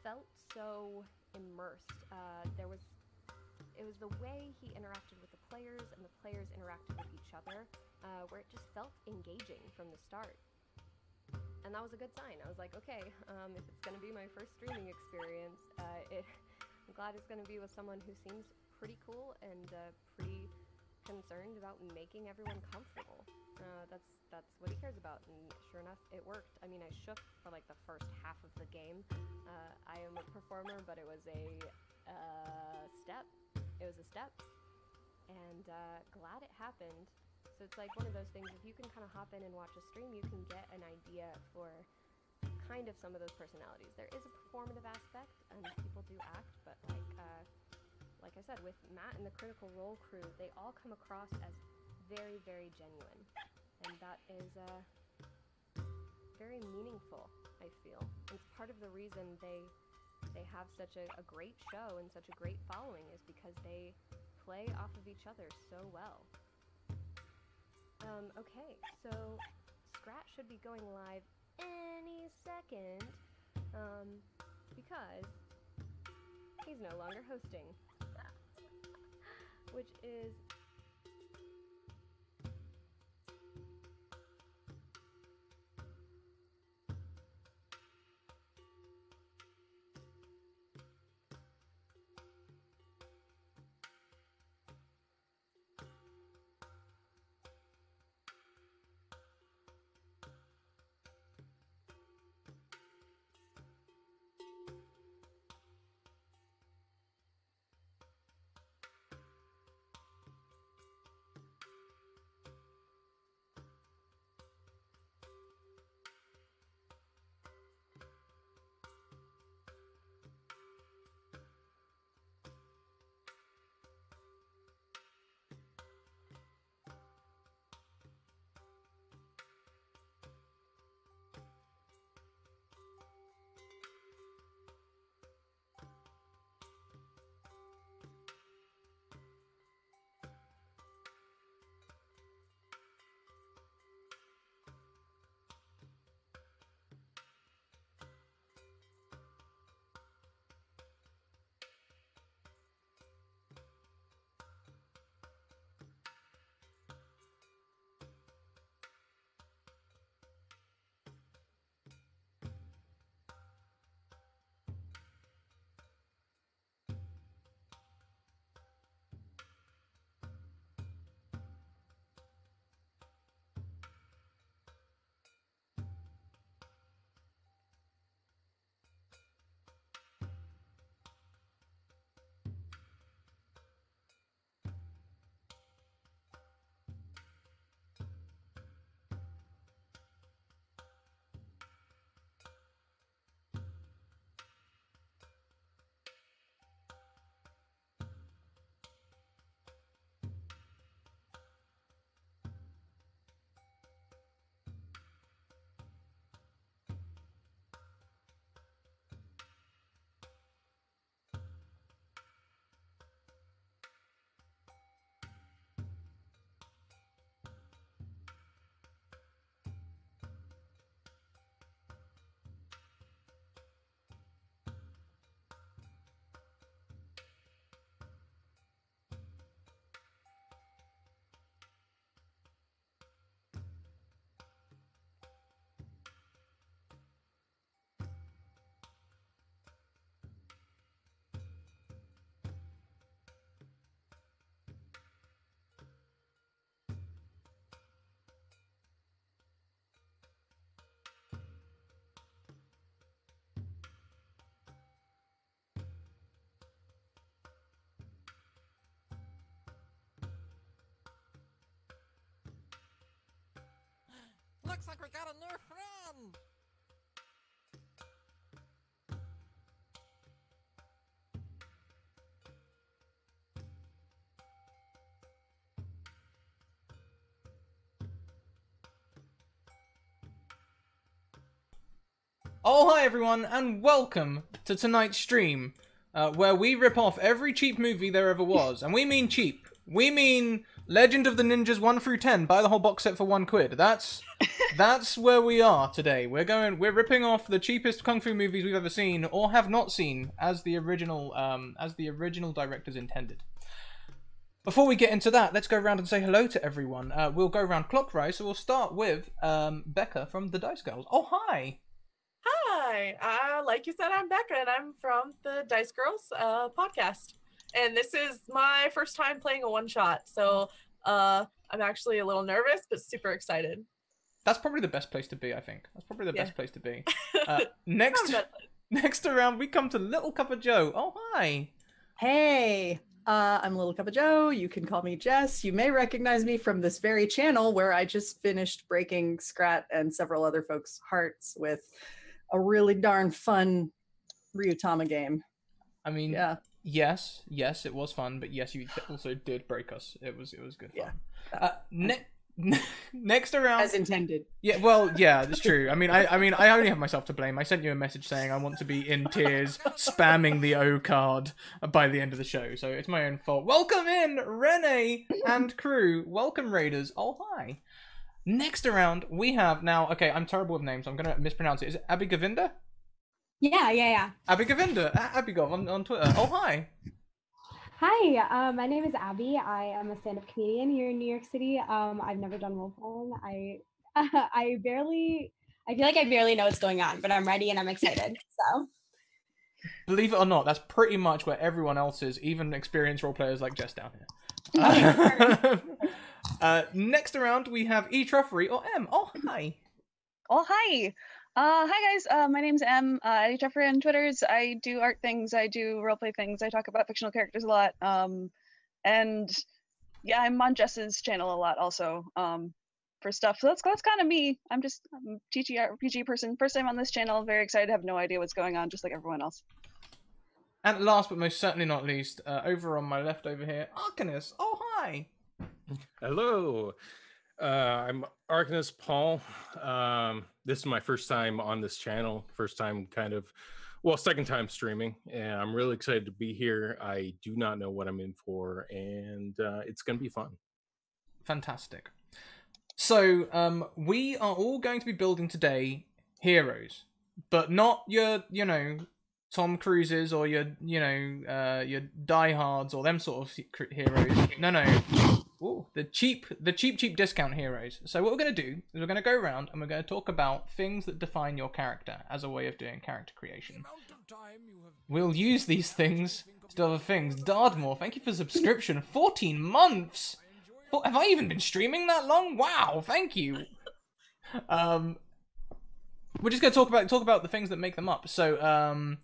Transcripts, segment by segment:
felt so immersed. It was the way he interacted with the players and the players interacted with each other, where it just felt engaging from the start. And that was a good sign. I was like, okay, if it's going to be my first streaming experience, I'm glad it's going to be with someone who seems pretty cool and pretty concerned about making everyone comfortable. That's what he cares about, and sure enough, it worked. I mean, I shook for like the first half of the game. I am a performer, but it was a step. It was a step, and glad it happened. So it's like one of those things, if you can kind of hop in and watch a stream, you can get an idea for kind of some of those personalities. There is a performative aspect, and people do act, but like I said, with Matt and the Critical Role crew, they all come across as very, very genuine, and that is very meaningful, I feel. It's part of the reason they have such a great show and such a great following, is because they play off of each other so well. Okay, so Scrat should be going live any second, because he's no longer hosting, which is Looks like we got a new friend! Oh, hi everyone, and welcome to tonight's stream, where we rip off every cheap movie there ever was, and we mean cheap. We mean Legend of the Ninjas 1 through 10. Buy the whole box set for £1. That's where we are today. We're ripping off the cheapest kung fu movies we've ever seen or have not seen as the original directors intended. Before we get into that, let's go around and say hello to everyone. We'll go around clockwise, so we'll start with Becca from the Dice Girls. Oh, hi! Hi! Like you said, I'm Becca, and I'm from the Dice Girls podcast. And this is my first time playing a one-shot, so I'm actually a little nervous, but super excited. That's probably the best place to be, I think. That's probably the best place to be. Next around, we come to Little Cup of Joe. Oh, hi! Hey! I'm Little Cup of Joe. You can call me Jess. You may recognize me from this very channel where I just finished breaking Scrat and several other folks' hearts with a really darn fun Ryutama game. I mean, yeah. Yes, it was fun, but yes, you also did break us. It was good fun. Yeah. Next around, as intended. Yeah, well, yeah, that's true. I mean, I only have myself to blame. I sent you a message saying I want to be in tears, spamming the O card by the end of the show, so it's my own fault. Welcome in, Renee and crew. Welcome, Raiders. Oh, hi. Next around, we have now. Okay, I'm terrible with names. So I'm gonna mispronounce it. Is it Abby Govinda? Yeah. Abby Govinda. Abby Gov on Twitter. Oh, hi. Hi, my name is Abby. I am a stand-up comedian here in New York City. I've never done roleplay. I feel like I barely know what's going on, but I'm ready and I'm excited. So, believe it or not, that's pretty much where everyone else is, even experienced role players like Jess down here. Next around, we have E. Truffery or M. Oh, hi. Oh, hi. Hi guys, my name's Em, Eddie Jeffrey on Twitters. I do art things, I do roleplay things, I talk about fictional characters a lot, and yeah, I'm on Jess's channel a lot also, for stuff, so that's kind of me. I'm a TTRPG person, first time on this channel, very excited, have no idea what's going on, just like everyone else. And last but most certainly not least, over on my left over here, Arcanus. Oh, hi! Hello! I'm Arcanus Paul. This is my first time on this channel, second time streaming, and I'm really excited to be here. I do not know what I'm in for, and it's going to be fun. Fantastic. So, we are all going to be building today heroes, but not your, Tom Cruises or your diehards or them sort of heroes. No. Ooh, the cheap discount heroes. So what we're going to do is we're going to go around and we're going to talk about things that define your character as a way of doing character creation. We'll use these things to do other things. Dardmore, thank you for the subscription. 14 months! Have I even been streaming that long? Wow, thank you! We're just going to talk about the things that make them up. So,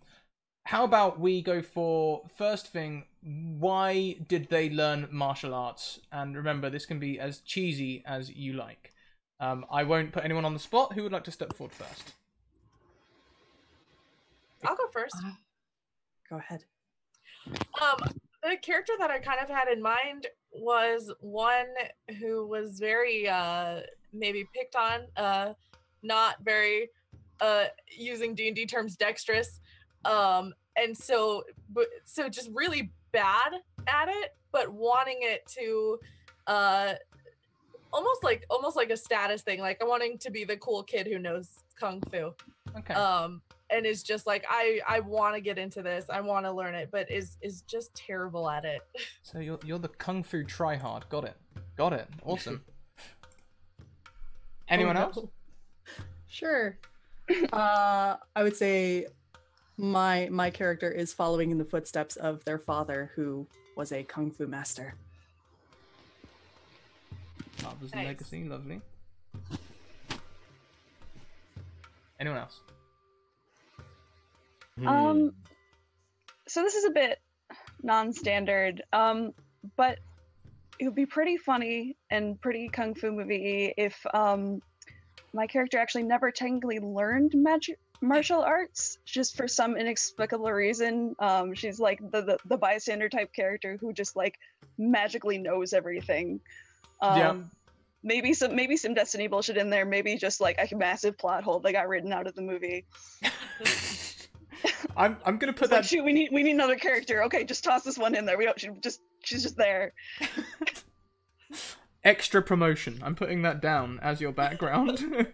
how about we go for, first thing, why did they learn martial arts? And remember, this can be as cheesy as you like. I won't put anyone on the spot. Who would like to step forward first? I'll go first. Go ahead. The character that I kind of had in mind was one who was very, maybe picked on, not very, using D&D terms, dexterous. And so just really bad at it, but wanting it to almost like a status thing, like wanting to be the cool kid who knows kung fu. Okay. And is just like, I want to get into this, I want to learn it, but is just terrible at it. So you're the kung fu tryhard. Got it. Awesome. Anyone else? Sure. I would say my character is following in the footsteps of their father, who was a kung fu master. Father's legacy, lovely. Anyone else? So this is a bit non-standard, but it would be pretty funny and pretty kung fu movie if my character actually never technically learned martial arts, just for some inexplicable reason. She's like the bystander type character who just like magically knows everything. Maybe some Destiny bullshit in there, maybe just like a massive plot hole that got written out of the movie. I'm gonna put it's that. Like, shoot, we need another character. Okay, just toss this one in there. We don't should just She's just there. Extra promotion. I'm putting that down as your background. Exactly.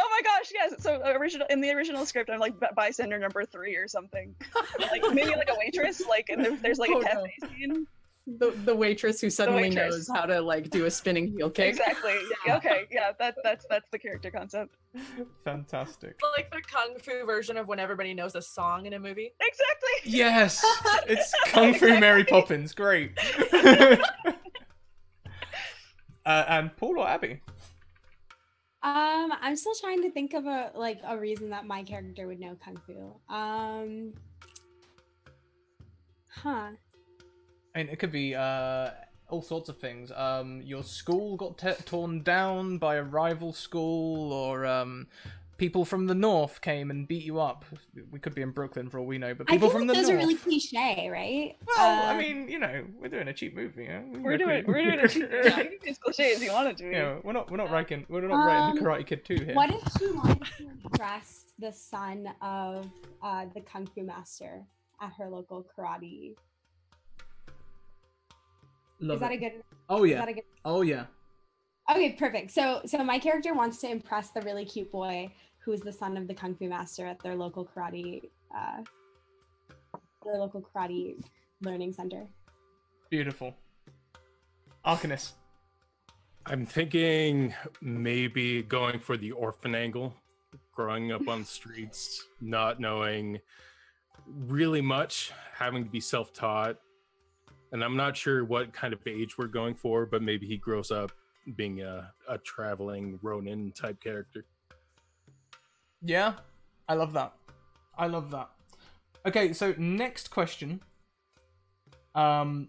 Oh my gosh, yes. So in the original script, I'm like bystander number 3 or something. Like maybe like a waitress, like and there's like a cafe scene. The waitress who suddenly knows how to like do a spinning heel kick. Exactly. Okay. Yeah. That's the character concept. Fantastic. Like the kung fu version of when everybody knows a song in a movie. Exactly. Yes, it's Kung Fu Mary Poppins. Great. And Paul or Abby? I'm still trying to think of a reason that my character would know kung fu. And it could be all sorts of things. Your school got torn down by a rival school, or people from the north came and beat you up. We could be in Brooklyn for all we know, but people from the north. Those are really cliche, right? Well, I mean, you know, we're doing a cheap movie. You know? We're doing a cheap. Yeah, as cliche as you want it to be. Yeah, we're not writing the Karate Kid 2 here. What if she wanted to impress the son of the kung fu master at her local karate? Is that a good? Oh yeah. Is that a good... Oh yeah. Okay, perfect. So my character wants to impress the really cute boy who is the son of the kung fu master at their local karate learning center. Beautiful. Arcanus. I'm thinking maybe going for the orphan angle, growing up on the streets, not knowing really much, having to be self-taught. And I'm not sure what kind of age we're going for, but maybe he grows up being a traveling Ronin type character. Yeah, I love that. Okay, so next question. What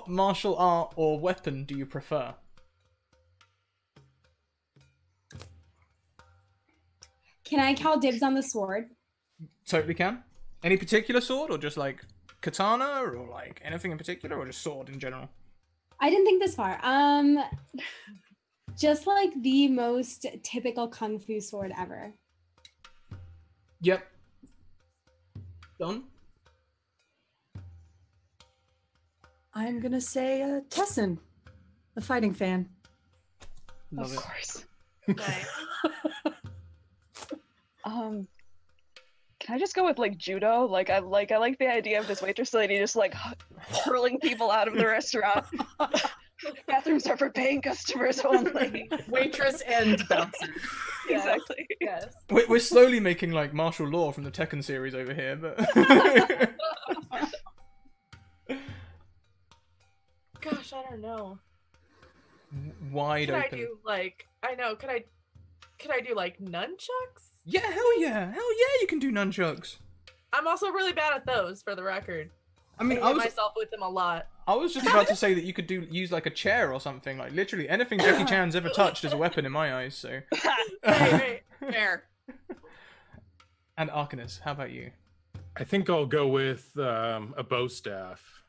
martial art or weapon do you prefer? Can I call dibs on the sword? Totally can. Any particular sword, or just like katana, or like anything in particular, or just sword in general? I didn't think this far. Just like the most typical kung fu sword ever. Yep. Done. I'm gonna say Tessin, the fighting fan. Love of it. course. Nice. Can I just go with like judo? I like the idea of this waitress lady just like hurling people out of the restaurant. Bathrooms are for paying customers only. Waitress and bouncer. Exactly. Yes. We're slowly making like martial law from the Tekken series over here, but Gosh, I don't know. wide Could I open. do like Could I do like nunchucks? Yeah, hell yeah, you can do nunchucks. I'm also really bad at those, for the record. I mean, I I hit was myself with them a lot. just about to say that you could use like a chair or something, like literally anything Jackie Chan's ever touched is a weapon in my eyes. So. Right. Fair. And Arcanus, how about you? I think I'll go with a bow staff.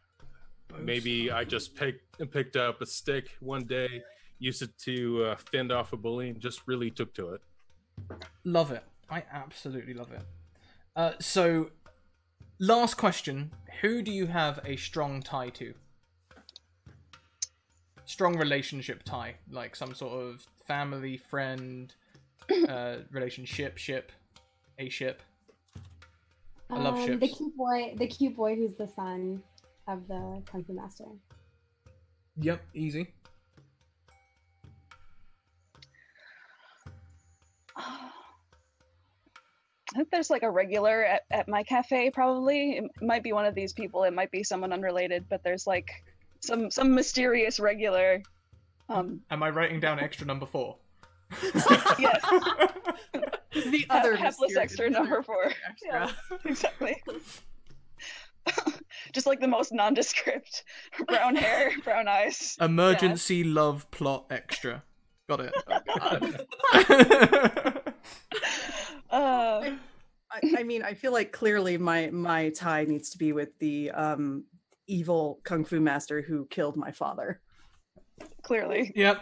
Maybe I just picked up a stick one day, used it to fend off a bully, and just really took to it. Love it. I absolutely love it. So, last question. Who do you have a strong tie to? Strong relationship tie. Like some sort of family, friend, relationship, a ship. I love ships. The cute boy who's the son of the kung fu master. Yep, easy. I think there's like a regular at my cafe, probably. It might be one of these people, it might be someone unrelated, but there's like some mysterious regular. Am I writing down extra number 4? Yes. The other hapless extra number 4. Extra. Yeah, exactly. Just like the most nondescript. Brown hair, brown eyes. Emergency love plot extra. Got it. I mean, I feel like clearly my tie needs to be with the evil kung fu master who killed my father. Clearly. Yep.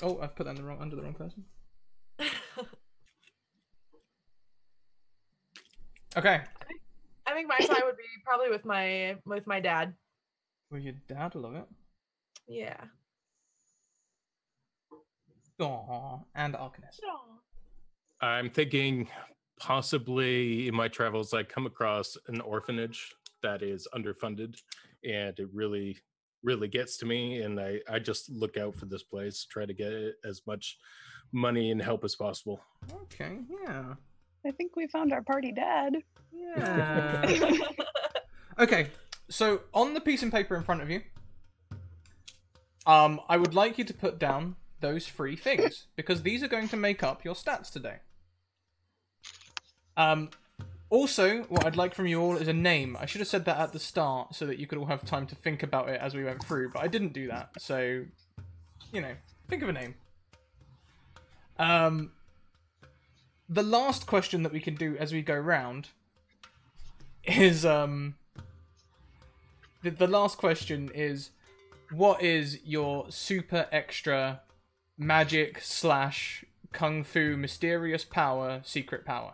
Oh, I've put that under the wrong person. Okay. I think my tie would be probably with my dad. With your dad, love it. Yeah. Aw, and Arcanist. I'm thinking possibly in my travels I come across an orphanage that is underfunded, and it really gets to me, and I just look out for this place, try to get as much money and help as possible. Okay, yeah. I think we found our party dad. Yeah. Okay, so on the piece of paper in front of you, I would like you to put down those 3 things, because these are going to make up your stats today. Also, what I'd like from you all is a name. I should have said that at the start so that you could all have time to think about it as we went through, but I didn't do that, so, you know, think of a name. The last question that we can do as we go round is, the last question is, what is your super extra magic / kung fu mysterious power, secret power?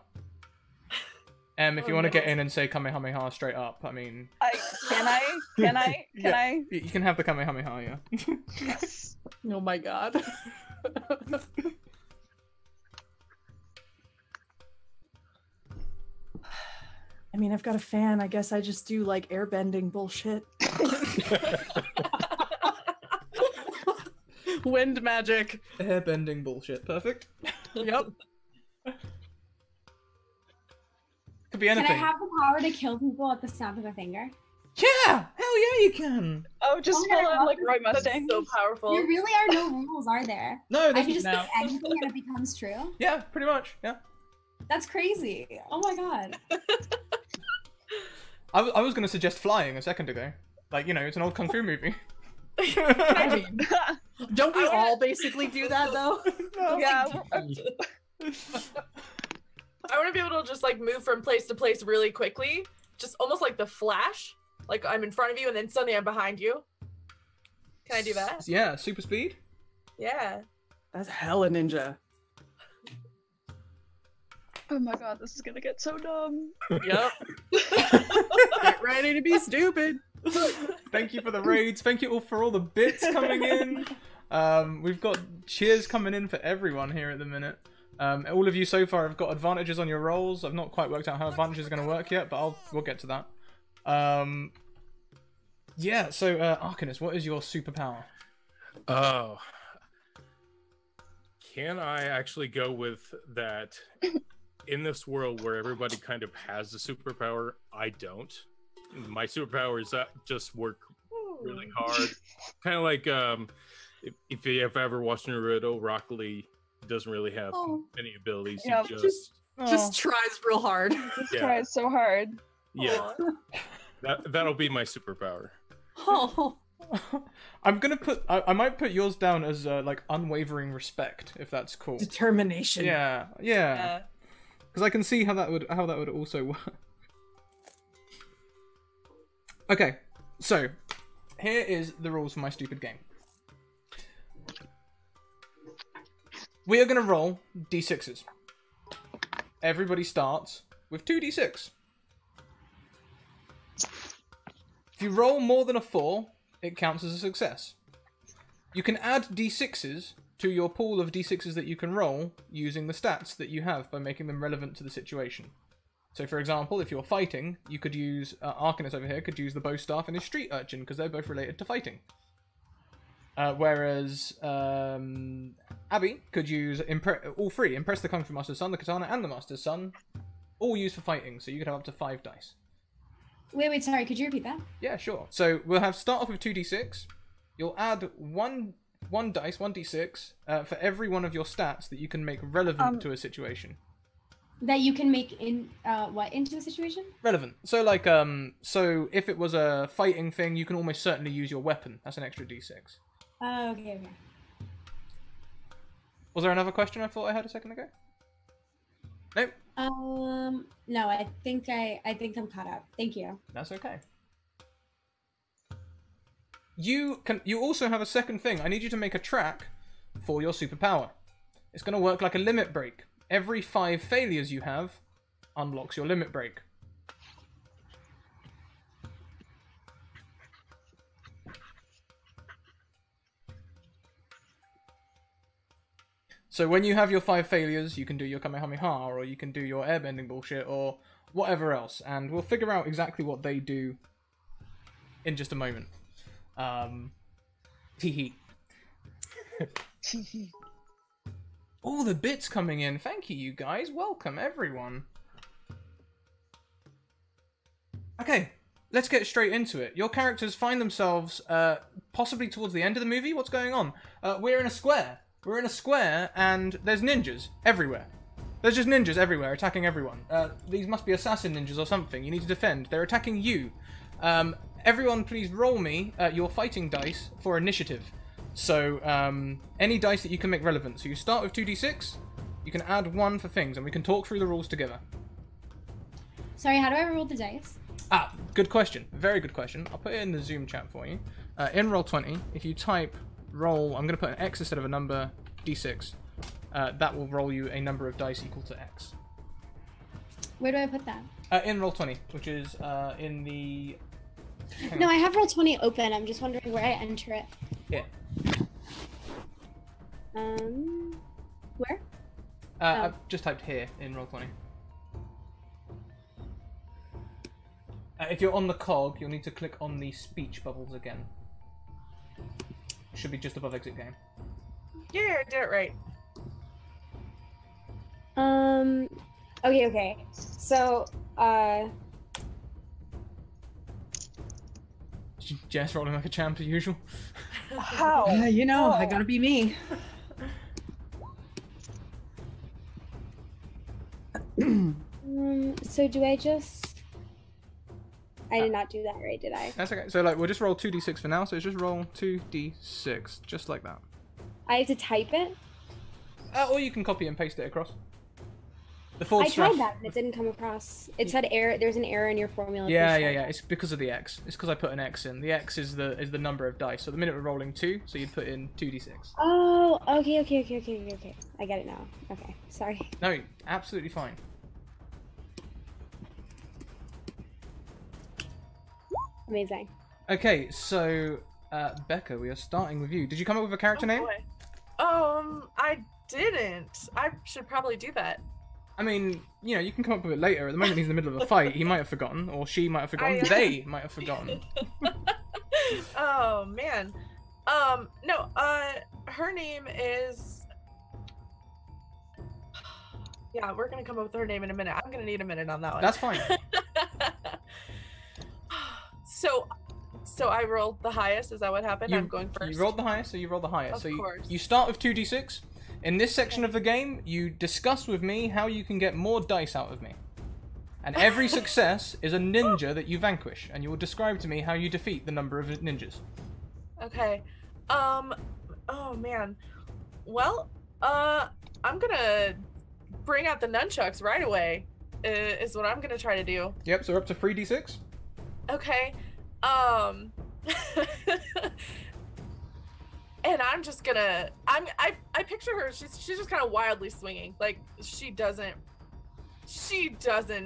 If you want to get in and say Kamehameha straight up, I mean... Can I? You can have the Kamehameha, yeah. Yes. Oh my god. I mean, I've got a fan. I guess I just do like airbending bullshit. Wind magic. Airbending bullshit. Perfect. Yep. Could be anything. Can I have the power to kill people at the snap of a finger? Yeah! Hell yeah, you can! Oh, just Oh my follow God, like Roy That's Mustang. so powerful. There really are no rules, are there? No, I there's can just no. say anything and it becomes true? Yeah, pretty much, yeah. That's crazy. Oh my god. I was going to suggest flying a second ago. Like, you know, it's an old kung fu movie. I mean, don't we all basically do that though? Yeah. I want to be able to just like move from place to place really quickly, just almost like the Flash. Like I'm in front of you and then suddenly I'm behind you. Can I do that? Yeah, super speed. Yeah. That's hella ninja. Oh my god, this is gonna get so dumb. Yep. Get ready to be stupid. Thank you for the raids. Thank you all for all the bits coming in. We've got cheers coming in for everyone here at the minute. All of you so far have got advantages on your rolls. I've not quite worked out how advantages are going to work yet, but we'll get to that. Yeah, so Arcanist, what is your superpower? Oh. Can I actually go with that? In this world where everybody kind of has a superpower, I don't. My superpower is that just work really hard. Kind of like if you have ever watched Naruto, Rock Lee doesn't really have any abilities. Yeah, He Just tries real hard. Just tries so hard. yeah. That'll be my superpower. Oh. I'm gonna put. I might put yours down as like unwavering respect, if that's cool. Determination. Yeah. Because I can see how that would also work. Okay, so here is the rules for my stupid game. We are going to roll d6s. Everybody starts with 2d6. If you roll more than a 4, it counts as a success. You can add d6s to your pool of d6s that you can roll using the stats that you have by making them relevant to the situation. So, for example, if you're fighting, you could use Arcanist over here could use the bow staff and his street urchin because they're both related to fighting. Whereas Abby could use all 3: Impress the Kung Fu Master's Son, the Katana, and the Master's Son, all used for fighting. So you could have up to 5 dice. Wait, sorry, could you repeat that? Yeah, sure. So we'll have start off with 2d6. You'll add one dice, 1d6, for every one of your stats that you can make relevant to a situation. That you can make into a situation? Relevant. So like, so if it was a fighting thing, you can almost certainly use your weapon. That's an extra d6. Oh, okay. Was there another question I thought I had a second ago? Nope. No, I think I'm caught up. Thank you. That's okay. You also have a second thing. I need you to make a track for your superpower. It's going to work like a limit break. Every 5 failures you have unlocks your limit break. So when you have your 5 failures, you can do your Kamehameha, or you can do your airbending bullshit, or whatever else, and we'll figure out exactly what they do in just a moment. Tee hee. All the bits coming in. Thank you, you guys. Welcome, everyone. Okay, let's get straight into it. Your characters find themselves possibly towards the end of the movie. What's going on? We're in a square. We're in a square, and there's ninjas everywhere. There's just ninjas everywhere, attacking everyone. These must be assassin ninjas or something. You need to defend. They're attacking you. Everyone, please roll me your fighting dice for initiative. So, any dice that you can make relevant. So you start with 2d6. You can add 1 for things, and we can talk through the rules together. Sorry, how do I roll the dice? Ah, good question. Very good question. I'll put it in the Zoom chat for you. In Roll20, if you type roll, I'm going to put an X instead of a number, d6. That will roll you a number of dice equal to X. Where do I put that? In Roll20, which is in the... No, I have Roll20 open. I'm just wondering where I enter it. Yeah. Where? I've just typed here in Roll20. If you're on the cog, you'll need to click on the speech bubbles again. It should be just above exit game. Yeah, I did it right. Okay. So, Jess rolling like a champ as usual. How? You know, I gotta be me. so do I just... I did not do that right, did I? That's okay. So, like, we'll just roll 2d6 for now. So, it's just roll 2d6, just like that. I have to type it? Or you can copy and paste it across. The I forward slash... tried that, and it didn't come across. It said error. There's an error in your formula. Yeah. It's because of the X. It's because I put an X in. The X is the number of dice. So, the minute we're rolling 2, so you'd put in 2d6. Oh, okay. I get it now. Okay, sorry. No, absolutely fine. Amazing. Okay, so Becca, we are starting with you. Did you come up with a character name? Boy. I didn't. I should probably do that. I mean, you know, you can come up with it later. At the moment, he's in the middle of a fight. He might have forgotten, or she might have forgotten. They might have forgotten. Oh man. No. Her name is. Yeah, we're gonna come up with her name in a minute. I'm gonna need a minute on that one. That's fine. So I rolled the highest. Is that what happened? I'm going first. You rolled the highest, so you rolled the highest. Of so course. you start with 2d6. In this section of the game, you discuss with me how you can get more dice out of me. And every success is a ninja that you vanquish, and you will describe to me how you defeat the number of ninjas. Okay. Oh man. Well, I'm gonna bring out the nunchucks right away. Is what I'm gonna try to do. Yep. So we're up to 3d6. Okay. And I'm just gonna. I picture her. She's just kind of wildly swinging. Like she doesn't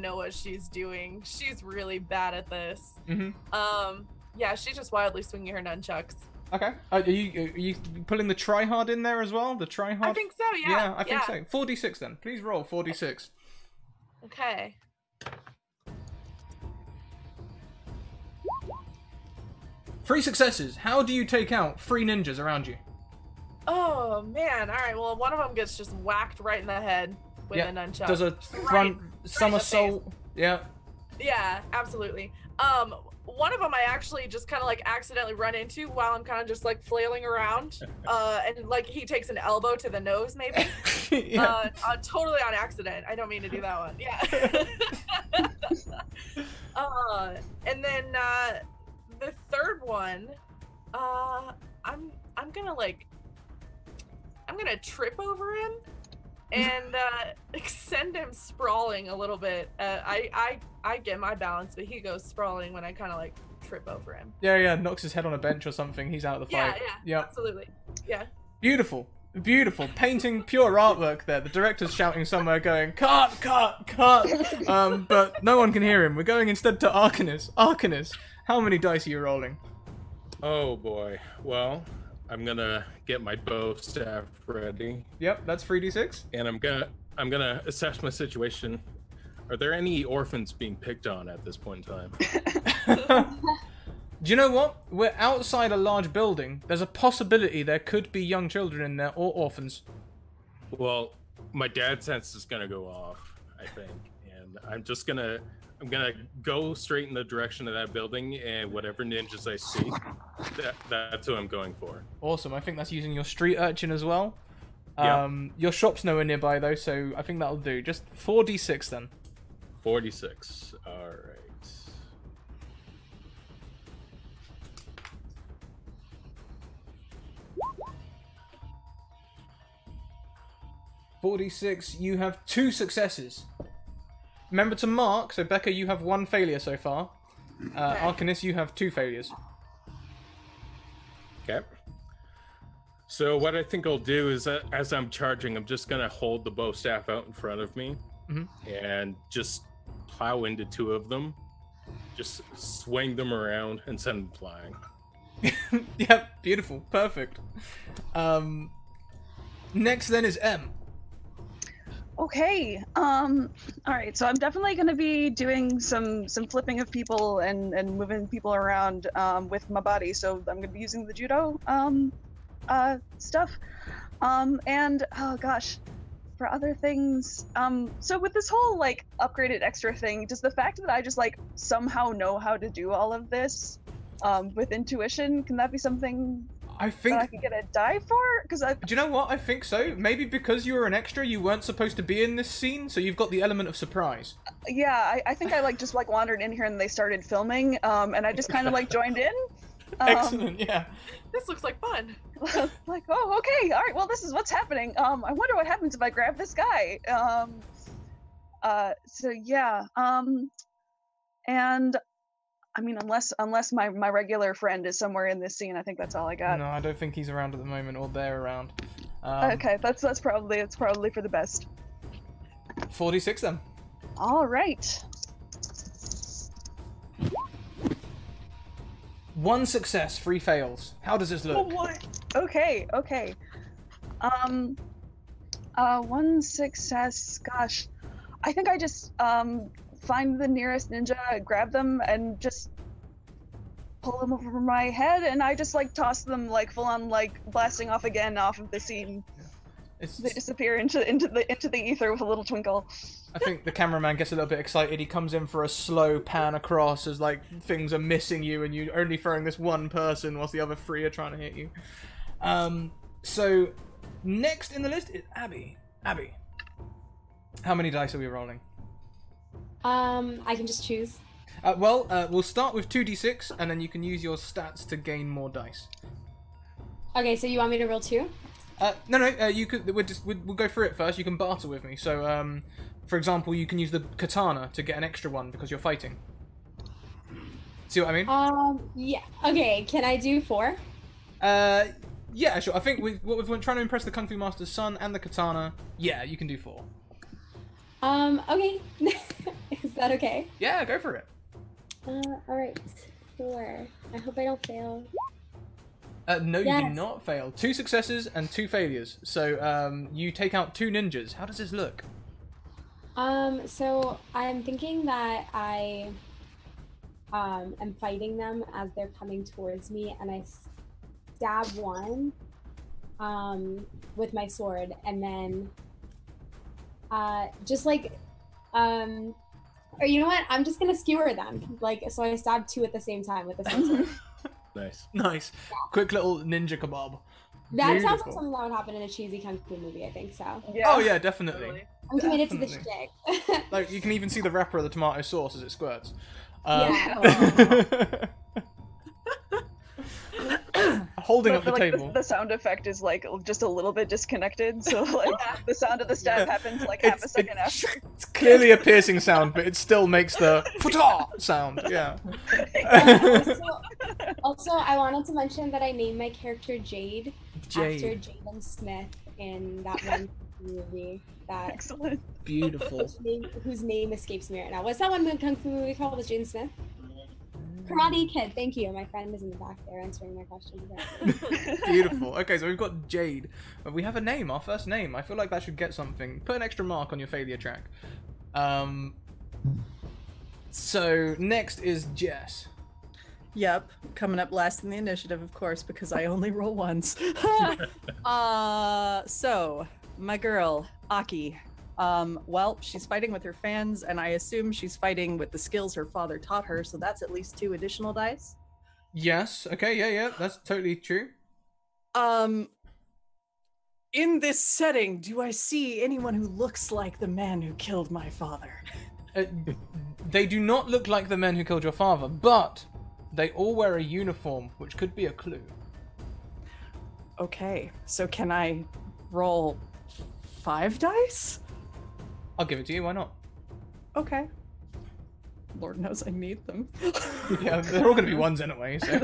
know what she's doing. She's really bad at this. Mm-hmm. Yeah, she's just wildly swinging her nunchucks. Okay. Are you pulling the try hard in there as well? The try hard? I think so. Yeah. Yeah, I think so. 4d6 then. Please roll 4d6. Okay. Three successes. How do you take out 3 ninjas around you? Oh man. All right. Well, one of them gets just whacked right in the head with a nunchuck. Does a front somersault. Yeah. Yeah, absolutely. One of them I actually just kind of like accidentally run into while I'm kind of just like flailing around. And like he takes an elbow to the nose maybe. Yeah. Totally on accident. I don't mean to do that one. Yeah. And then the third one, I'm gonna trip over him and send him sprawling a little bit. I get my balance, but he goes sprawling when I kind of like trip over him. Yeah, knocks his head on a bench or something. He's out of the fight. Yeah, absolutely. Yeah. Beautiful. Painting pure artwork there. The director's shouting somewhere going, cut! But no one can hear him. We're going instead to Arcanus. Arcanus, how many dice are you rolling? Oh boy. Well, I'm gonna get my bow staff ready, Yep, that's 3d6. and I'm gonna assess my situation. Are there any orphans being picked on at this point in time? Do you know what? We're outside a large building. There's a possibility there could be young children in there or orphans. Well, my dad sense is gonna go off, I think, and I'm gonna go straight in the direction of that building, and whatever ninjas I see, that's who I'm going for. Awesome. I think that's using your street urchin as well. Yep. Your shop's nowhere nearby though, so I think that'll do. Just 4d6 then. 46. All right. 46. You have 2 successes. Remember to mark. So Becca, you have 1 failure so far. Arcanist, you have 2 failures. Okay. So what I think I'll do is that as I'm charging, I'm just gonna hold the bow staff out in front of me and just plow into 2 of them, just swing them around and send them flying. Yep, beautiful, perfect. Next then is M. Okay. All right. So I'm definitely going to be doing some flipping of people and moving people around with my body. So I'm going to be using the judo stuff. And oh gosh, for other things. So with this whole like upgraded extra thing, does the fact that I just like somehow know how to do all of this with intuition, can that be something I think that I could get a die for? Because do you know what? I think so. Maybe because you were an extra, you weren't supposed to be in this scene, so you've got the element of surprise. Yeah, I think I like just like wandered in here and they started filming, and I just kind of like joined in. Excellent, yeah. This looks like fun. Like, oh, okay, all right. Well, this is what's happening. I wonder what happens if I grab this guy. So yeah. And I mean, unless my regular friend is somewhere in this scene, I think that's all I got. No, I don't think he's around at the moment, or they're around. Okay, that's probably for the best. 46 then. All right. 1 success, 3 fails. How does this look? Oh, what? Okay. 1 success. Gosh, I think I just find the nearest ninja, grab them, and just pull them over my head, and I just like toss them like full on like blasting off again off of the scene. They disappear into the ether with a little twinkle. I think the cameraman gets a little bit excited. He comes in for a slow pan across as like things are missing you, and you're only throwing this one person whilst the other 3 are trying to hit you. So next in the list is Abby. Abby, how many dice are we rolling? I can just choose. We'll start with 2d6, and then you can use your stats to gain more dice. Okay, so you want me to roll 2? No. You could. We'll go through it first. You can barter with me. So, for example, you can use the katana to get an extra one because you're fighting. See what I mean? Yeah. Okay. Can I do 4? Yeah, sure. I think we've been trying to impress the Kung Fu Master's son and the katana. Yeah, you can do 4. Okay. Is that okay? Yeah, go for it. Alright. 4. I hope I don't fail. No, you do not fail. 2 successes and 2 failures. So, you take out 2 ninjas. How does this look? So I'm thinking that I am fighting them as they're coming towards me, and I stab one with my sword, and then just like or you know what? I'm just gonna skewer them. Like, so I stab 2 at the same time with the same sword. Nice. Yeah. Quick little ninja kebab. That Beautiful. sounds like something that would happen in a cheesy kung fu movie, I think so. Yeah. Oh yeah, definitely. I'm committed to the shtick. Like, you can even see the wrapper of the tomato sauce as it squirts. Holding up the table. The sound effect is like just a little bit disconnected, so like the sound of the stab happens like half a second after. It's clearly a piercing sound, but it still makes the sound. Yeah. Also, I wanted to mention that I named my character Jade after Jaden Smith in that one movie. That excellent, beautiful. Whose name escapes me right now. What's that one kung fu movie called with Jaden Smith? Karate Kid. Thank you. My friend is in the back there answering my question. Beautiful. Okay, so we've got Jade. But we have a name, our first name. I feel like that should get something. Put an extra mark on your failure track. So next is Jess. Yep, coming up last in the initiative, of course, because I only roll once. So my girl, Aki. Well, she's fighting with her fans, and I assume she's fighting with the skills her father taught her, so that's at least 2 additional dice. Yes. Okay. Yeah. That's totally true. In this setting, do I see anyone who looks like the man who killed my father? They do not look like the men who killed your father, but they all wear a uniform, which could be a clue. Okay, so can I roll 5 dice? I'll give it to you. Why not? Okay. Lord knows I need them. Yeah, they're all going to be ones anyway. So.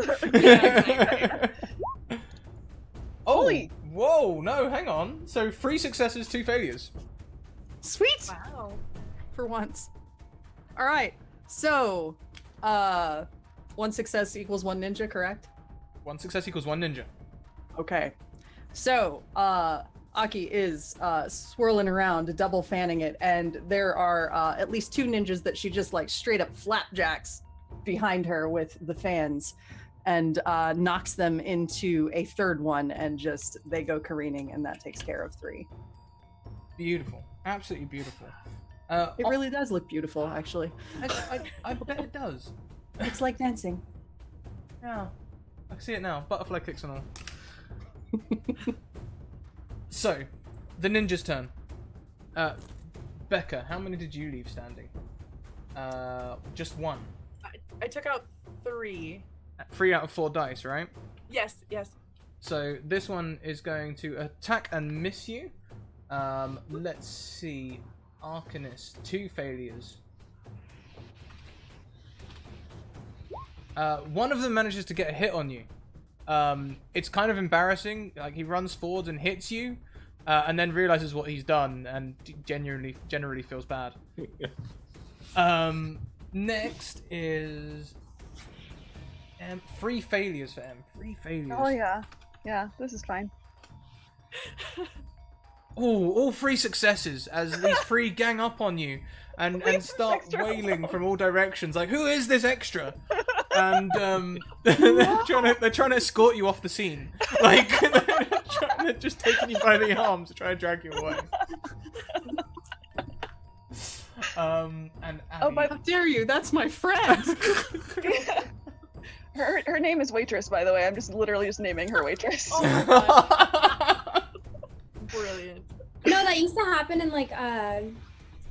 Oh, whoa! No, hang on. So 3 successes, 2 failures. Sweet. Wow. For once. All right. So, 1 success equals 1 ninja, correct? 1 success equals 1 ninja. Okay. So, Aki is swirling around, double fanning it, and there are at least 2 ninjas that she just like straight up flapjacks behind her with the fans, and knocks them into a 3rd one, and just they go careening, and that takes care of 3. Beautiful. Absolutely beautiful. It really does look beautiful, actually. I bet it does. It's like dancing. Yeah. I can see it now. Butterfly kicks and all. So, the ninja's turn. Becca, how many did you leave standing? Just 1. I took out 3. 3 out of 4 dice, right? Yes. So this one is going to attack and miss you. Let's see. Arcanist, 2 failures. One of them manages to get a hit on you. It's kind of embarrassing. Like, he runs forwards and hits you, and then realizes what he's done, and generally feels bad. Next is 3 failures for M. 3 failures. Oh yeah, this is fine. Oh, all 3 successes as these 3 gang up on you and start wailing from all directions. Like, who is this extra? And they're trying to escort you off the scene. Like, they're just taking you by the arms to try and drag you away. And Abby, How dare you? That's my friend. Her name is Waitress, by the way. I'm just literally just naming her Waitress. Oh my god. Brilliant. No, that used to happen in like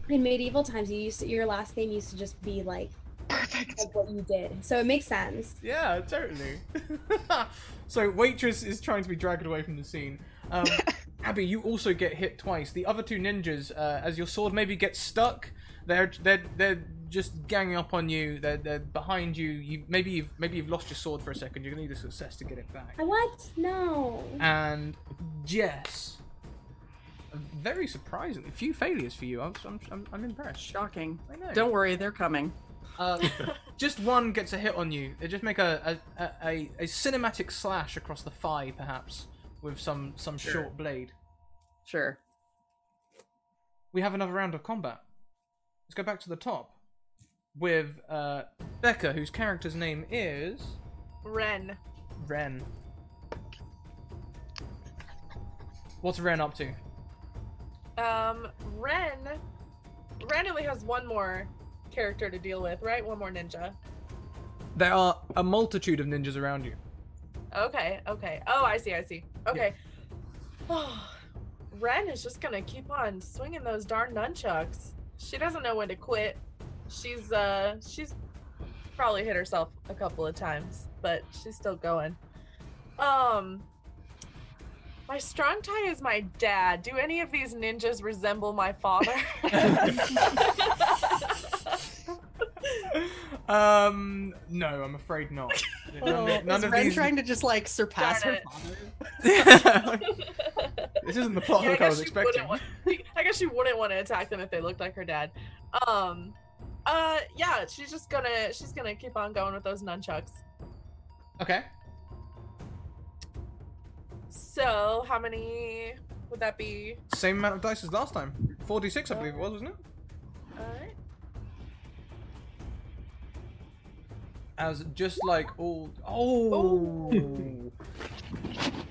in medieval times. Your last name used to just be like Perfect. like what you did, so it makes sense. Yeah, totally. So Waitress is trying to be dragged away from the scene. Abby, you also get hit twice. The other 2 ninjas, as your sword maybe gets stuck, they're just ganging up on you. They're behind you. Maybe you've lost your sword for a second. You're gonna need a success to get it back. What? No. And Jess, very surprisingly, few failures for you. I'm impressed. Shocking. I know. Don't worry, they're coming. Just 1 gets a hit on you. They just make a cinematic slash across the thigh, perhaps, with some short blade. Sure. We have another round of combat. Let's go back to the top with Becca, whose character's name is Ren. Ren. What's Ren up to? Ren only has 1 more character to deal with, right? 1 more ninja. There are a multitude of ninjas around you. Okay. Oh, I see. Okay. Oh, Ren is just gonna keep on swinging those darn nunchucks. She doesn't know when to quit. She's probably hit herself a couple of times, but she's still going. My strong tie is my dad. Do any of these ninjas resemble my father? No, I'm afraid not. Is Ren trying to just like surpass her Darn father? This isn't the plot hook I was expecting. I guess she wouldn't want to attack them if they looked like her dad. Yeah, she's gonna keep on going with those nunchucks. Okay. So how many would that be? Same amount of dice as last time. 46, I believe it was, wasn't it? Alright. As just like all. Oh!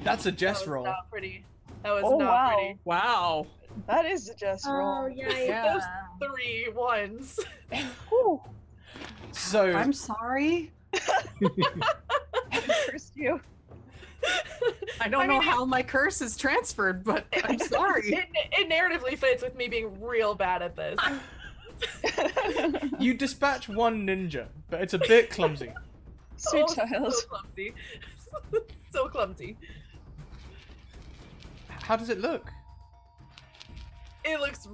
That's a Jess roll. Not pretty. That was Oh, not wow. pretty. Wow. That is a just roll. Oh yeah. Those 3 ones. Whew. So. I'm sorry. Cursed you. I don't I know mean, how my curse is transferred, but I'm sorry. It narratively fits with me being real bad at this. You dispatch one ninja, but it's a bit clumsy. Sweet Oh, child. So clumsy. So clumsy. How does it look? It looks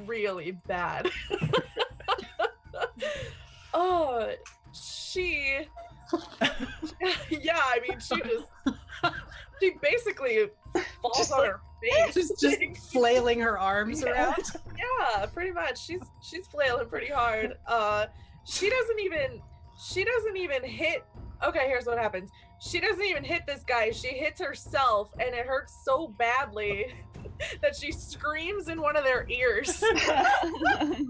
really bad. Oh, she. Yeah, I mean, she basically falls Just on like- her face. Just flailing her arms Yeah. around. Yeah, pretty much. She's flailing pretty hard. She doesn't even hit. Okay, here's what happens. She doesn't even hit this guy. She hits herself, and it hurts so badly that she screams in one of their ears. And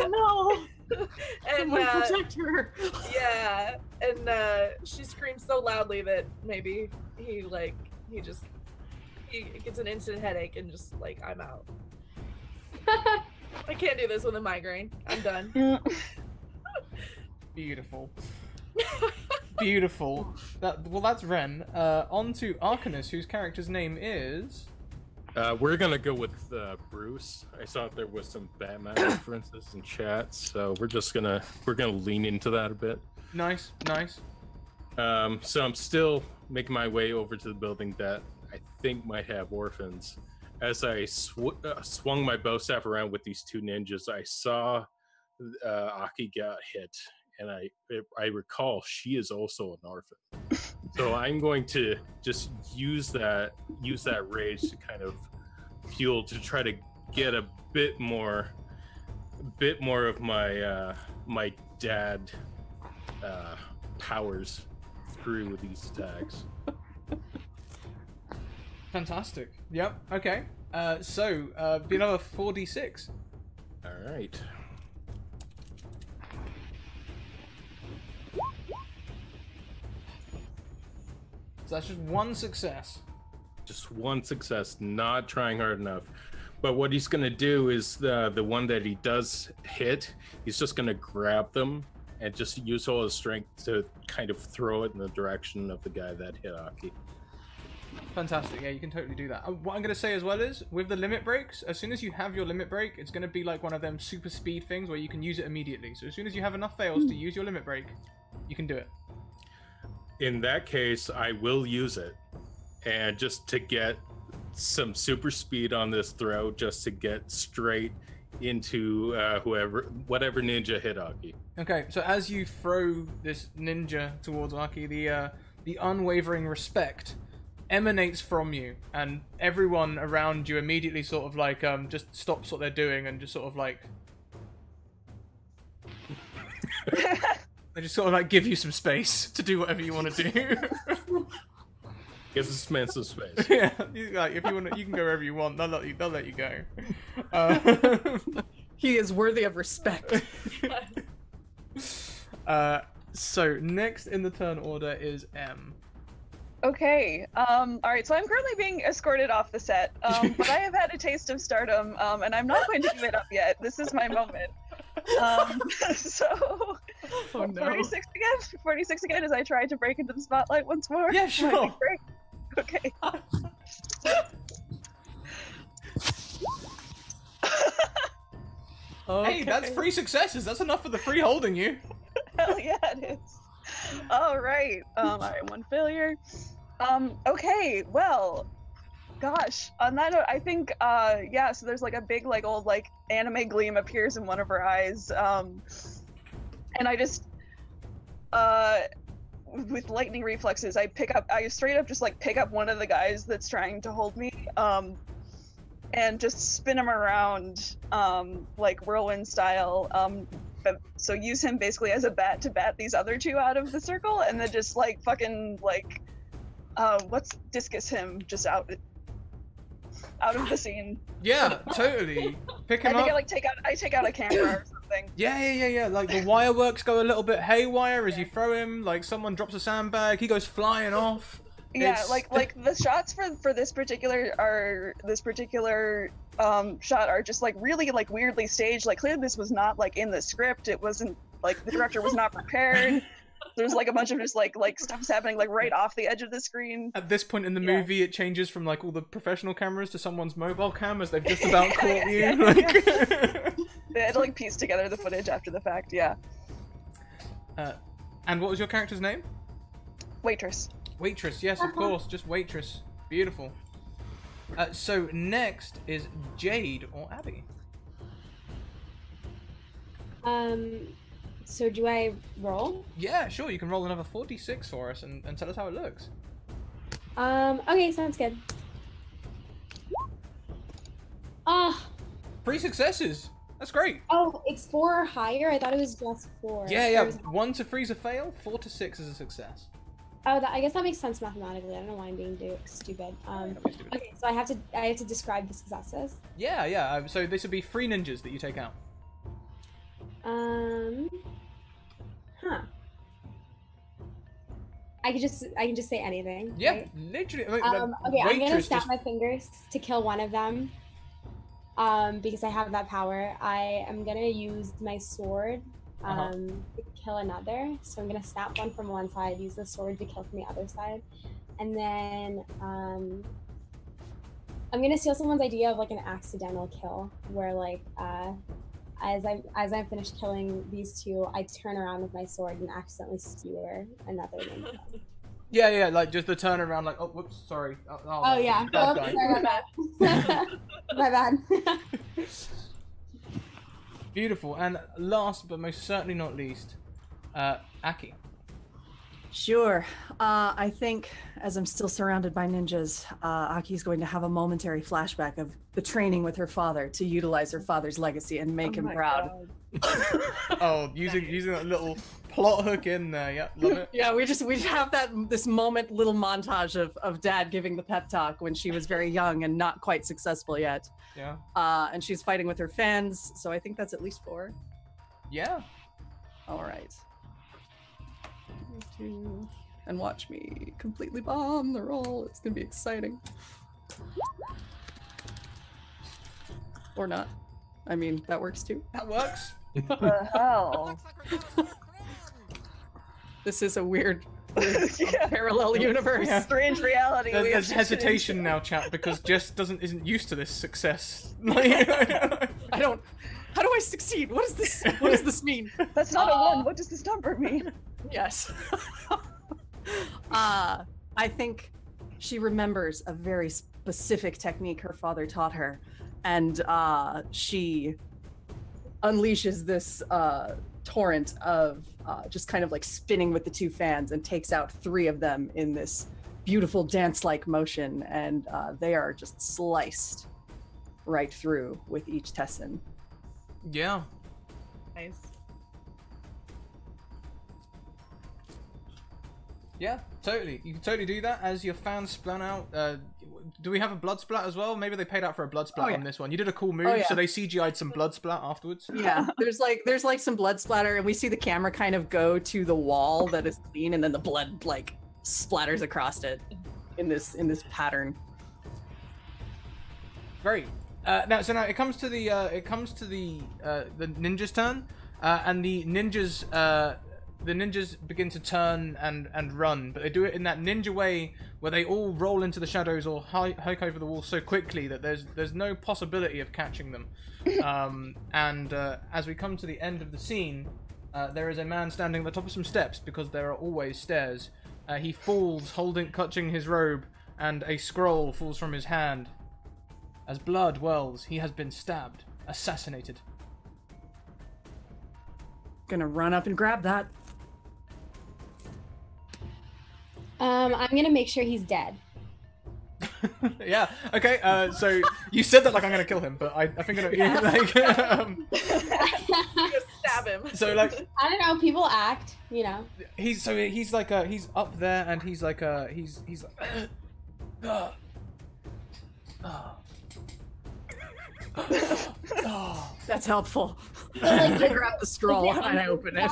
No. and Someone protect her. yeah, and she screams so loudly that maybe he gets an instant headache and just like, I'm out. I can't do this with a migraine. I'm done. Beautiful. Beautiful. Well, that's Ren. On to Arcanus, whose character's name is. We're gonna go with Bruce. I saw there was some Batman references in chat, so we're gonna lean into that a bit. Nice. So I'm still making my way over to the building that I think might have orphans. As I swung my bow staff around with these 2 ninjas, I saw Aki got hit, and I recall she is also an orphan. So I'm going to just use that rage to kind of fuel to try to get a bit more of my my dad powers through these attacks. Fantastic. Yep. Okay. So be another 4d6. All right. So that's just one success. Just one success, not trying hard enough. But what he's going to do is the one that he does hit, he's just going to grab them and just use all his strength to kind of throw it in the direction of the guy that hit Aki. Fantastic. Yeah, you can totally do that. What I'm going to say as well is, with the limit breaks, as soon as you have your limit break, it's going to be like one of them super speed things where you can use it immediately. So as soon as you have enough fails to use your limit break, you can do it. In that case, I will use it. And just to get some super speed on this throw, just to get straight into whatever ninja hit Aki. Okay, so as you throw this ninja towards Aki, the unwavering respect emanates from you, and everyone around you immediately sort of like just stops what they're doing and just sort of like they just sort of like give you some space to do whatever you want to do. Give this man some space. Yeah, like if you want, you can go wherever you want. They'll let you go. He is worthy of respect. So next in the turn order is M. Okay. All right. So I'm currently being escorted off the set, but I have had a taste of stardom, and I'm not going to give it up yet. This is my moment. So, Oh, no. 46 again, as I try to break into the spotlight once more. Yeah, My sure. big break. Okay. Hey, that's 3 successes. That's enough for the free holding you. Hell yeah, it is. All right. All right, 1 failure. Okay. Well, gosh. On that note, I think yeah. So there's like a big like old like anime gleam appears in one of her eyes, and I just with lightning reflexes, I straight up just like pick up one of the guys that's trying to hold me, and just spin him around, like whirlwind style. So use him basically as a bat to bat these other two out of the circle, and then just like fucking like, let's discus him just out of the scene. Yeah, totally. Pick him I think up. I like take out a camera or something. Yeah. Like the wire works go a little bit haywire as you throw him. Like someone drops a sandbag, he goes flying off. Yeah, It's- like the shots for this particular shot are just like really like weirdly staged. Like clearly this was not like in the script. It wasn't like the director was not prepared. There's like a bunch of just like stuff's happening like right off the edge of the screen. At this point in the movie, it changes from like all the professional cameras to someone's mobile cam as they've just about caught you. Like... They had to like piece together the footage after the fact. Yeah. And what was your character's name? Waitress. Waitress, yes, of course, just Waitress. Beautiful. So next is Jade or Abby. So do I roll? Yeah, sure. You can roll another 46 for us and tell us how it looks. Okay, sounds good. Ah. 3 successes. That's great. Oh, it's 4 or higher. I thought it was just 4. Yeah. Or was- 1 to 3 is a fail. 4 to 6 is a success. Oh, I guess that makes sense mathematically. I don't know why I'm being stupid. Okay, so I have to describe the successes. Yeah. So this would be 3 ninjas that you take out. Huh. I can just say anything. Yeah, right? literally. Okay, I'm gonna Waitress snap just- my fingers to kill one of them. Because I have that power. I am gonna use my sword to kill another. So I'm gonna snap one from one side, use the sword to kill from the other side, and then I'm gonna steal someone's idea of like an accidental kill, where like as I'm finished killing these two, I turn around with my sword and accidentally skewer another ninja. Yeah, like just the turnaround, like, oh, whoops, sorry. Oh yeah. bad Oh, guy. sorry about that. My bad. Beautiful. And last but most certainly not least, Aki. Sure. I think as I'm still surrounded by ninjas, Aki's going to have a momentary flashback of the training with her father to utilize her father's legacy and make him proud. Oh, using that little plot hook in there. Yeah, love it. Yeah, we have this little montage of dad giving the pep talk when she was very young and not quite successful yet. Yeah. And she's fighting with her fans, so I think that's at least 4. Yeah. All right. And watch me completely bomb the roll. It's gonna be exciting. Or not. I mean, that works too. That works. What the hell? This is a weird parallel universe. Yeah. Strange reality. There's hesitation now, chat, because Jess isn't used to this success. I don't. How do I succeed? What is this? What does this mean? That's not a 1. What does this number mean? Yes. I think she remembers a very specific technique her father taught her, and she unleashes this torrent of just kind of like spinning with the 2 fans and takes out 3 of them in this beautiful dance-like motion, and they are just sliced right through with each Tessin. Yeah. Nice. Yeah, totally. You can totally do that as your fans splat out. Do we have a blood splat as well? Maybe they paid out for a blood splat on this one. You did a cool move, so they CGI'd some blood splat afterwards. Yeah, there's like some blood splatter, and we see the camera kind of go to the wall that is clean, and then the blood like splatters across it in this pattern. Great. Now it comes to the ninjas' turn, and the ninjas begin to turn and run, but they do it in that ninja way where they all roll into the shadows or hike over the wall so quickly that there's no possibility of catching them. And as we come to the end of the scene, there is a man standing at the top of some steps, because there are always stairs. He falls, clutching his robe, and a scroll falls from his hand. As blood wells, he has been stabbed, assassinated. Gonna run up and grab that. I'm gonna make sure he's dead. Yeah. Okay. So you said that like I'm gonna kill him, but I think I know. Yeah. Like, Just stab him. so like I don't know. People act, you know. he's like he's up there and he's like he's like. That's helpful. Like, I grab the scroll and I open it.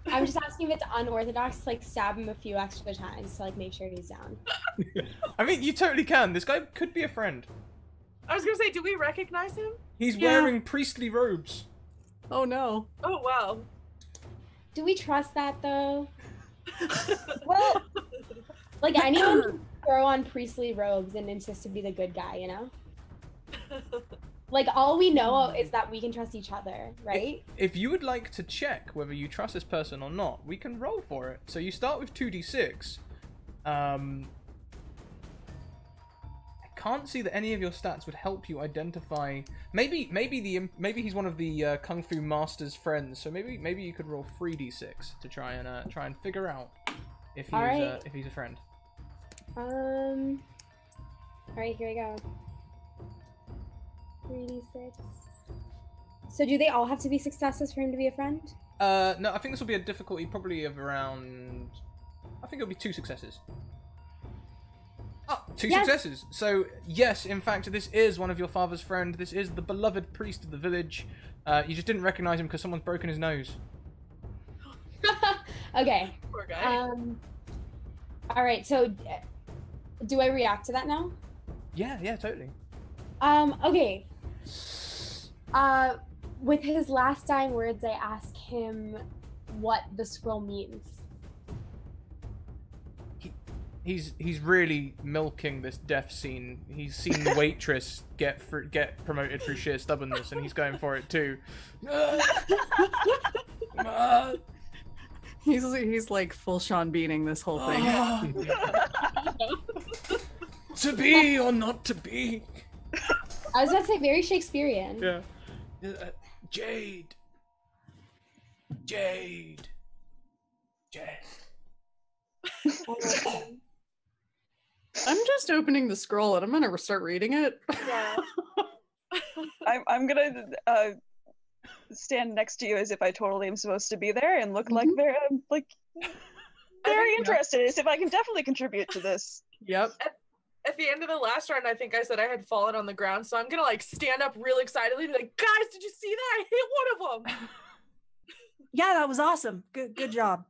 I'm just asking if it's unorthodox to like stab him a few extra times to like make sure he's down. I mean, you totally can. This guy could be a friend. I was gonna say, do we recognize him? He's Yeah. wearing priestly robes. Oh no. Oh wow. Do we trust that though? Well, Like anyone can throw on priestly robes and insist to be the good guy, you know? Like all we know is that we can trust each other, right? If you would like to check whether you trust this person or not, we can roll for it. So you start with 2d6. I can't see that any of your stats would help you identify. Maybe he's one of the Kung Fu Master's friends. So maybe you could roll 3d6 to try and figure out if he's Alright. if he's a friend. All right, here we go. 3d6. So do they all have to be successes for him to be a friend? No, I think this will be a difficulty probably of around. I think it'll be 2 successes. Oh, 2 Yes. successes. So yes, in fact, this is one of your father's friend. This is the beloved priest of the village. You just didn't recognize him because someone's broken his nose. Okay. Poor guy. All right. So, do I react to that now? Yeah, totally. Okay. With his last dying words, I ask him what the scroll means. He's really milking this death scene. He's seen the waitress get promoted through sheer stubbornness, and he's going for it too. He's like full Sean Beaning this whole thing. To be or not to be. I was about to say very Shakespearean. Yeah. Jade. I'm just opening the scroll and I'm gonna start reading it. Yeah. I'm gonna stand next to you as if I totally am supposed to be there and look like very very interested, as if I can definitely contribute to this. Yep. At the end of the last round, I think I said I had fallen on the ground, so I'm gonna like stand up real excitedly and be like, guys, did you see that? I hit one of them. Yeah, that was awesome. Good job.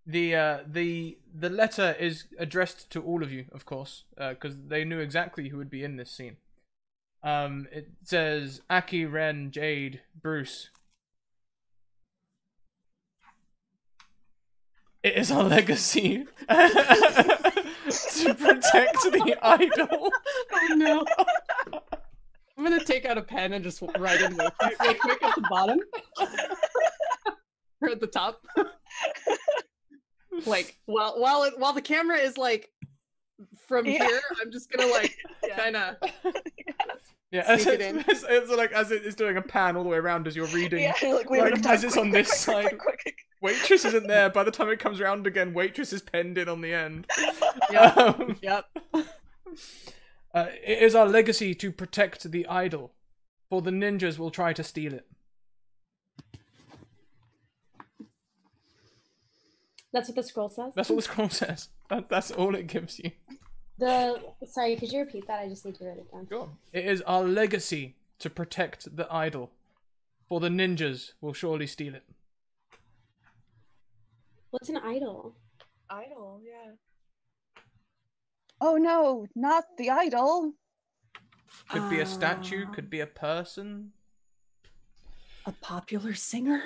The letter is addressed to all of you, of course, because they knew exactly who would be in this scene. It says Aki, Ren, Jade, Bruce. It is our legacy to protect the idol. Oh no. I'm gonna take out a pen and just write in real quick at the bottom. Or at the top. Like while the camera is like from here, I'm just gonna like kinda Yeah, sneak it in. it's like as it is doing a pan all the way around as you're reading. Yeah, like we have enough time. As it's on this side. Quick. Waitress isn't there. By the time it comes around again, waitress is penned in on the end. Yep. Yep. It is our legacy to protect the idol, for the ninjas will try to steal it. That's what the scroll says. That's what the scroll says. That's all it gives you. Sorry, could you repeat that? I just need to write it down. Sure. It is our legacy to protect the idol, for the ninjas will surely steal it. What's an idol? Idol, yeah. Oh no, not the idol. Could be a statue, could be a person. A popular singer?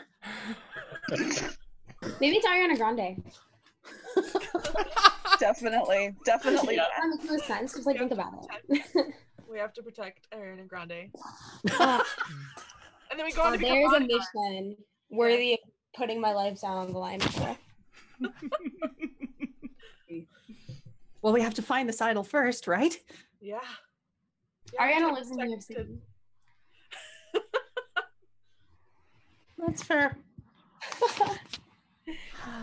Maybe it's Ariana Grande. Definitely. That makes no sense because like think about it. We have to protect Ariana Grande. Uh, And then we go on to become there's a bodyguards. mission worthy of putting my life down on the line for. Well, we have to find this idol first, right? Yeah. Ariana we lives in have New to York protect City. That's fair.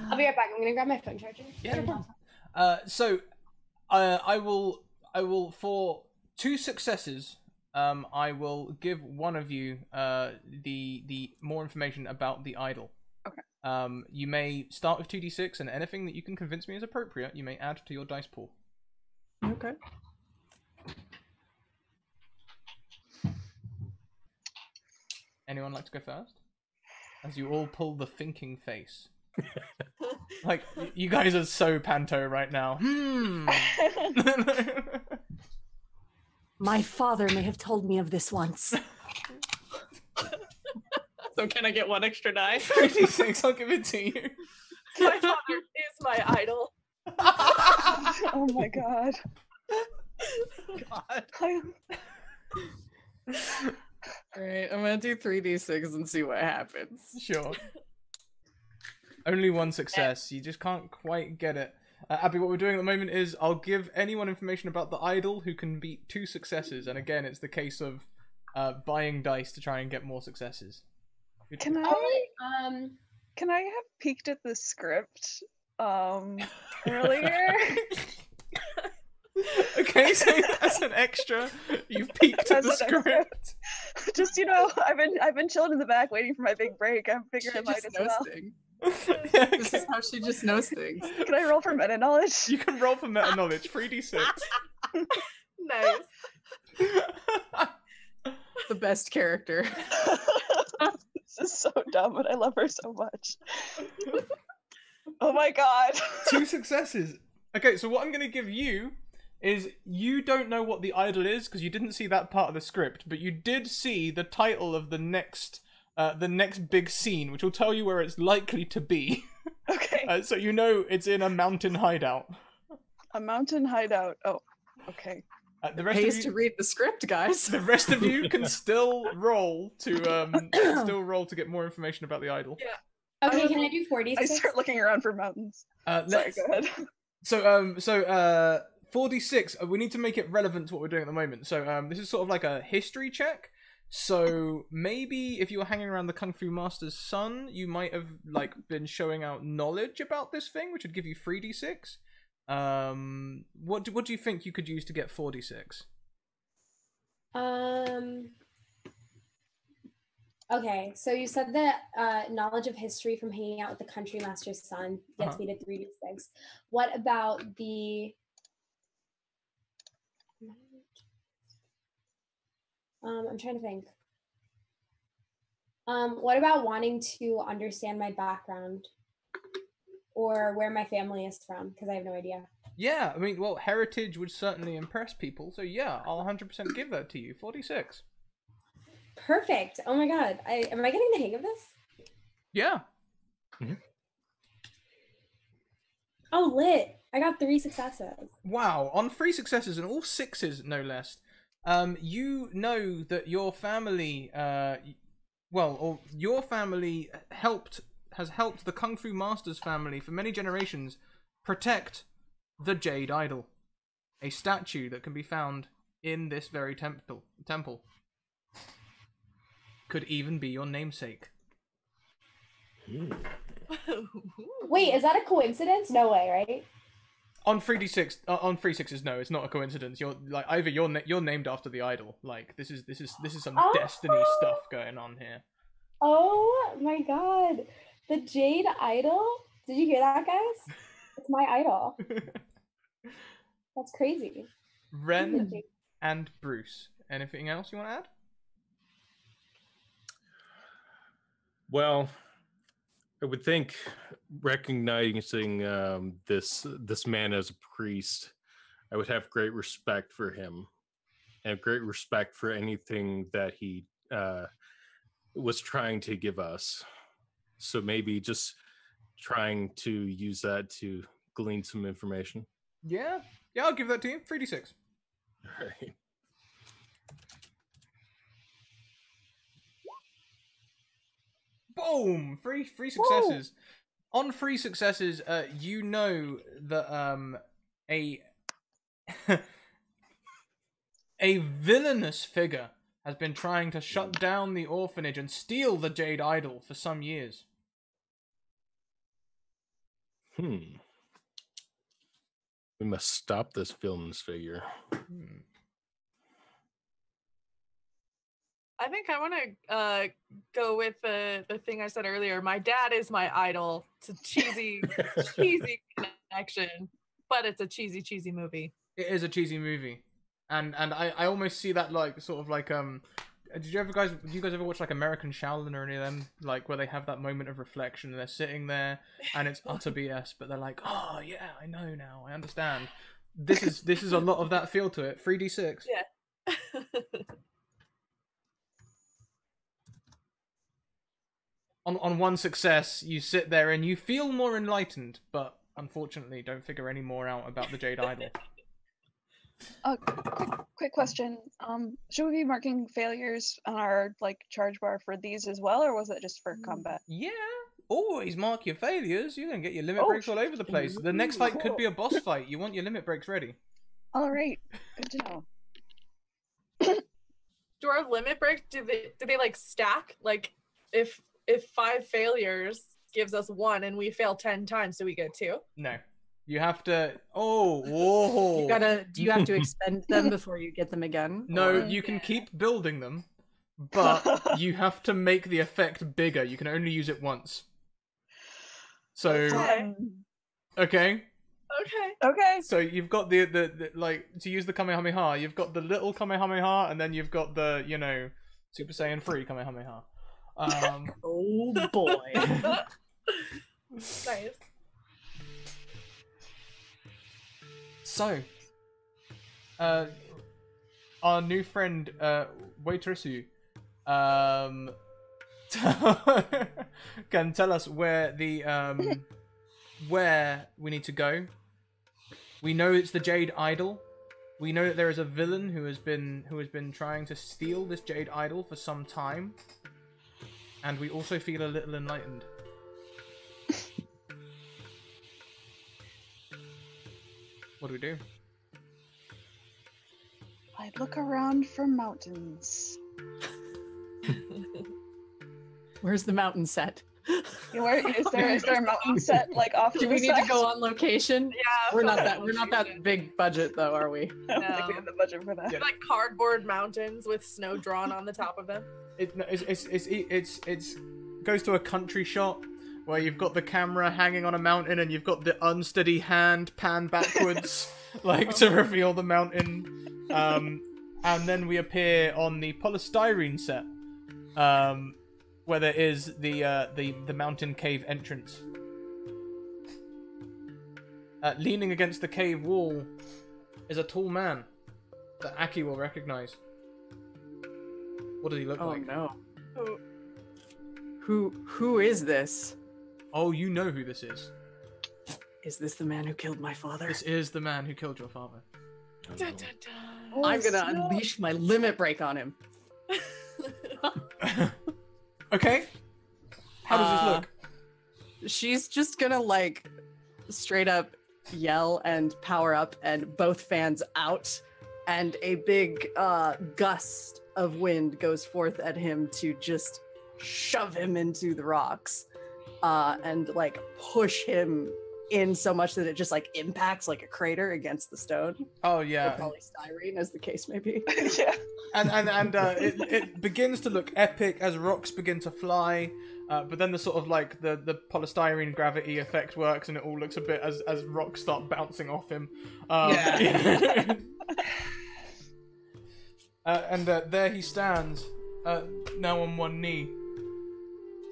I'll be right back. I'm gonna grab my phone charger. Yeah, no problem. So, I will for 2 successes. I will give one of you the more information about the idol. Okay. You may start with 2d6, and anything that you can convince me is appropriate, you may add to your dice pool. Okay. Anyone like to go first? As you all pull the thinking face. Like, you guys are so panto right now. My father may have told me of this once. So can I get 1 extra die? 3d6, I'll give it to you. My father is my idol. Oh my god. Alright, I'm gonna do 3d6 and see what happens. Sure. Only 1 success. You just can't quite get it. Abby, what we're doing at the moment is I'll give anyone information about the idol who can beat 2 successes. And again, it's the case of buying dice to try and get more successes. Can I have peeked at the script earlier? Okay, so as an extra, you've peeked at the As an script. Just I've been chilling in the back waiting for my big break. I'm figuring it might as well. Yeah, This is how she just knows things. Can I roll for meta knowledge? You can roll for meta knowledge, 3d6. Nice. The best character. This is so dumb, but I love her so much. Oh my god. 2 successes. Okay, so what I'm going to give you is you don't know what the idol is because you didn't see that part of the script, but you did see the title of the next big scene, which will tell you where it's likely to be. Okay. So you know it's in a mountain hideout. A mountain hideout. Oh, okay. The rest Pays of you, to read the script, guys. the rest of you can still roll to get more information about the idol. Yeah. Okay, can I do 46? I start looking around for mountains. Sorry, go ahead. So 46. We need to make it relevant to what we're doing at the moment. So this is sort of like a history check. So maybe if you were hanging around the Kung Fu Master's son, you might have like been showing out knowledge about this thing, which would give you 3d6. What do you think you could use to get 4d6? Okay, so you said that knowledge of history from hanging out with the country master's son gets me to 3d6. What about the I'm trying to think. What about wanting to understand my background or where my family is from? Because I have no idea. Yeah, I mean, well, heritage would certainly impress people. So yeah, I'll 100% give that to you. 46. Perfect. Oh my god. Am I getting the hang of this? Yeah. Oh, lit. I got 3 successes. Wow, on 3 successes and all 6s, no less. You know that your family, your family has helped the Kung Fu Master's family for many generations protect the Jade Idol, a statue that can be found in this very temple. Could even be your namesake. Wait, is that a coincidence? No way, right? On 3d6, on 3/6s, no, it's not a coincidence. You're like either you're named after the idol. Like this is some destiny stuff going on here. Oh my god, the Jade Idol! Did you hear that, guys? It's my idol. That's crazy. Ren and Bruce. Anything else you want to add? Well, I would think recognizing this man as a priest, I would have great respect for him and great respect for anything that he was trying to give us. So maybe just trying to use that to glean some information. Yeah, I'll give that to you. 3d6. All right. Boom! Three successes. Whoa. On 3 successes, you know that a a villainous figure has been trying to shut down the orphanage and steal the Jade Idol for some years. We must stop this villain's figure. I think I want to go with the thing I said earlier. My dad is my idol. It's a cheesy, cheesy connection, but it's a cheesy movie. It is a cheesy movie, and I almost see that like sort of like do you guys ever watch like American Shaolin or any of them, like where they have that moment of reflection and they're sitting there and it's utter BS, but they're like, oh yeah, I know now, I understand. This is a lot of that feel to it. 3d6. Yeah. On one success, you sit there and you feel more enlightened, but unfortunately don't figure any more out about the Jade Idol. Quick question. Should we be marking failures on our like charge bar for these as well, or was it just for combat? Yeah, always mark your failures. You're gonna get your limit breaks all over the place. The next fight could be a boss fight. You want your limit breaks ready. All right, good to know. Do our limit break? Do they like stack? Like if 5 failures gives us 1 and we fail 10 times, do we get 2? No. You have to. Oh, Do you have to expend them before you get them again? No, or- you can keep building them, but you have to make the effect bigger. You can only use it once. So, okay. Okay. So you've got the like to use the Kamehameha. You've got the little Kamehameha, and then you've got the Super Saiyan 3 Kamehameha. Oh boy. Nice. So, our new friend, Waitrisu, can tell us where where we need to go. We know it's the Jade Idol. We know that there is a villain who has been trying to steal this Jade Idol for some time, and we also feel a little enlightened. What do we do? I'd look around for mountains. Where's the mountain set? Where is there a mountain set like off to Do the we need side? to go on location? Yeah. We're not that big budget though, are we? I don't think we have the budget for that. Yeah. Like cardboard mountains with snow drawn on the top of them. It's goes to a country shot where you've got the camera hanging on a mountain and you've got the unsteady hand pan backwards like to reveal the mountain, and then we appear on the polystyrene set where there is the mountain cave entrance. Leaning against the cave wall is a tall man that Aki will recognize. What does he look like? Oh no. Who is this? Oh, you know who this is. Is this the man who killed my father? This is the man who killed your father. Dun, dun, dun. I'm gonna unleash my limit break on him. Okay. How does this look? She's just gonna like straight up yell and power up and both fans out, and a big gust of wind goes forth at him to just shove him into the rocks and like push him in so much that it just like impacts like a crater against the stone. Oh Or yeah. polystyrene, as the case may be. Yeah. And it begins to look epic as rocks begin to fly, but then the sort of like the polystyrene gravity effect works and it all looks a bit as rocks start bouncing off him. Yeah. And there he stands, now on one knee.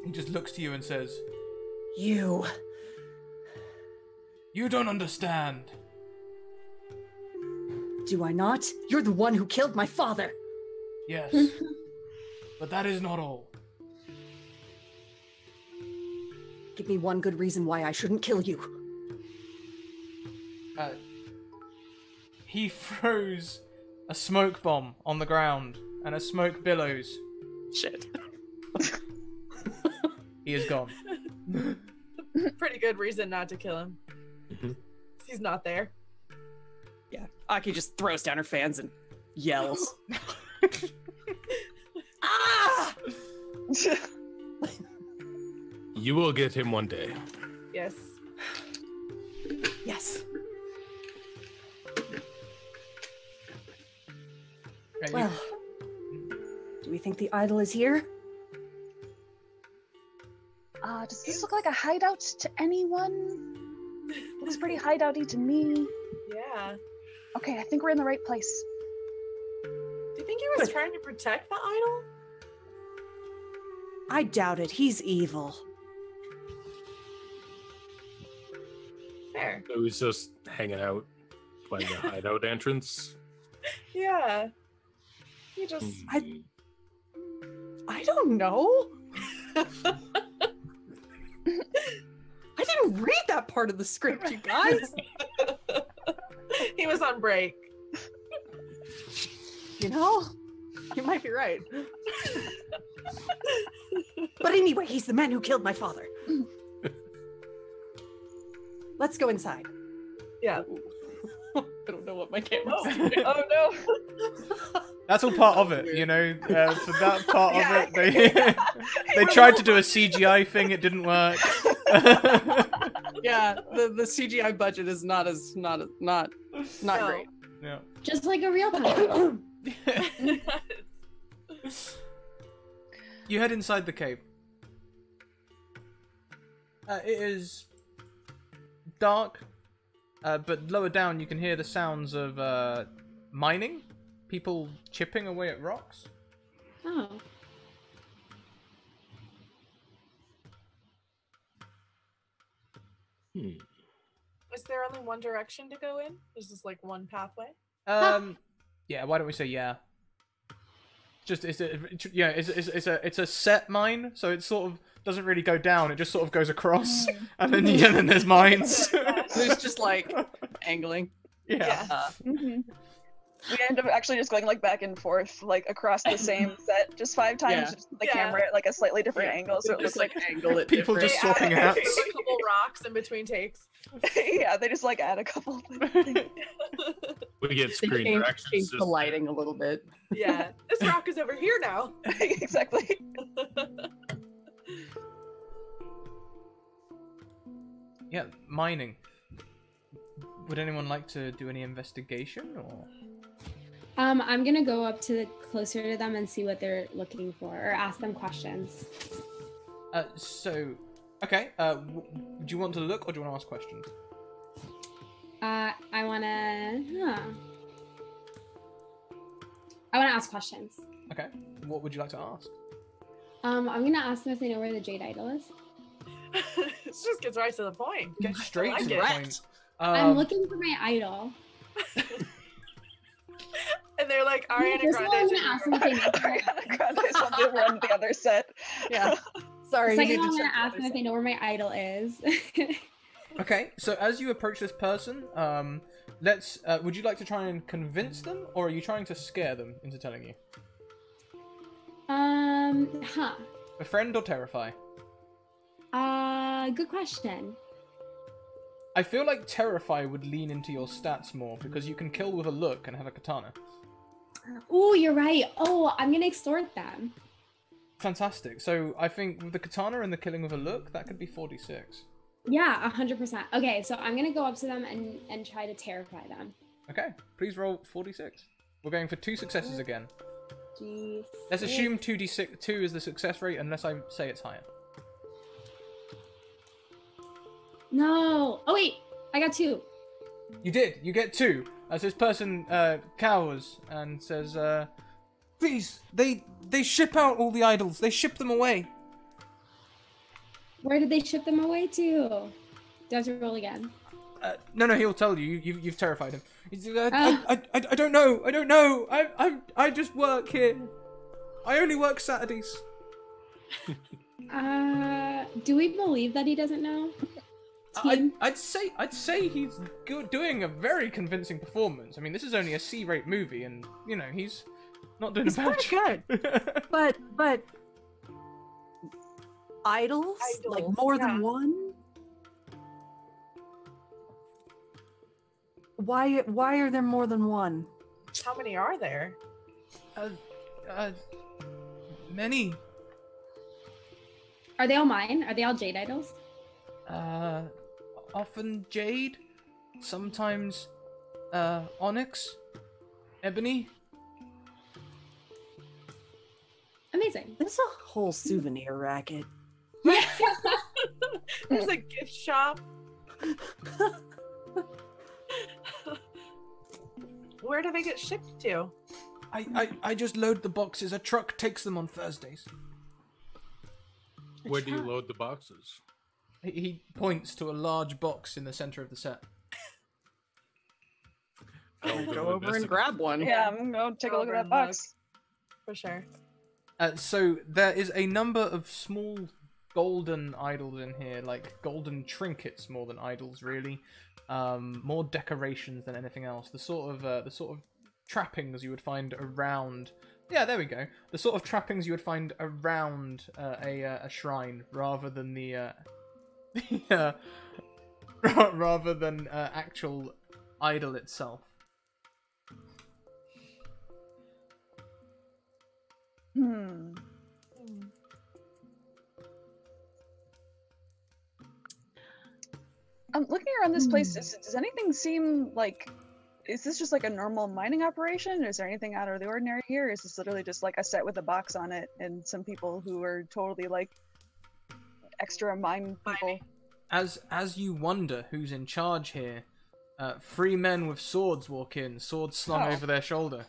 He just looks to you and says, You. "You don't understand." Do I not? You're the one who killed my father. Yes. But that is not all. Give me one good reason why I shouldn't kill you. He throws a smoke bomb on the ground, and a smoke billows. Shit. He is gone. Pretty good reason not to kill him. He's not there. Yeah. Aki just throws down her fans and yells. Ah! You will get him one day. Yes. Yes. Yeah, Well, do we think the idol is here? Does this look like a hideout to anyone? Looks pretty hideouty to me. Yeah. Okay, I think we're in the right place. Do you think he was trying to protect the idol? I doubt it. He's evil. Fair. It was just hanging out by the hideout entrance. Yeah. He just. I don't know. I didn't read that part of the script, you guys. He was on break. You know, you might be right. But anyway, he's the man who killed my father. Let's go inside. Yeah. I don't know what my camera's Oh. doing. Oh no. That's all part of it, you know. For that part Yeah. of it, they tried to do a CGI thing. It didn't work. Yeah, the CGI budget is not No. great. Yeah. Just like a real time. You head inside the cave. It is dark, but lower down you can hear the sounds of mining. People chipping away at rocks. Oh. Is there only one direction to go in? Is this like one pathway? Yeah. Why don't we say yeah? It's a set mine, so it sort of doesn't really go down. It just sort of goes across, and then there's mines. There's just like angling. Yeah. Mhm. We end up actually just going like back and forth, like across the same set, just 5 times, Yeah. just the Yeah. camera at like a slightly different Yeah. angle, so it Just, looks like angle it People different. just swapping They hats. a couple rocks in between takes. yeah, they just like add a couple. We get They screen change directions. the lighting a little bit. Yeah. This rock is over here now. exactly. Yeah, mining. Would anyone like to do any investigation or? I'm gonna go up to closer to them and see what they're looking for, or ask them questions. Okay. Do you want to look or do you want to ask questions? I wanna ask questions. Okay. What would you like to ask? I'm gonna ask them if they know where the jade idol is. This just gets right to the point. Get straight like to the it. point. I'm looking for my idol. And they're like, Ariana First of all, I'm Grande. gonna ask them if they know where Ariana Grande's on the run the other set. Yeah. Sorry. Second you of all, need I'm to gonna check the ask them other if they know where my idol is. Okay. So as you approach this person, would you like to try and convince them, or are you trying to scare them into telling you? Befriend or terrify? Good question. I feel like terrify would lean into your stats more because you can kill with a look and have a katana. Oh, you're right. Oh, I'm gonna extort them. Fantastic. So I think with the katana and the killing with a look, that could be 4d6. Yeah, 100%. Okay, so I'm gonna go up to them and try to terrify them. Okay. Please roll 4d6. We're going for 2 successes again. Jeez. Let's assume 2d6 2 is the success rate unless I say it's higher. No. Oh wait, I got 2. You did. You get 2. As this person cowers and says, "Please, they ship out all the idols. They ship them away." Where did they ship them away to? Do I have to roll again? No, he'll tell you. You've terrified him. He's, Oh. I don't know. I don't know. I just work here. I only work Saturdays. Do we believe that he doesn't know? Team? I'd say he's doing a very convincing performance. I mean, this is only a C-rate movie, and you know he's not doing He's a bad pretty job. good. But idols? Like more than one? Why are there more than one? How many are there? Many. Are they all mine? Are they all jade idols? Often jade, sometimes onyx, ebony. amazing. There's a whole souvenir racket. Yeah. There's a gift shop. Where do they get shipped to? I just load the boxes. A truck takes them on Thursdays. Where do you load the boxes? He points to a large box in the center of the set. I'll Go over and grab one. Yeah, I'm gonna take a look at that box. For sure. So there is a number of small golden idols in here, like golden trinkets more than idols, really. More decorations than anything else. The sort of trappings you would find around. Yeah, there we go. The sort of trappings you would find around a shrine, rather than the rather than actual idol itself. I'm looking around this place. Does anything seem like? Is this just like a normal mining operation? Is there anything out of the ordinary here? Is this literally just like a set with a box on it and some people who are totally like extra mine people? As you wonder who's in charge here, 3 men with swords walk in, swords slung over their shoulder.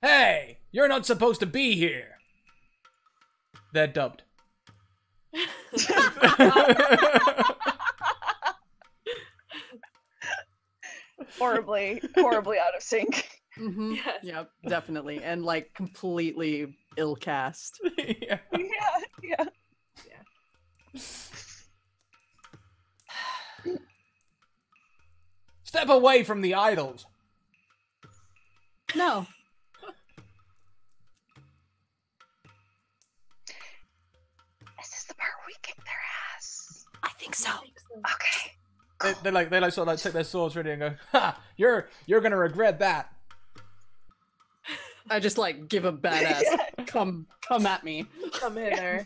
Hey, you're not supposed to be here. They're dubbed. horribly out of sync. Mm-hmm. Yes. Yep, definitely. And like completely ill cast. Yeah. Yeah. Step away from the idols. No. Is this the part where we kick their ass? I think so. Okay. They sort of like take their swords ready and go, ha! You're gonna regret that. I just like give a badass come at me. Come hither.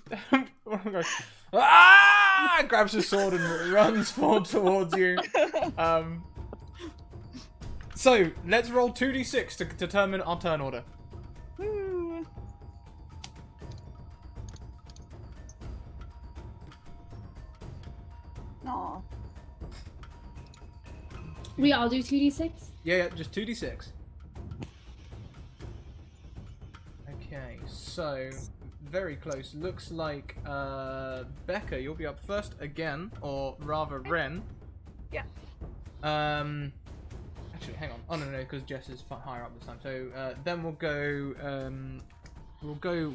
Ah! Grabs his sword and runs forward towards you. So let's roll 2d6 to determine our turn order. Aw. We all do 2d6? Yeah, just 2d6. Okay, so very close. Looks like Becca, you'll be up first again, or rather Ren. Yeah. Actually, hang on. Oh no, because Jess is higher up this time. So then we'll go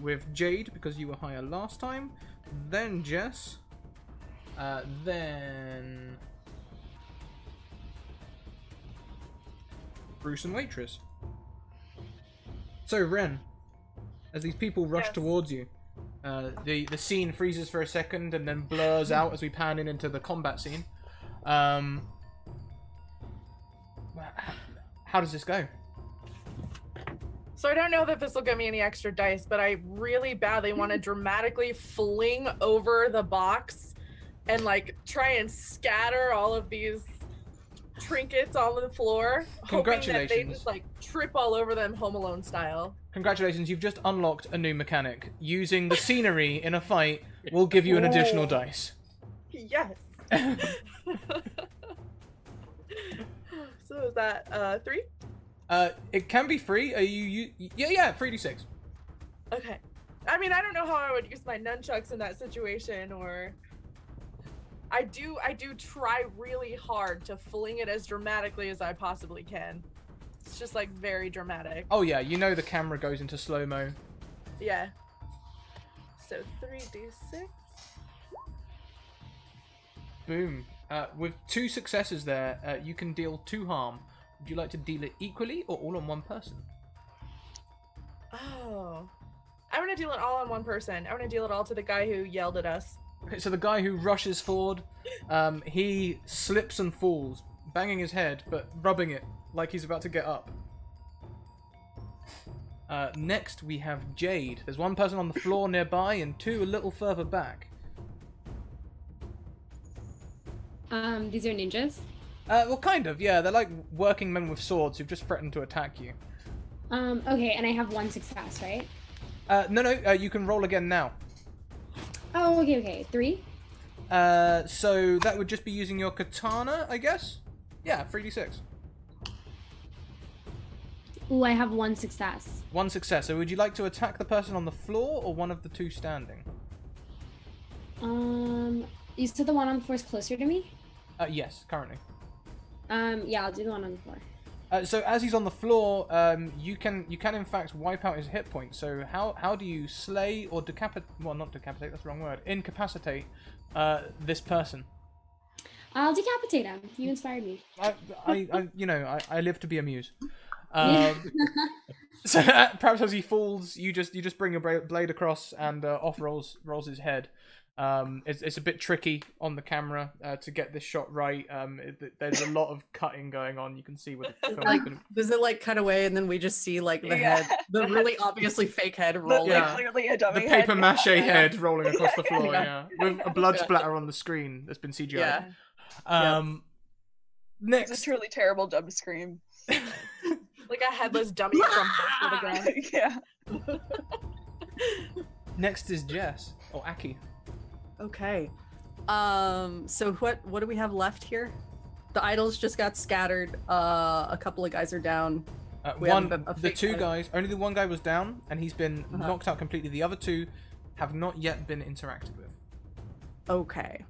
with Jade because you were higher last time. Then Jess. Then Bruce and Waitress. So Ren, as these people rush towards you, the scene freezes for a second and then blurs out as we pan in into the combat scene. How does this go? So I don't know that this will give me any extra dice, but I really badly want to dramatically fling over the box and like try and scatter all of these trinkets on the floor, hoping that they just like trip all over them Home Alone style. Congratulations, you've just unlocked a new mechanic. Using the scenery in a fight will give you an additional dice. Yes. So is that 3? It can be free. Are you yeah, 3d6. Okay. I mean, I don't know how I would use my nunchucks in that situation, or I do try really hard to fling it as dramatically as I possibly can. It's just like very dramatic. Oh yeah, you know the camera goes into slow-mo. Yeah. So 3d6. Boom. With 2 successes there, you can deal 2 harm. Would you like to deal it equally or all on one person? Oh. I want to deal it all on one person. I want to deal it all to the guy who yelled at us. Okay, so the guy who rushes forward, he slips and falls, banging his head, but rubbing it like he's about to get up. Next, we have Jade. There's 1 person on the floor nearby and 2 a little further back. These are ninjas? Well, kind of, yeah. They're like working men with swords who've just threatened to attack you. Okay, and I have 1 success, right? No, you can roll again now. Oh, okay. 3? So that would just be using your katana, I guess? Yeah, 3d6. Ooh, I have 1 success. 1 success. So would you like to attack the person on the floor or one of the two standing? You said the one on the floor is closer to me? Yes, currently. Yeah, I'll do the one on the floor. So as he's on the floor, you can in fact wipe out his hit points. So how do you slay or decapitate? Well, not decapitate. That's the wrong word. Incapacitate this person. I'll decapitate him. You inspired me. I live to be amused. So perhaps as he falls, you just bring your blade across and off rolls his head. It's a bit tricky on the camera to get this shot right. There's a lot of cutting going on. You can see with the film. Like, does it like cut away and then we just see like the head, the really obviously fake head rolling? Clearly a dummy the paper head. mache head rolling across the floor. Yeah, with a blood splatter on the screen that's been CGI. Yeah. Next, It's a truly terrible dub scream. Like a headless dummy from the ground. Yeah. next is Jess or Aki. Okay. So what do we have left here? The idols just got scattered. A couple of guys are down. The two guys, only the one guy was down, and he's been knocked out completely. The other two have not yet been interacted with. Okay.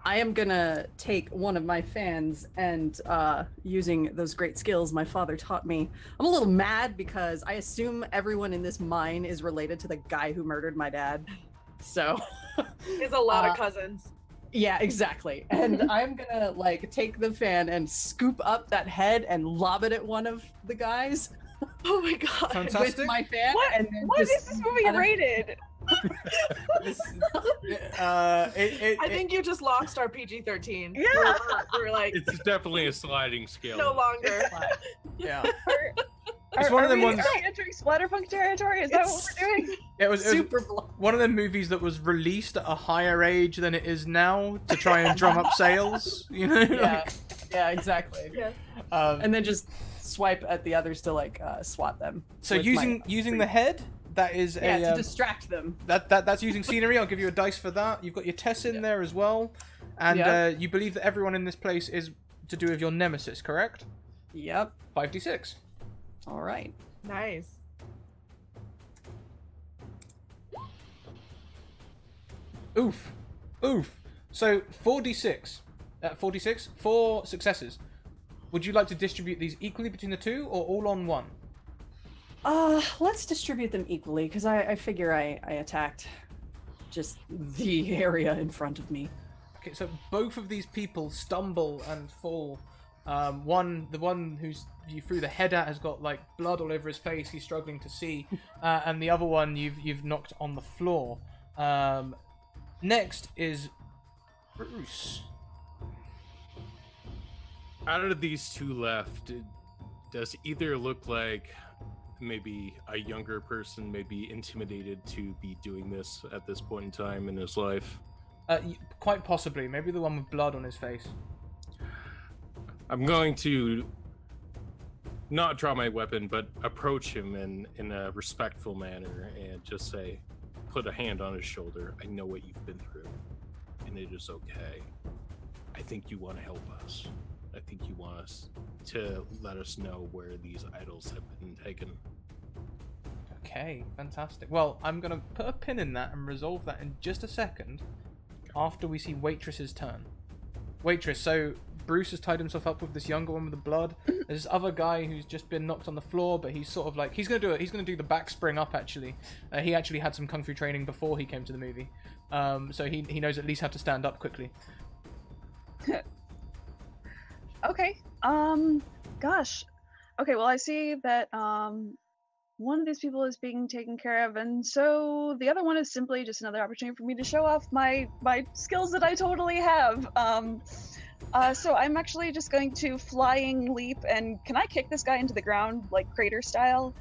I am gonna take one of my fans and using those great skills my father taught me. I'm a little mad because I assume everyone in this mine is related to the guy who murdered my dad. So He has a lot of cousins. yeah, exactly. And I'm gonna like take the fan and scoop up that head and lob it at one of the guys. Oh my god. Fantastic. With my fan. What? And then What is just this movie rated? I think you just lost our PG-13. Yeah. We're like It's definitely a sliding scale. no longer. Yeah. It's one of them we ones- entering Splatterpunk territory? Is that what we're doing? It was super blood. one of them movies that was released at a higher age than it is now to try and drum up sales. You know? Yeah. Yeah, exactly. Yeah. And then just swipe at the others to like swat them. So with using my the head, that is to distract them. that's using scenery. I'll give you a dice for that. You've got your Tess in there as well, and you believe that everyone in this place is to do with your nemesis, correct? Yep. 5d6. All right. Nice. Oof. So 4d6. 4d6. 4 successes. Would you like to distribute these equally between the two, or all on one? Let's distribute them equally because I figure I attacked just the area in front of me. Okay, so both of these people stumble and fall. The one who's you threw the head at has got like blood all over his face. He's struggling to see, and the other one you've knocked on the floor. Next is Bruce. Out of these two left, does either look like maybe a younger person, maybe intimidated to be doing this at this point in time in his life? Quite possibly. Maybe the one with blood on his face. I'm going to not draw my weapon, but approach him in a respectful manner and just say, put a hand on his shoulder. I know what you've been through, and it is okay. I think you want to help us. I think you want us to let us know where these idols have been taken. Okay, fantastic. Well, I'm going to put a pin in that and resolve that in just a second after we see Waitress's turn. Waitress, so Bruce has tied himself up with this younger one with the blood. There's this other guy who's just been knocked on the floor, but he's sort of like he's gonna do the back spring up. Actually, he actually had some kung fu training before he came to the movie, so he knows at least how to stand up quickly. Okay. Gosh. Okay, well I see that one of these people is being taken care of, and so the other one is simply just another opportunity for me to show off my skills that I totally have. So I'm actually just going to flying leap, and can I kick this guy into the ground like crater style?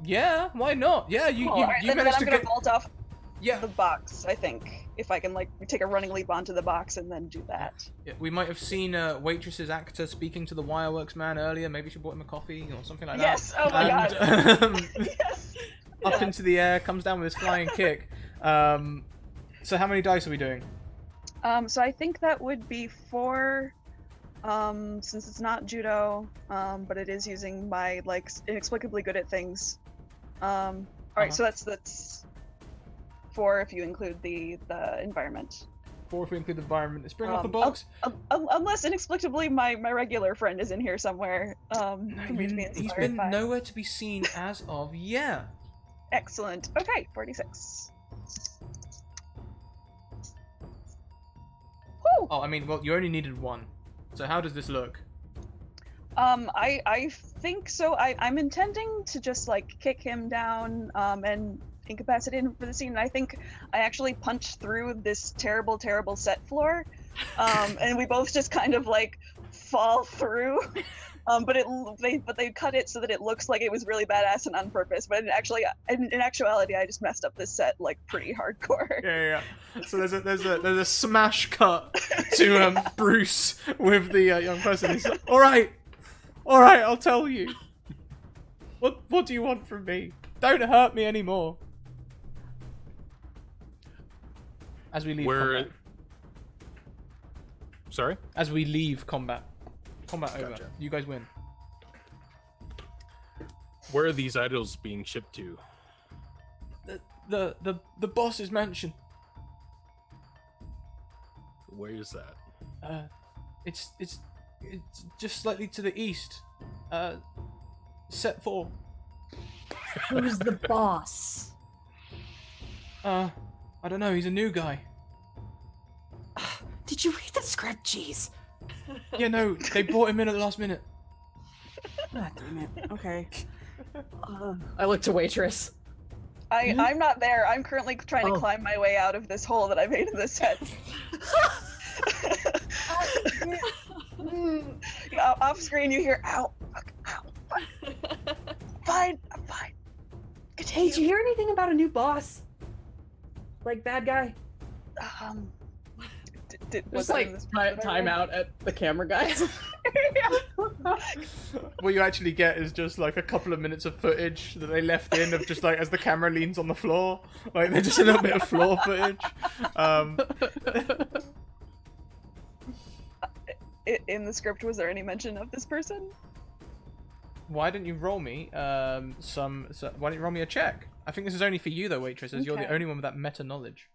Yeah, why not? Yeah, you Alright, you then managed I'm to gonna get. vault off. Yeah. the box, I think. If I can, like, take a running leap onto the box and then do that. Yeah, we might have seen Waitress's actor speaking to the Wireworks man earlier. Maybe she bought him a coffee or something like that. Yes! Oh my god! Yes! Up into the air, comes down with his flying kick. So how many dice are we doing? So I think that would be 4, since it's not judo, but it is using my, like, inexplicably good at things. Alright, so that's 4 if you include the environment. 4 if we include the environment. Let's bring off the box. Unless inexplicably my regular friend is in here somewhere. He's been nowhere to be seen as of yet. Excellent. Okay, 46. Woo! Oh, I mean, well, you only needed 1. So how does this look? I think so. I'm intending to just, like, kick him down, and incapacitate him for the scene. And I think I actually punched through this terrible, terrible set floor, and we both just kind of, like, fall through. But they cut it so that it looks like it was really badass and on purpose. But in actuality, I just messed up this set, like, pretty hardcore. Yeah. So there's a smash cut to Bruce with the young person. He's like, all right, I'll tell you. What do you want from me? Don't hurt me anymore. As we leave combat. Sorry? As we leave combat. Combat over. Gotcha. You guys win. Where are these idols being shipped to? The boss's mansion. Where is that? It's just slightly to the east. Set 4. Who's the boss? I don't know. He's a new guy. Did you read the script? Jeez. Yeah, no, they brought him in at the last minute. God damn it. Okay. I look to Waitress. I'm not there. I'm currently trying to climb my way out of this hole that I made in this set. Off screen, you hear, ow, fuck, ow, fine, I'm fine. Hey, did you hear anything about a new boss? Like, bad guy? Was Just like time out at the camera guys. What you actually get is just like a couple of minutes of footage that they left in of just like as the camera leans on the floor. Like they're just a little bit of floor footage. In the script, was there any mention of this person? Why didn't you roll me why don't you roll me a check? I think this is only for you though, Waitress, as you're the only one with that meta knowledge.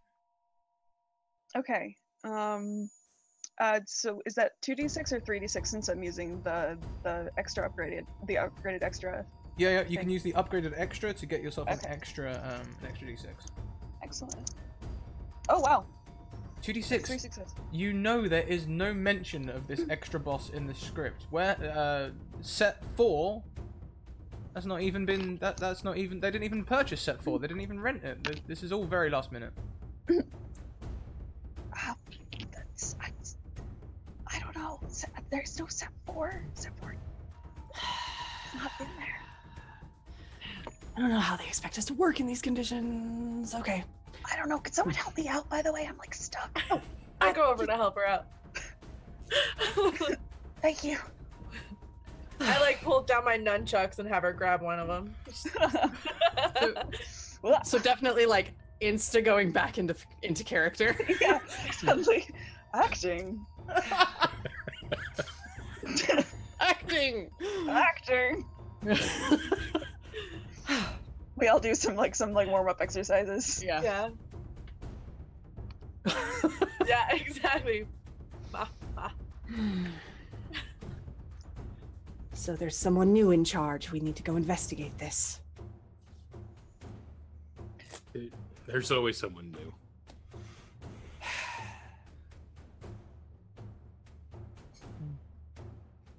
Okay. So is that 2d6 or 3d6 since I'm using the upgraded extra? Yeah, you can use the upgraded extra to get yourself an extra d6. Excellent. Oh wow. 2d6. 3 success. You know there is no mention of this extra boss in the script. Where set 4 that's not even been that's not even they didn't even purchase set 4. They didn't even rent it. This is all very last minute. I don't know. There's no set 4. Set 4. Not in there. I don't know how they expect us to work in these conditions. Okay. I don't know. Could someone help me out, by the way? I'm like stuck. Oh, I go over to help her out. Thank you. I like pull down my nunchucks and have her grab one of them. So definitely like insta going back into character. Yeah, suddenly acting. Acting. We all do some warm-up exercises. Yeah. Yeah, exactly. So there's someone new in charge. We need to go investigate this. There's always someone new.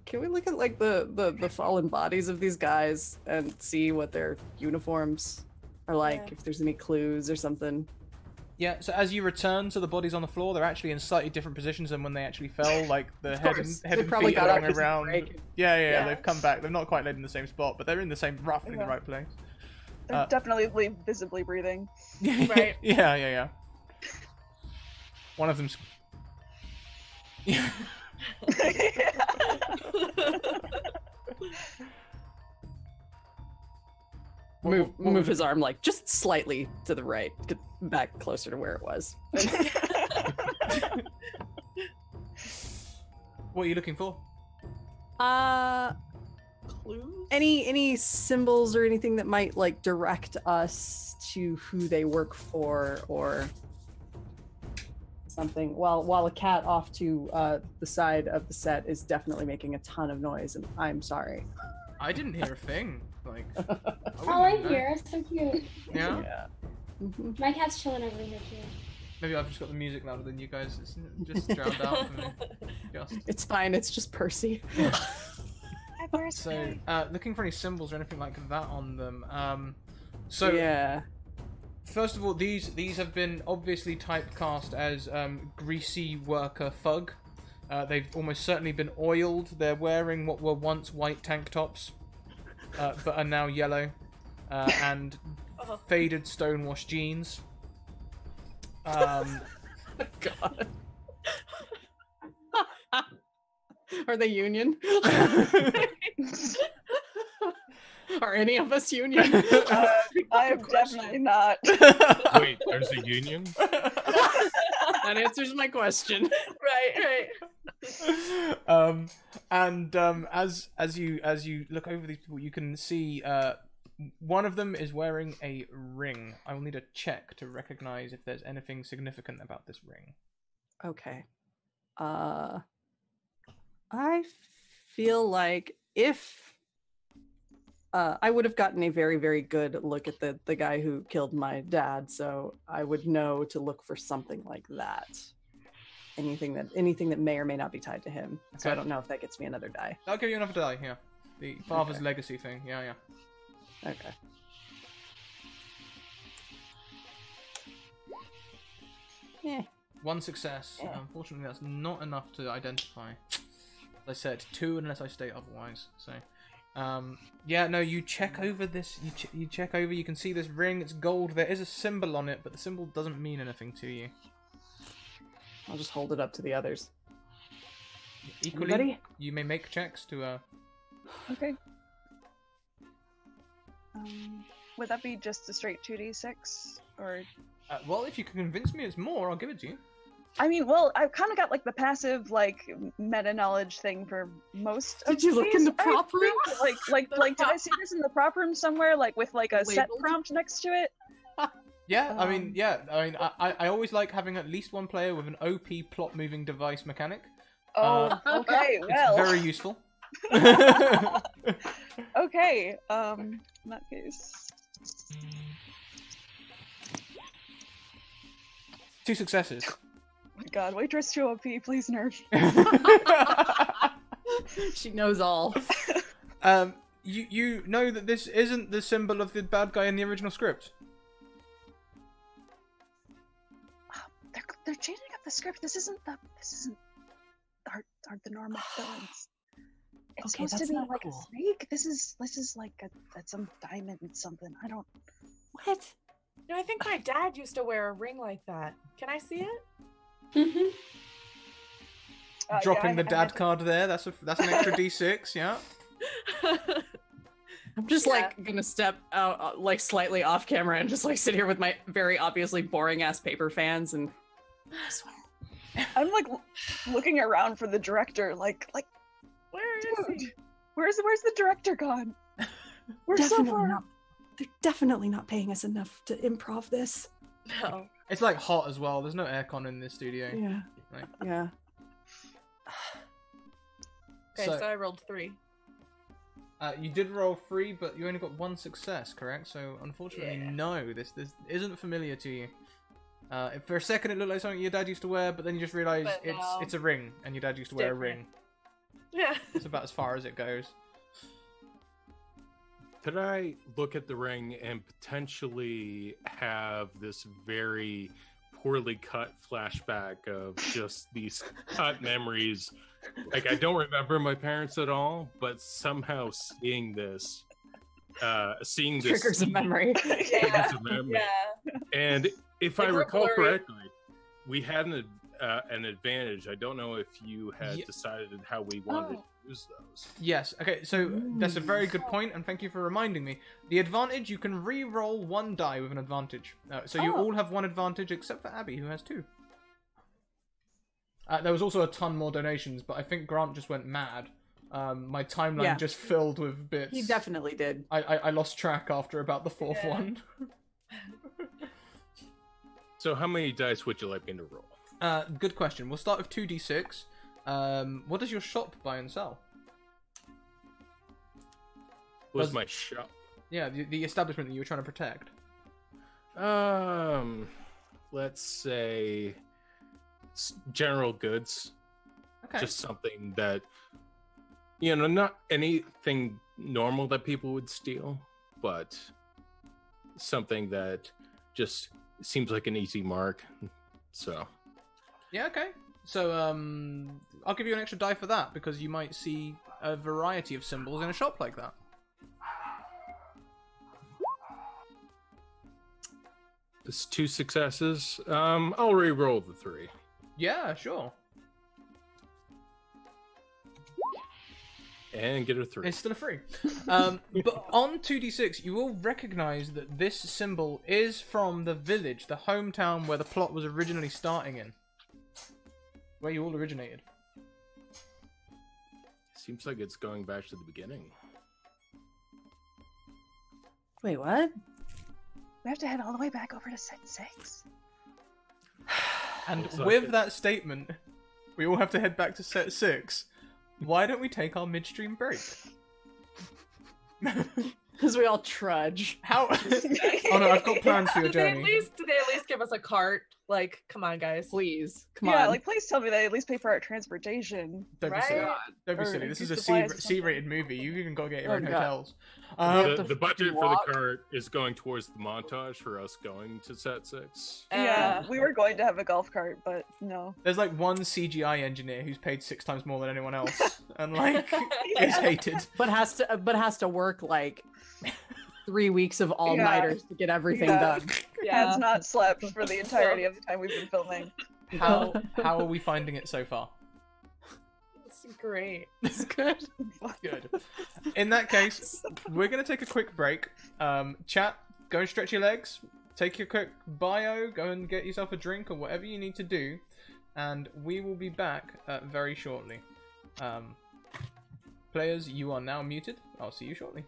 Can we look at like the fallen bodies of these guys and see what their uniforms are like? Yeah. If there's any clues or something. Yeah, so as you return to the bodies on the floor, they're actually in slightly different positions than when they actually fell. Like the head and probably feet got are up going as a around. break. Yeah, they've come back. They're not quite laid in the same spot, but they're in the same, roughly the right place. They're definitely visibly breathing. Right. Yeah. One of them's. Yeah. Move his arm like just slightly to the right, get back closer to where it was. What are you looking for? Clues? Any symbols or anything that might like direct us to who they work for or something. While a cat off to the side of the set is definitely making a ton of noise, and I'm sorry. I didn't hear a thing. Like. Oh, I'm here. It's so cute. Yeah. Yeah. Mhm. My cat's chilling over here too. Maybe I've just got the music louder than you guys. It's just drowned out for me. Just. It's fine. It's just Percy. So, looking for any symbols or anything like that on them. So yeah. First of all, these have been obviously typecast as greasy worker thug. They've almost certainly been oiled. They're wearing what were once white tank tops, but are now yellow, and faded stonewashed jeans. God. Are they union? Are any of us union? I am definitely not. Wait, there's a union? That answers my question. Right. As you look over these people, you can see one of them is wearing a ring. I will need a check to recognize if there's anything significant about this ring. Okay. I feel like if I would have gotten a very, very good look at the guy who killed my dad, so I would know to look for something like that. Anything that may or may not be tied to him. So I Okay. don't know if that gets me another die. I'll give you another die. Yeah, the father's Okay. legacy thing. Yeah. Okay. Yeah. One success. Yeah. Unfortunately, that's not enough to identify. As I said, 2 unless I state otherwise. So, yeah, no, you check over this. You check over. You can see this ring. It's gold. There is a symbol on it, but the symbol doesn't mean anything to you. I'll just hold it up to the others. Equally, Anybody? you may make checks to. Okay. Would that be just a straight 2d6 or? Well, if you can convince me it's more, I'll give it to you. I mean, well, I've kind of got like the passive like meta knowledge thing for most. Did you look in the prop room? Like, did I see this in the prop room somewhere? Like with like a set Labeled? prompt next to it? Yeah, I mean, I always like having at least one player with an OP plot moving device mechanic. Oh, okay, well. It's very useful. Okay, in that case. 2 successes. Oh my god, waitress 2 OP, please nerf. She knows all. You know that this isn't the symbol of the bad guy in the original script. They're changing up the script. This isn't the normal villains. It's Okay, supposed to that's be not like cool. a snake. This is like some diamond something. I don't. What? No, I think my dad used to wear a ring like that. Can I see it? Mm-hmm. Dropping the I dad meant- card there. That's an extra D6. Yeah. I'm just like gonna step out like slightly off camera and just like sit here with my very obviously boring ass paper fans and I'm like looking around for the director. Like, Where is he? dude, where's the director gone? We're so definitely far. not. They're definitely not paying us enough to improv this. No. It's like hot as well. There's no aircon in this studio. Yeah. Right. Yeah. Okay, so I rolled 3. You did roll 3, but you only got 1 success, correct? So unfortunately, Yeah. no. This isn't familiar to you. For a second, it looked like something your dad used to wear, but then you just realised But no. it's a ring, and your dad used to wear a Different. ring. Yeah. It's about as far as it goes. Could I look at the ring and potentially have this very poorly cut flashback of just these cut memories? Like, I don't remember my parents at all, but somehow seeing this seeing this Triggers of memory. triggers of memory. Yeah. And if I Like, we're recall blurry. correctly, we had an advantage. I don't know if you had Ye- decided how we wanted to use those. Yes. Okay. So that's a very good point, and thank you for reminding me. The advantage: you can re-roll one die with an advantage. So you all have one advantage except for Abby, who has two. There was also a ton more donations, but I think Grant just went mad. My timeline Yeah. just filled with bits. He definitely did. I lost track after about the fourth Yeah. one. So how many dice would you like me to roll? Good question. We'll start with 2d6. What does your shop buy and sell? Was Does- my shop? Yeah, the establishment that you were trying to protect. Let's say general goods. Okay. Just something that, you know, not anything normal that people would steal, but something that just seems like an easy mark. So Yeah, okay. So, I'll give you an extra die for that, because you might see a variety of symbols in a shop like that. it's 2 successes. I'll re-roll the 3. Yeah, sure. And get a 3. It's still a 3. But on 2d6, you will recognize that this symbol is from the village, the hometown where the plot was originally starting in. Where you all originated. Seems like it's going back to the beginning. Wait, what? We have to head all the way back over to set 6. And Looks like with it. that statement, we all have to head back to set 6. Why don't we take our midstream break? Because we all trudge. How? Oh no, I've got plans for your Did they journey. at least give us a cart? Like, come on, guys. Please, come Yeah, on. like please tell me they at least pay for our transportation. Don't be Right? silly. Don't be Or silly. This is a supply us C-rated movie. You've even got to get your Oh, own God. hotels. have to The budget fucking for walk. the cart is going towards the montage for us going to set 6. Yeah, we were going to have a golf cart, but no. There's like one CGI engineer who's paid 6 times more than anyone else, and like is hated. but has to work like 3 weeks of all-nighters to get everything done. Has not slept for the entirety of the time we've been filming. How are we finding it so far? It's great. It's good. Good. In that case, we're gonna take a quick break. Chat, go and stretch your legs. Take your quick bio. Go and get yourself a drink or whatever you need to do, and we will be back very shortly. Players, you are now muted. I'll see you shortly.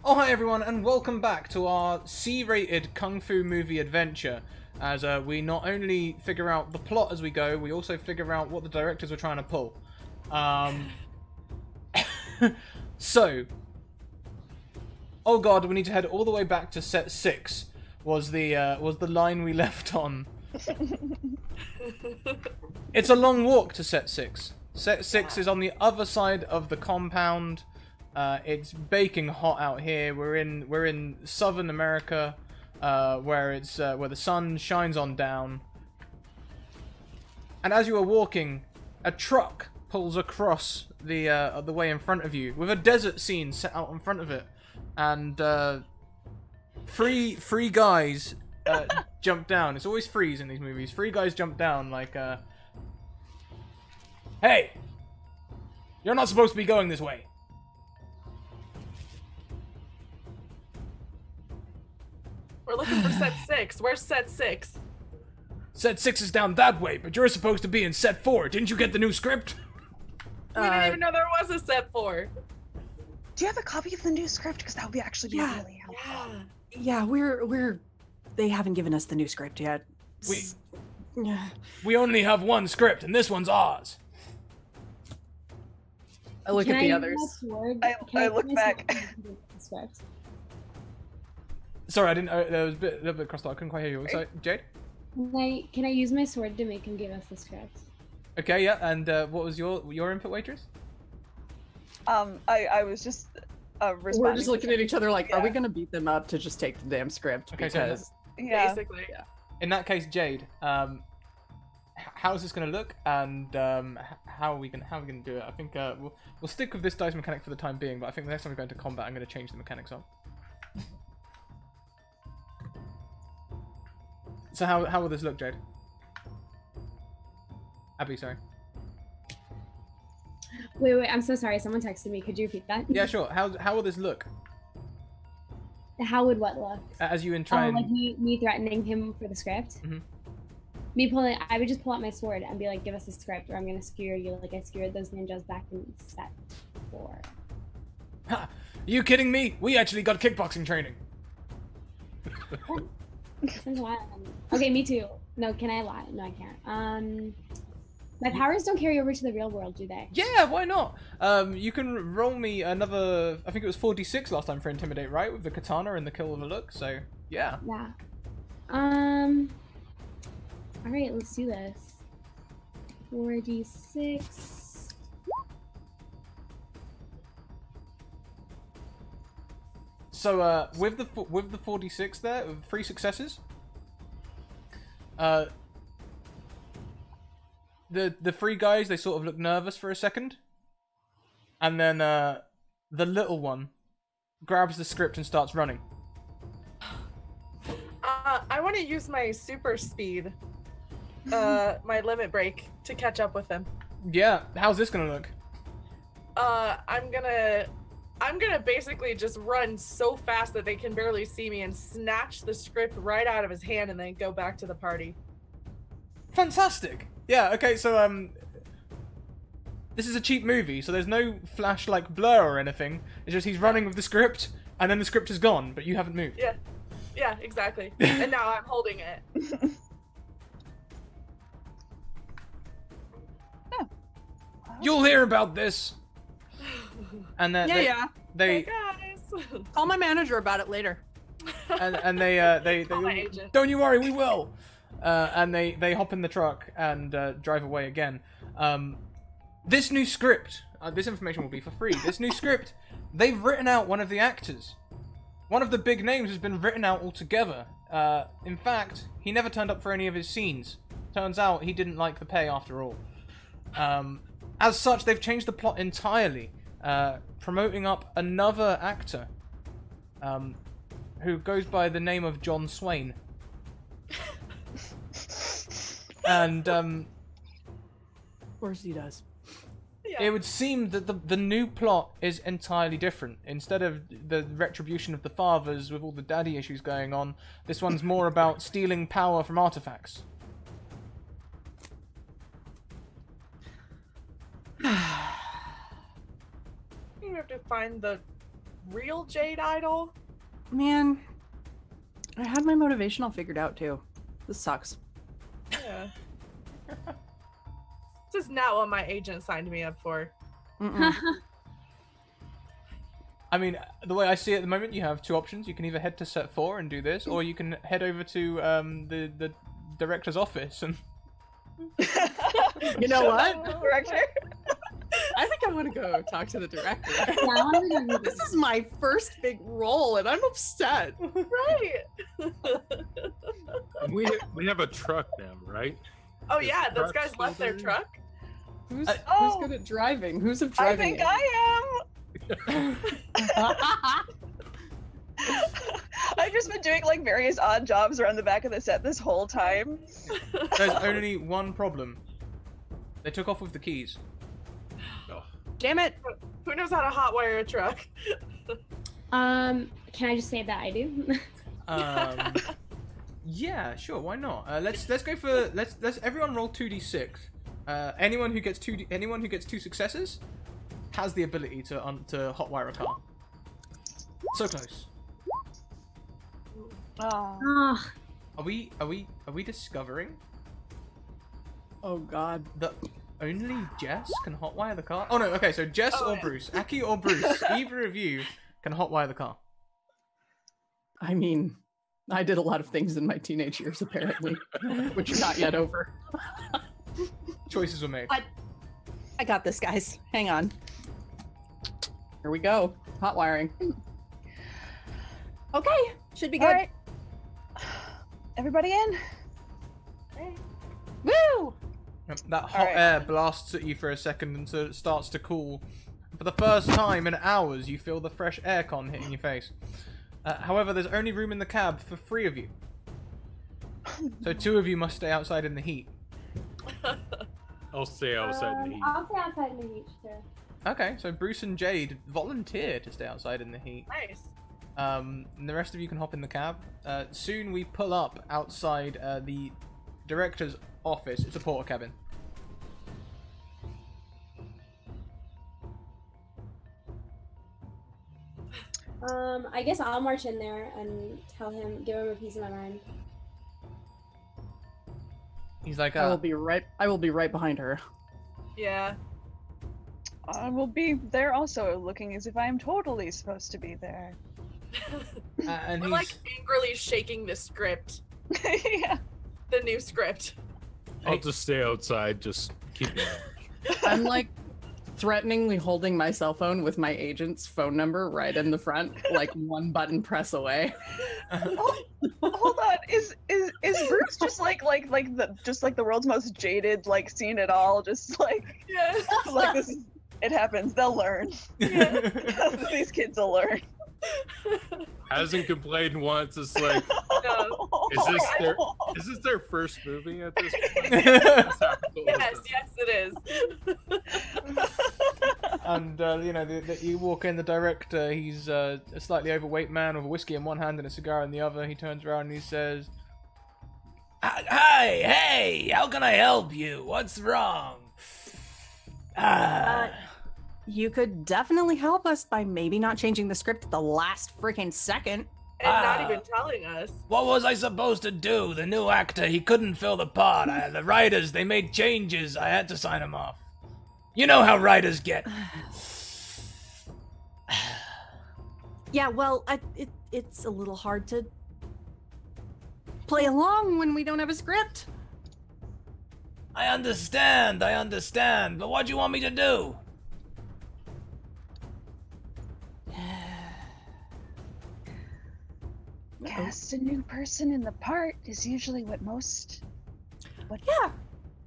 Oh, hi everyone, and welcome back to our C-rated Kung Fu movie adventure. As we not only figure out the plot as we go, we also figure out what the directors were trying to pull. So, oh god, we need to head all the way back to set 6. Was the line we left on? It's a long walk to set 6. Set 6 is on the other side of the compound. It's baking hot out here. We're in Southern America, where the sun shines on down. And as you are walking, a truck pulls across the way in front of you with a desert scene set out in front of it, and three guys jump down. It's always threes in these movies. 3 guys jump down like, hey, you're not supposed to be going this way. We're looking for set 6. Where's set 6? Set 6 is down that way, but you're supposed to be in set 4. Didn't you get the new script? We didn't even know there was a set 4. Do you have a copy of the new script? Because that would be actually be Yeah. really helpful. Yeah, we're. They haven't given us the new script yet. Yeah. We only have one script, and this one's ours. I look Can at the use others. my sword? I Can use look my back. sword to do the script? Sorry, I didn't. There was a little bit crossed out. I couldn't quite hear you. Sorry, Jade. Can I use my sword to make him give us the script? Okay, yeah. And what was your input, waitress? I was just responding. We're just looking at each other like, are we Yeah. gonna beat them up to just take the damn script? Okay, so Because Yeah. Basically. in that case, Jade, how's this gonna look, and how are we gonna do it? I think we'll stick with this dice mechanic for the time being, but I think the next time we go into combat, I'm gonna change the mechanics up. So how will this look, Jade? Abby, sorry. Wait, I'm so sorry. Someone texted me. Could you repeat that? Yeah, sure. How will this look? How would what look? As you try and Like me threatening him for the script? Mhm. I would just pull out my sword and be like, give us the script or I'm gonna skewer you like I skewered those ninjas back in set 4. Ha! Are you kidding me? We actually got kickboxing training. Since when? Okay, me too. No, can I lie? No, I can't. My powers don't carry over to the real world, do they? Yeah, why not? You can roll me another. I think it was 4d6 last time for intimidate, right? With the katana and the kill of a look. So yeah. Yeah. All right, let's do this. 4d6. So with the 4d6 there, with 3 successes. The 3 guys, they sort of look nervous for a second, and then the little one grabs the script and starts running. I want to use my super speed, my limit break, to catch up with him. Yeah, how's this gonna look? I'm gonna basically just run so fast that they can barely see me and snatch the script right out of his hand and then go back to the party. Fantastic. Yeah. Okay. So this is a cheap movie, so there's no flash like blur or anything. It's just he's running with the script, and then the script is gone, but you haven't moved. Yeah, exactly. And now I'm holding it. You'll hear about this. And then Hey Hey guys. call my manager about it later. and they Call my agent. don't you worry, we will. And they hop in the truck and drive away again. This new script, this information will be for free. This new script, they've written out one of the actors. One of the big names has been written out altogether. In fact, he never turned up for any of his scenes. Turns out he didn't like the pay after all. As such, they've changed the plot entirely, promoting up another actor who goes by the name of John Swain. And Of course he does. it would seem that the new plot is entirely different. Instead of the retribution of the fathers with all the daddy issues going on, this one's more about stealing power from artifacts. We have to find the real Jade idol. Man, I had my motivation all figured out too. This sucks. Yeah. This is not what my agent signed me up for. Mm-mm. I mean, the way I see it at the moment, you have two options. You can either head to set 4 and do this, or you can head over to the director's office and. You know what? Director. I think I want to go talk to the director. Yeah, I wanna go do This is my first big role, and I'm upset. Right. We have a truck now, right? Oh Is yeah, the those truck guys still left their there? truck. Who's Oh. good at driving? Who's of I driving? think I am. I've just been doing like various odd jobs around the back of the set this whole time. There's only one problem. They took off with the keys. Damn it! Who knows how to hotwire a truck? Can I just say that I do? Yeah, sure. Why not? Let's go for let's everyone roll 2d6. Anyone who gets two successes has the ability to hotwire a car. So close. Oh. Ah, Are we discovering Oh God. that only Jess can hotwire the car? Oh no. Okay, so Jess or Bruce, Aki or Bruce, either of you can hotwire the car. I mean, I did a lot of things in my teenage years, apparently, which are not yet over. Choices were made. I got this, guys. Hang on. Here we go. Hot wiring. Okay, should be good. All right. Everybody in? Woo! That hot Alright. air blasts at you for a second until it starts to cool. For the first time in hours, you feel the fresh aircon hitting your face. However, there's only room in the cab for 3 of you. So 2 of you must stay outside in the heat. I'll stay outside in the heat. I'll stay outside in the heat too. Okay, so Bruce and Jade volunteer to stay outside in the heat. Nice. And the rest of you can hop in the cab. Soon we pull up outside the director's office. It's a porter cabin. I guess I'll march in there and give him a piece of my mind. He's like, I will be right behind her. Yeah. I will be there also, looking as if I am totally supposed to be there. and We're he's like angrily shaking the script, Yeah. the new script. I'll just stay outside, just keep me out. I'm like threateningly holding my cell phone with my agent's phone number right in the front, like one button press away. Hold on, is Bruce just like the world's most jaded, like seen it all, just like Yeah. like this is, it happens, they'll learn. These kids will learn. Hasn't complained once. It's like, No. is this their first movie at this point? This happens all the Yes, time. yes, it is. And you walk in. The director, he's a slightly overweight man with a whiskey in one hand and a cigar in the other. He turns around and he says, Hi, hey, how can I help you? What's wrong? You could definitely help us by maybe not changing the script at the last freaking second. And not even telling us. What was I supposed to do? The new actor, he couldn't fill the part. The writers, they made changes. I had to sign him off. You know how writers get. Yeah, well, it's a little hard to play along when we don't have a script. I understand, but what do you want me to do? Cast a new person in the part is usually what most.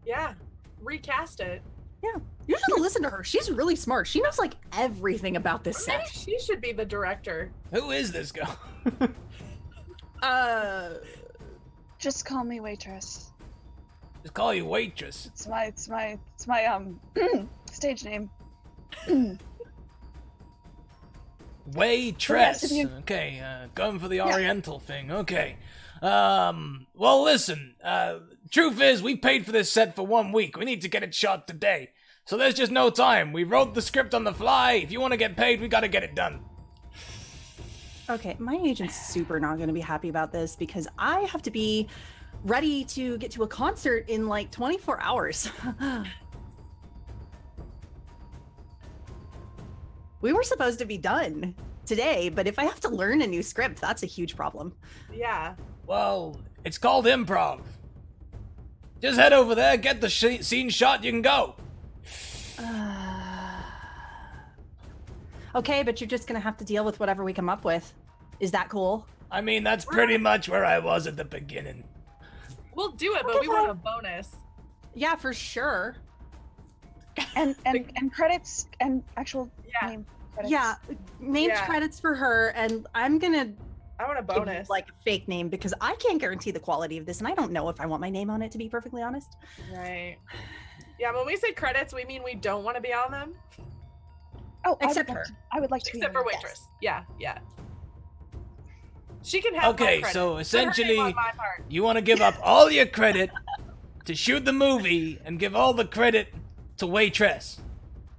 Yeah. Recast it. You should listen to her. She's really smart. She knows like everything about this Maybe set. she should be the director. Who is this girl? Just call me waitress. Just call you waitress. It's my stage name. Waitress. Yes, if you- Okay, going for the Oriental thing. Okay. Well, listen. Truth is, we paid for this set for 1 week. We need to get it shot today. So there's just no time. We wrote the script on the fly. If you want to get paid, we gotta get it done. Okay, my agent's super not going to be happy about this because I have to be ready to get to a concert in like 24 hours. We were supposed to be done today, but if I have to learn a new script, that's a huge problem. Yeah. Well, it's called improv. Just head over there, get the scene shot, you can go. Okay, but you're just gonna have to deal with whatever we come up with. Is that cool? I mean, that's pretty much where I was at the beginning. We'll do it, but we want a bonus. Yeah, for sure. And credits and actual name credits. Yeah, named credits for her, and I'm gonna. I want a bonus. Like a fake name because I can't guarantee the quality of this, and I don't know if I want my name on it, to be perfectly honest. Right. Yeah, when we say credits, we mean we don't want to be on them. Oh, except her. I would like to. Except for waitress. Yes. Yeah. She can have. Okay, my credit. so Put her essentially, name on my part. you want to give up all your credit to shoot the movie and give all the credit to waitress.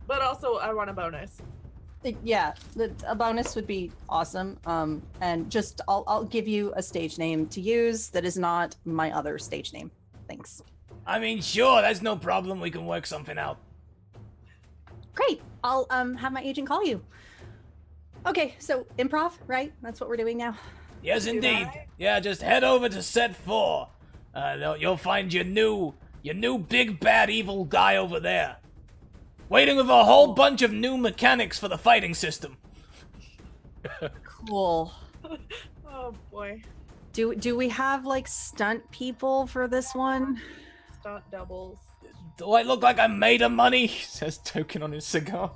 But also, I want a bonus. Yeah, a bonus would be awesome. And just I'll give you a stage name to use that is not my other stage name. Thanks. I mean, sure, that's no problem. We can work something out. Great. I'll have my agent call you. Okay, so improv, right? That's what we're doing now. Yes, indeed. Yeah, just head over to set 4. You'll find your new big bad evil guy over there, waiting with a whole bunch of new mechanics for the fighting system. Cool. Oh boy. Do we have like stunt people for this one? Stunt doubles. Do I look like I'm made of money? Says Token on his cigar.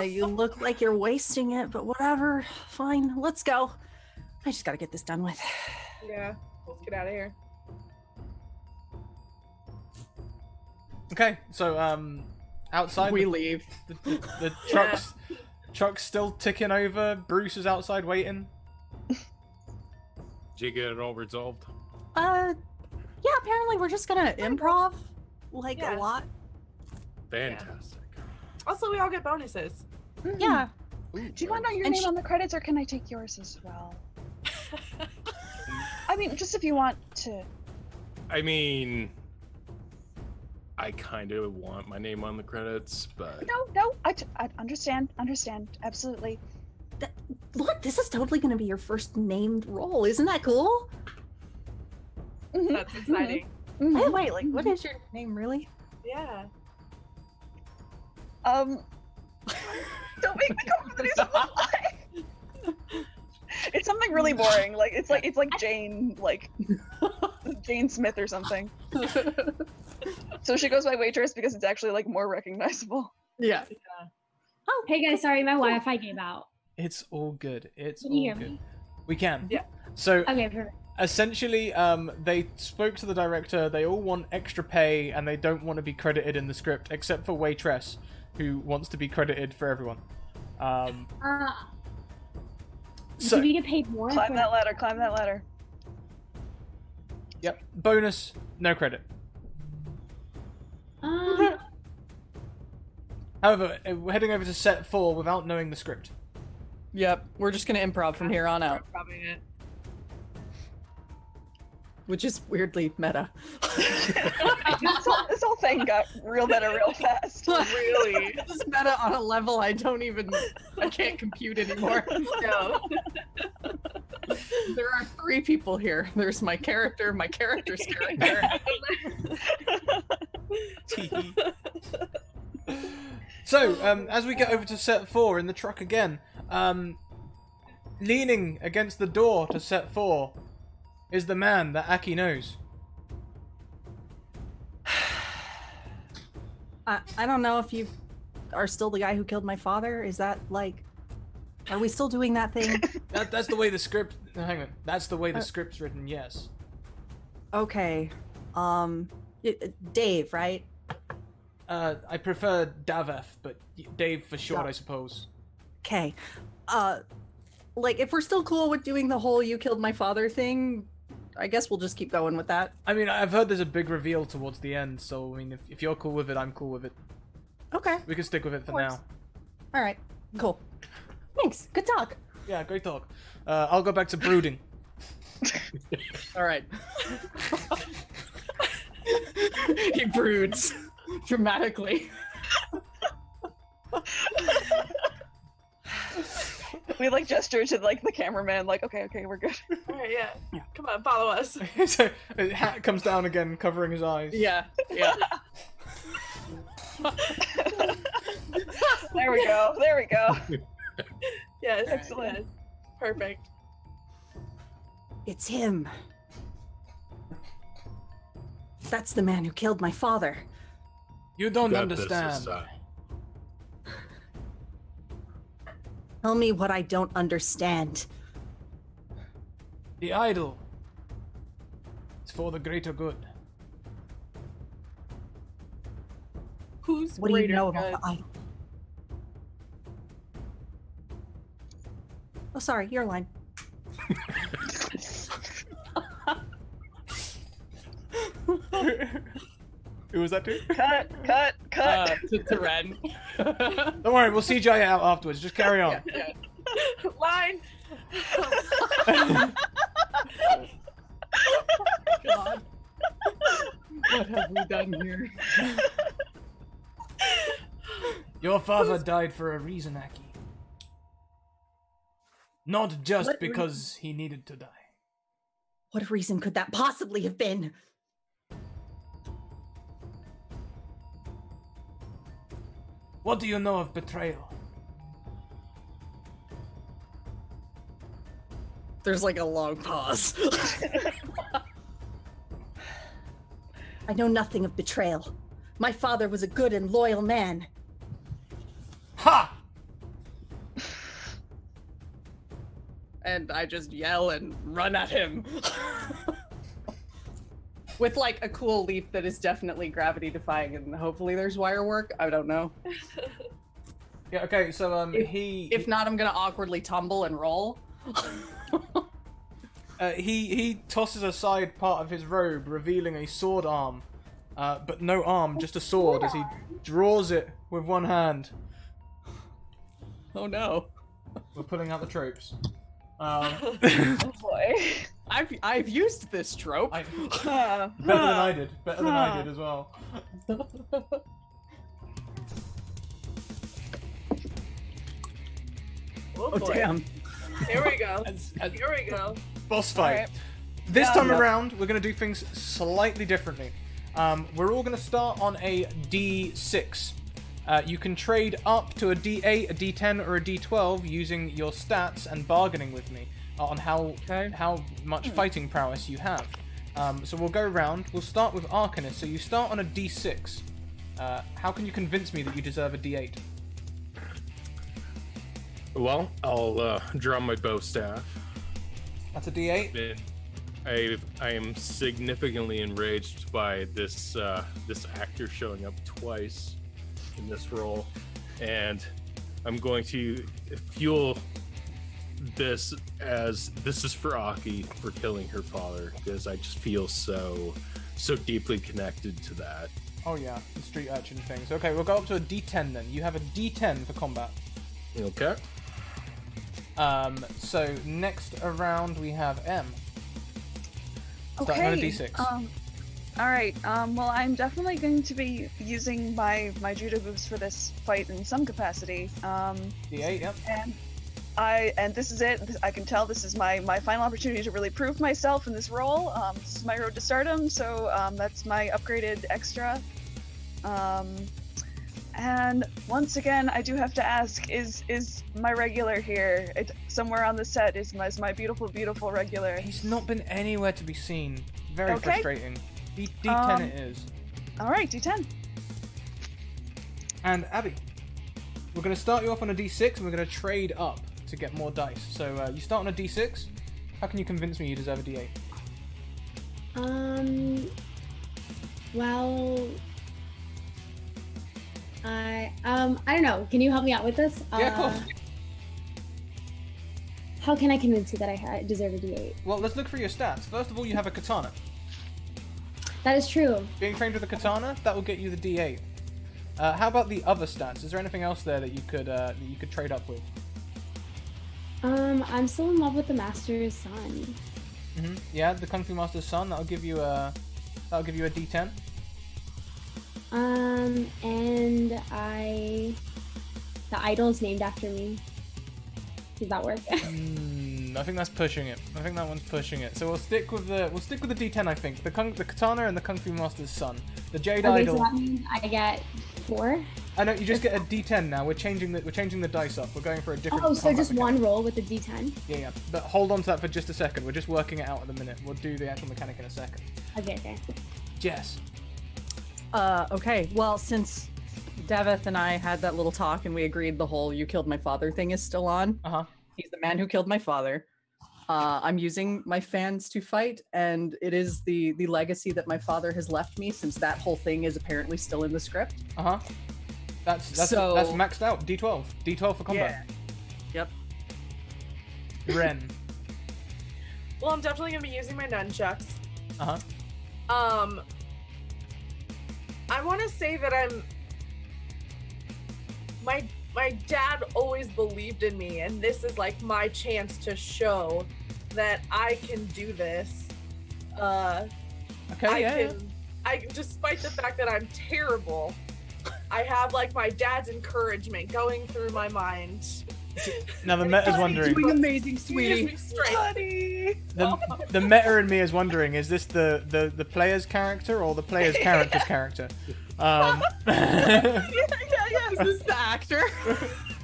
You look like you're wasting it, but whatever. Fine, let's go. I just gotta get this done with. Yeah, let's get out of here. Okay, so outside We leave. The truck's still ticking over. Bruce is outside waiting. Did you get it all resolved? Yeah, apparently we're just gonna improv like a lot. Fantastic. Also, we all get bonuses. Mm-hmm. Yeah. Do you want to know your name on the credits, or can I take yours as well? I mean, just if you want to. I mean, I kind of want my name on the credits, but No, I understand, absolutely. Look, this is totally gonna be your first named role. Isn't that cool? That's exciting. Mm-hmm. Wait, like, what is your name really? Yeah. Don't make me come up with these on the fly. It's something really boring. Like it's like Jane, like Jane Smith or something. So she goes by waitress because it's actually like more recognizable. Yeah. Oh, hey guys, sorry, my Wi-Fi gave out. It's all good. It's Can you all hear good. me? We can. Yeah. So Okay, perfect. essentially, they spoke to the director. They all want extra pay, and they don't want to be credited in the script, except for waitress, who wants to be credited for everyone. So Do we get paid more? Climb that ladder. Yep. Bonus, no credit. However, we're heading over to set 4 without knowing the script. Yep. We're just gonna improv from here on out, Probably it. which is weirdly meta. This whole thing got real meta real fast. Really? This is meta on a level I can't compute anymore. No. There are 3 people here. There's my character, my character's character. So, as we get over to set 4 in the truck again, leaning against the door to set 4 is the man that Aki knows. I don't know if you are still the guy who killed my father. Is that like, are we still doing that thing? That's the way the script. Hang on. That's the way the script's written. Yes. Okay. Dave, right? I prefer Daveth, but Dave for short, Yeah. I suppose. Okay. Like, if we're still cool with doing the whole "you killed my father" thing, I guess we'll just keep going with that. I mean, I've heard there's a big reveal towards the end, so I mean, if you're cool with it, I'm cool with it. Okay. We can stick with it for now. All right. Cool. Thanks. Good talk. Yeah, great talk. I'll go back to brooding. All right. He broods dramatically. We like gesture to like the cameraman, like, okay, we're good. All right, yeah. Come on, follow us. So his hat comes down again, covering his eyes. Yeah. There we go. Yes, Excellent. yes. Perfect. It's him. That's the man who killed my father. You don't Got this understand. time. Tell me what I don't understand. The idol. It's for the greater good. Who's What do you greater know good? about the idol? Oh, sorry, your line. Who was that to? Cut. To Ren. Don't worry, we'll CGI it out afterwards. Just carry on. Yeah. Line. God. What have we done here? Your father died for a reason, Aki. Not just What because he needed to die. What reason could that possibly have been? What do you know of betrayal? There's like a long pause. I know nothing of betrayal. My father was a good and loyal man. Ha! And I just yell and run at him. With like a cool leap that is definitely gravity defying, and hopefully there's wire work. I don't know. Yeah, okay, so If not, I'm gonna awkwardly tumble and roll. he tosses aside part of his robe, revealing a sword arm. But no arm, just a sword, as he draws it with one hand. Oh no. We're pulling out the tropes. Oh boy. I've used this trope. Better than I did. Better than I did as well. Oh damn. Here we go. Here we go. Boss fight. Alright. This time around, we're going to do things slightly differently. We're all going to start on a D6. You can trade up to a D8, a D10, or a D12 using your stats and bargaining with me on how much fighting prowess you have. So we'll go around. We'll start with Arcanist. So you start on a D6. How can you convince me that you deserve a D8? Well, I'll draw my bow staff. That's a D8. And I am significantly enraged by this this actor showing up twice in this role, and I'm going to fuel this as this is for Aki for killing her father, because I just feel so deeply connected to that. Oh yeah, the street urchin things. Okay, we'll go up to a D10 then. You have a D10 for combat. Okay. So next around we have M. Starting Okay. on a D6. All right. Well, I'm definitely going to be using my judo moves for this fight in some capacity. D8, yep. And this is it. I can tell this is my final opportunity to really prove myself in this role. This is my road to stardom, so that's my upgraded extra. And once again, I do have to ask: is my regular here? Somewhere on the set is my beautiful, beautiful regular. He's not been anywhere to be seen. Very Okay. frustrating. D10 it is. All right, D10. And Abby, we're going to start you off on a D6 and we're going to trade up to get more dice. So you start on a D6. How can you convince me you deserve a D8? Well, I don't know. Can you help me out with this? Yeah, of course. How can I convince you that I deserve a D8? Well, let's look through your stats. First of all, you have a katana. That is true. Being trained with a katana, that will get you the D8. How about the other stats? Is there anything else there that you could trade up with? I'm still in love with the master's son. Yeah, the Kung Fu Master's son. That'll give you a D10. And the idol's named after me. Does that work? I think that's pushing it. I think that one's pushing it. So we'll stick with the D10. I think the katana and the Kung Fu Master's son. The Jade okay, Idol. so that means I get 4. I know you just get a D10 now. We're changing the dice up. We're going for a different. Oh, so combat just mechanic. one roll with the D10. Yeah. But hold on to that for just a second. We're just working it out at the minute. We'll do the actual mechanic in a second. Okay. Jess. Okay. Well, since Davith and I had that little talk and we agreed the whole "you killed my father" thing is still on. He's the man who killed my father. I'm using my fans to fight, and it is the legacy that my father has left me, since that whole thing is apparently still in the script. That's maxed out. D12. D12 for combat. Yeah. Yep. Ren. Well, I'm definitely gonna be using my nunchucks. I want to say that my dad always believed in me, and this is like my chance to show that I can do this. Despite the fact that I'm terrible, I have like my dad's encouragement going through my mind. Now the meta's wondering. Doing amazing, sweetie. The meta in me is wondering: is this the player's character or the player's character's character? Yeah. Is this the actor?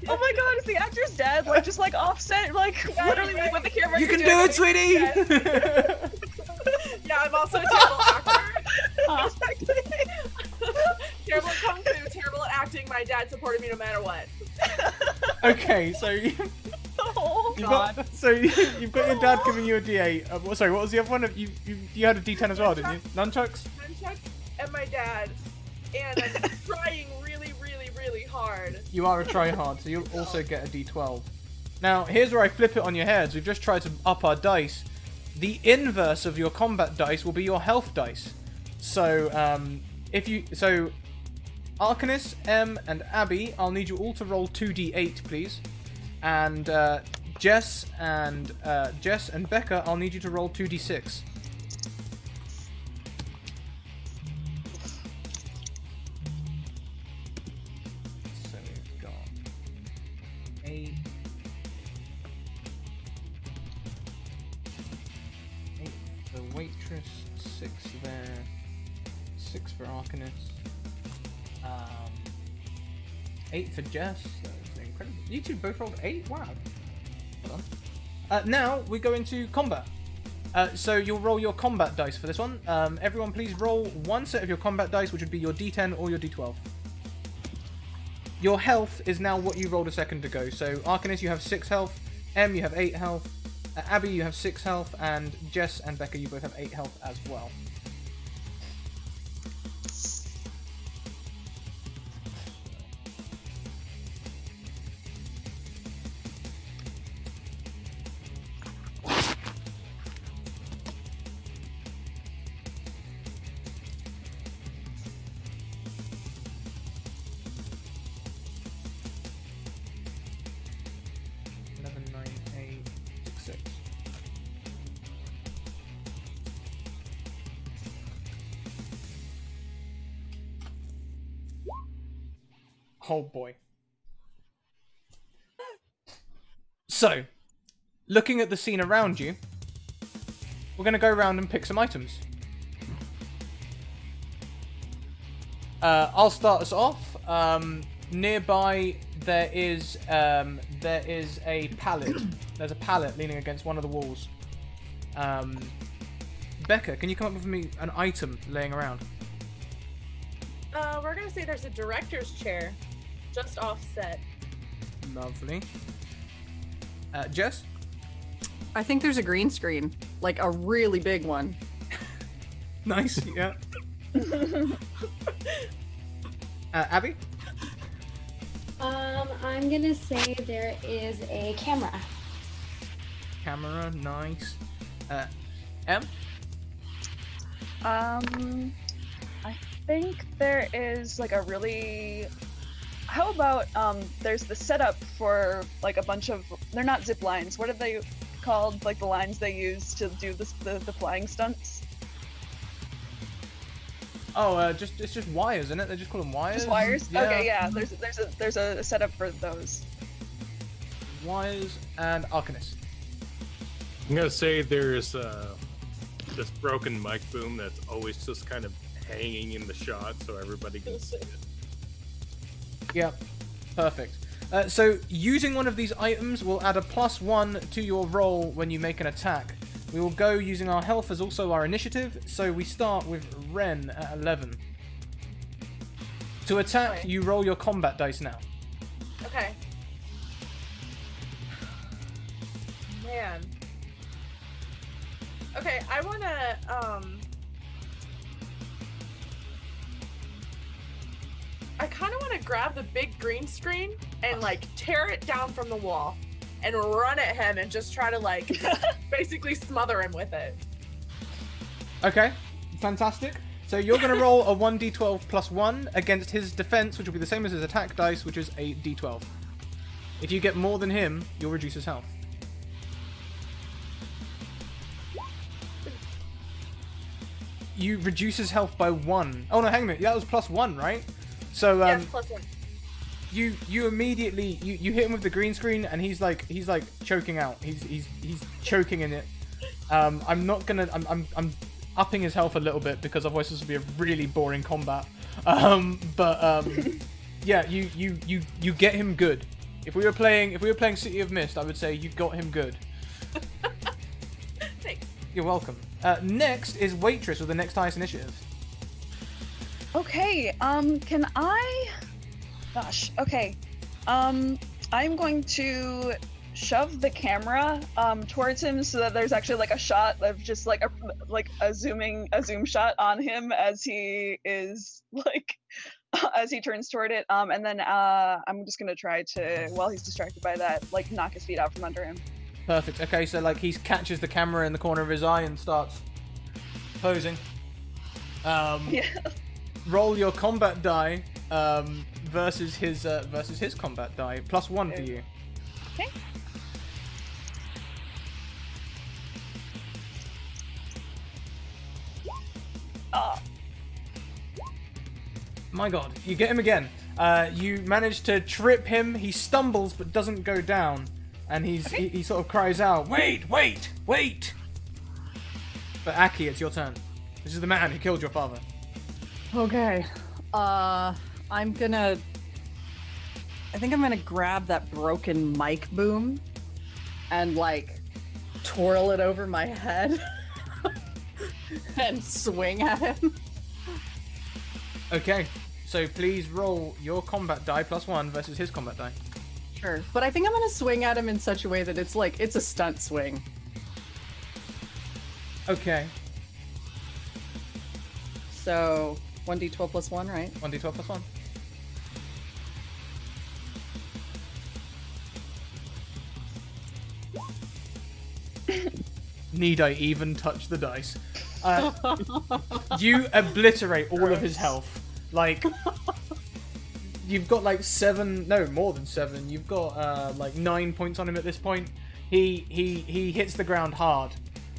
Oh my god, is the actor's dad like just like offset, like literally like with the camera? You can do it, sweetie. Yeah, I'm also a terrible actor. Terrible at kung fu, terrible at acting. My dad supported me no matter what. Okay, so Oh you've god. got your dad giving you a D8. Sorry, what was the other one? You had a D10 as well, didn't you? Nunchucks? Nunchucks and my dad. And I'm trying really, really, really hard. You are a tryhard, so you'll also get a D12. Now, here's where I flip it on your heads. We've just tried to up our dice. The inverse of your combat dice will be your health dice. So, Arcanus, M, and Abby, I'll need you all to roll 2d8, please. And Jess and Becca, I'll need you to roll 2d6. So we've got 8. 8 for the waitress, 6 there, 6 for Arcanus. 8 for Jess. That's incredible. You two both rolled 8? Wow. Hold on. Now we go into combat. So you'll roll your combat dice for this one. Everyone please roll one set of your combat dice, which would be your D10 or your D12. Your health is now what you rolled a second ago. So Arcanus, you have 6 health. M, you have 8 health. Abby, you have 6 health. And Jess and Becca, you both have 8 health as well. Oh boy. So, looking at the scene around you, we're going to go around and pick some items. I'll start us off. Nearby, there is a pallet. There's a pallet leaning against one of the walls. Becca, can you come up with me an item laying around? We're gonna say there's a director's chair, just offset. Lovely. Jess? I think there's a green screen, like a really big one. Nice, yeah. Abby? I'm gonna say there is a camera. Camera, nice. M? I think there is like a really how about there's the setup for like a bunch of, they're not zip lines. What are they called? Like the lines they use to do the flying stunts. Oh, it's just wires, isn't it? They just call them wires. Just wires. Yeah. Okay, yeah. There's a setup for those. Wires and Arcanist. I'm gonna say there's this broken mic boom that's always just kind of hanging in the shot so everybody can see it. Yep, perfect. So using one of these items will add a +1 to your roll when you make an attack. We will go using our health as also our initiative, so we start with Ren at 11. To attack, Okay. you roll your combat dice now. Okay. Man. Okay, I wanna, I kinda wanna grab the big green screen and, like, tear it down from the wall and run at him and just try to, like, basically smother him with it. Okay, fantastic. So you're going to roll a 1d12 +1 against his defense, which will be the same as his attack dice, which is a d12. If you get more than him, you'll reduce his health. You reduce his health by 1. Oh no, hang on a minute. That was +1, right? So Yes, +1. you immediately you hit him with the green screen and he's like choking out. He's choking in it. I'm upping his health a little bit because otherwise this will be a really boring combat. Yeah, you get him good. If we were playing City of Mist, I would say you got him good. Thanks. You're welcome. Next is Waitress with the next highest initiative. Okay, can I... Gosh, okay. I'm going to shove the camera towards him so that there's actually like a shot of just like a zoom shot on him as he is like as he turns toward it. And then I'm just gonna try to, while he's distracted by that, like knock his feet out from under him. Perfect. Okay, so like he catches the camera in the corner of his eye and starts posing. Yeah. Roll your combat die versus his combat die. +1 for you. Okay. My god, you get him again. You manage to trip him. He stumbles but doesn't go down, and he sort of cries out, "Wait, wait, wait!" But Aki, it's your turn. This is the man who killed your father. Okay. I think I'm gonna grab that broken mic boom and like twirl it over my head and swing at him. Okay, so please roll your combat die +1 versus his combat die. Sure. But I think I'm gonna swing at him in such a way that it's a stunt swing. Okay. So 1d12 +1, right? 1d12 +1. Need I even touch the dice? You obliterate all of his health. Like, you've got like 7, no, more than 7. You've got like 9 points on him at this point. He hits the ground hard.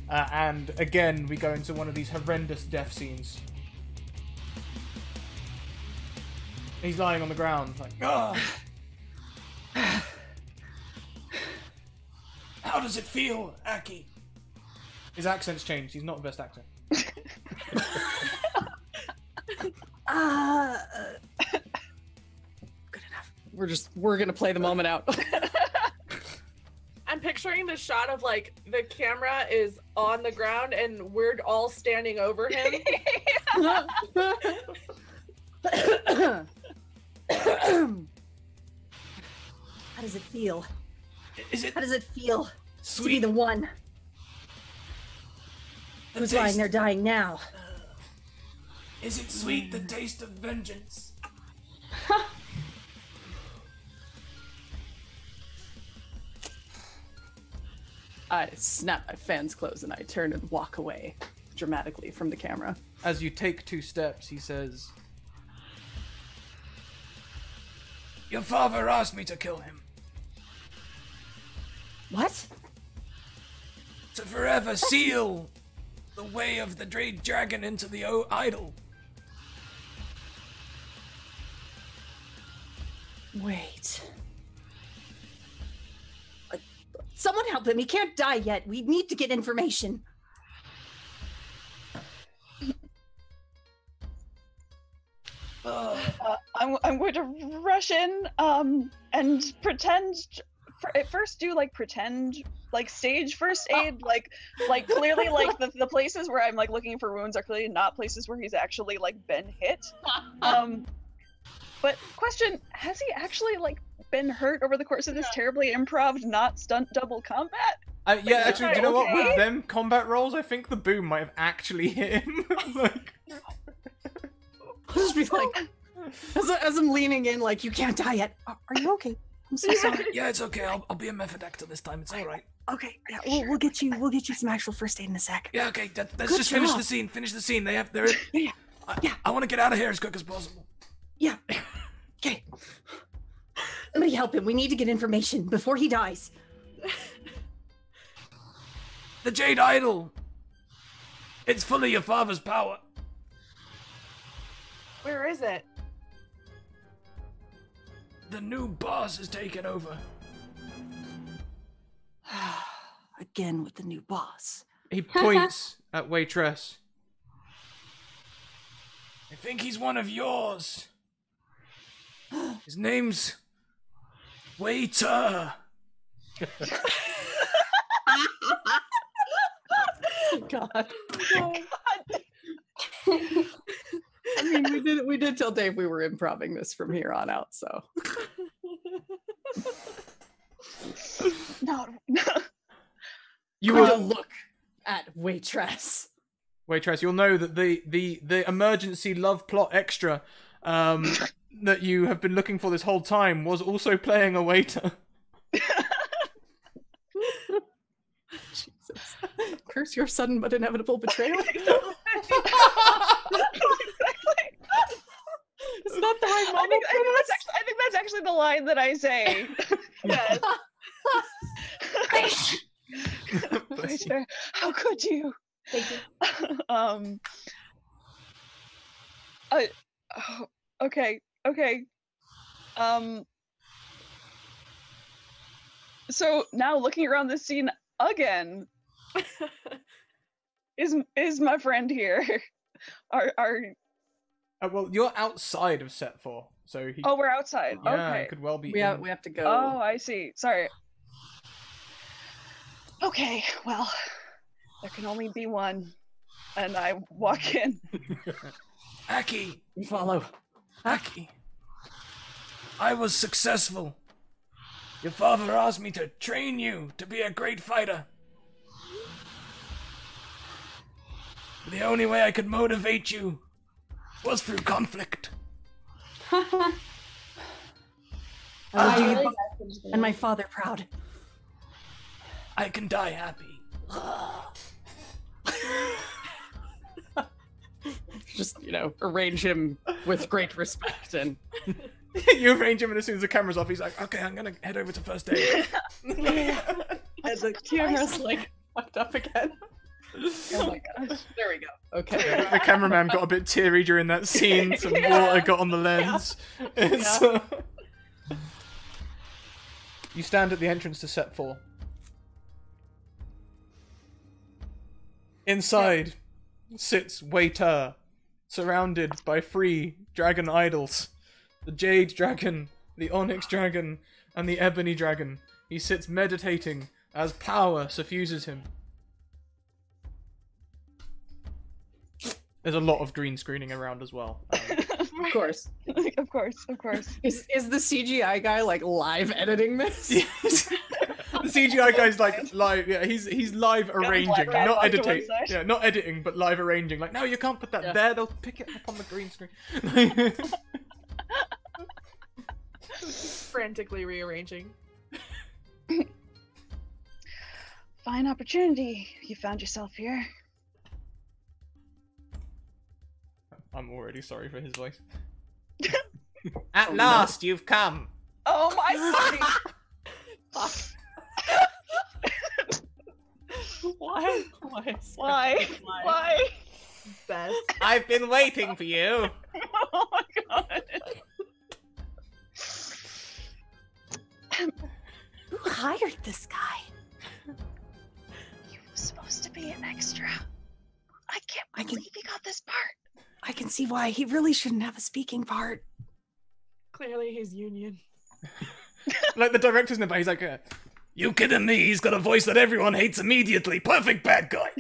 And again, we go into one of these horrendous death scenes. He's lying on the ground, like, "Ugh." How does it feel, Aki? His accent's changed. He's not the best actor. Good enough. We're gonna play the moment out. I'm picturing the shot of like the camera is on the ground and we're all standing over him. How does it feel? Is it How does it feel to be sweet? the one The who's taste- lying there dying now? Is it sweet, the taste of vengeance? I snap my fan's clothes and I turn and walk away dramatically from the camera. As you take 2 steps, he says, Your father asked me to kill him. What? To forever seal the way of the Jade Dragon into the idol. Wait. Someone help him. He can't die yet. We need to get information. I'm going to rush in and pretend. At first, do like pretend like stage first aid, like clearly like the places where I'm like looking for wounds are clearly not places where he's actually like been hit. But question: has he actually like been hurt over the course of this terribly improv, not stunt double combat? Yeah, actually, do you know what? Okay. With them combat rolls, I think the boom might have actually hit him. Like, I'll just be like, as I'm leaning in, like, you can't die yet. Are you okay? I'm so sorry. Yeah, it's okay. I'll be a method actor this time. It's all right. Okay, yeah, we'll get you some actual first aid in a sec. Yeah, okay. Let's Good just finish job. the scene. Finish the scene. They're. Yeah. I want to get out of here as quick as possible. Yeah. Okay. Somebody help him. We need to get information before he dies. The Jade Idol. It's full of your father's power. Where is it? The new boss is taking over. Again with the new boss. he points at Waitress. I think he's one of yours. His name's Waiter. God. I mean, we did tell Dave we were improving this from here on out, so. No. You will will look at Waitress. Waitress, you'll know that the emergency love plot extra that you have been looking for this whole time was also playing a waiter. Jesus. Curse your sudden but inevitable betrayal. Exactly. It's not the right moment. I think that's actually the line that I say. Yes. Waiter, how could you? Thank you. Okay. So now looking around this scene again, is my friend here? Well, you're outside of set 4, so he. Oh, we're outside. Yeah, Okay. it could well be. We have to go. Oh, I see. Sorry. Okay, well, there can only be one. And I walk in. Aki. You follow. Aki. I was successful. Your father asked me to train you to be a great fighter. The only way I could motivate you was through conflict. And my father proud. I can die happy. Just, arrange him with great respect and You arrange him, and as soon as the camera's off, he's like, "Okay, I'm gonna head over to first aid." and the camera's like fucked up again. Oh my gosh. There we go. Okay. The cameraman got a bit teary during that scene. Some water got on the lens. You stand at the entrance to set 4. Inside sits Waiter, surrounded by 3 dragon idols. The Jade Dragon, the Onyx Dragon, and the Ebony Dragon. He sits meditating as power suffuses him. There's a lot of green screening around as well. Of course. Of course. Is the CGI guy like live editing this? Yes. The CGI guy's like live. Yeah, he's live arranging, not editing. Yeah, not editing, but live arranging. Like, no, you can't put that there. They'll pick it up on the green screen. Frantically rearranging. Fine opportunity. You found yourself here. I'm already sorry for his voice. At last, you've come. Oh my god. Why? Why? Best. I've been waiting for you. Oh my god. Who hired this guy? He was supposed to be an extra. I can't believe he got this part. I can see why he really shouldn't have a speaking part. Clearly he's union. Like the director's in the back, he's like, You kidding me? He's got a voice that everyone hates immediately. Perfect bad guy.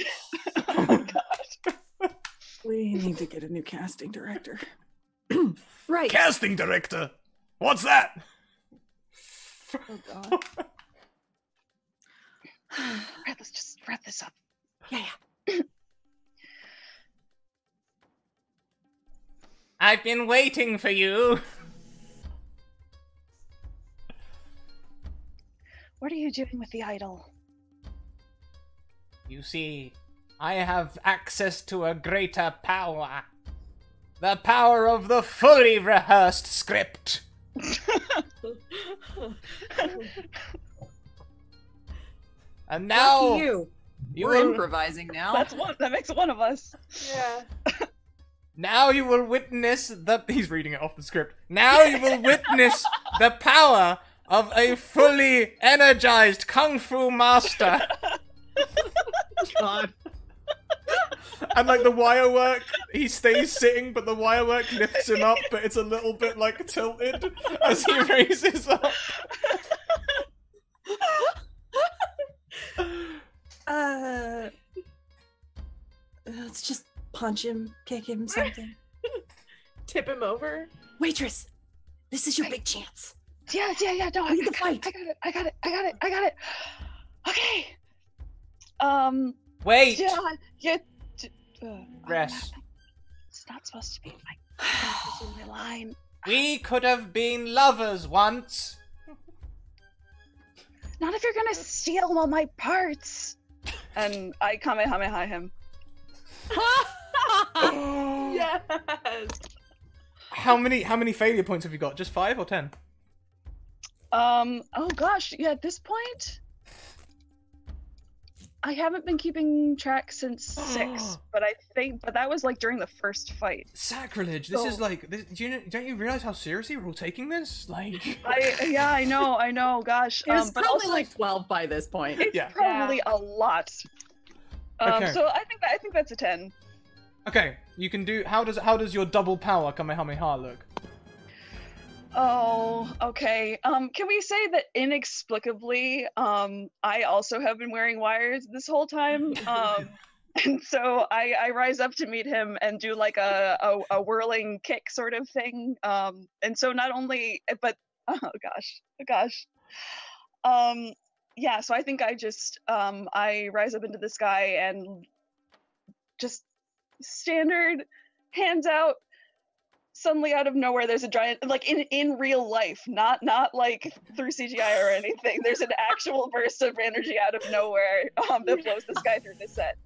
Oh my god. We need to get a new casting director. Right. Casting director. What's that? Oh god. Alright, let's just wrap this up. Yeah. I've been waiting for you. What are you doing with the idol? You see, I have access to a greater power. The power of the fully rehearsed script. And now Lucky you. you We're will, improvising now. That's one. That makes one of us. Yeah. now you will witness the. He's reading it off the script. Now you will witness the power of a fully energized kung fu master. God. And like the wire work, he stays sitting, but the wire work lifts him up, but it's a little bit like tilted as he raises up. Let's just punch him, kick him, something. Tip him over. Waitress, this is your big chance. Yeah. No, We need to fight. I got it. Okay. Wait! Yeah. Rest. It's not supposed to be like my line. We could have been lovers once. Not if you're gonna steal all my parts. And I Kamehameha him. Yes. How many failure points have you got? Just 5 or 10? Oh gosh, yeah, at this point, I haven't been keeping track since 6, but but that was like during the first fight. Sacrilege! This is like, don't you realize how seriously we're all taking this? Like, I know, gosh. It was But probably also, like 12 by this point. it's Yeah. probably a lot. Okay. So I think that's a 10. okay, you can do. How does your double power Kamehameha look? Oh, okay. Can we say that inexplicably, I also have been wearing wires this whole time? And so I rise up to meet him and do like a whirling kick sort of thing. And so not only, but oh gosh. Yeah, so I think I just I rise up into the sky and just standard hands out. Suddenly out of nowhere there's a giant, like in real life, not like through CGI or anything, there's an actual burst of energy out of nowhere that blows this guy through the set.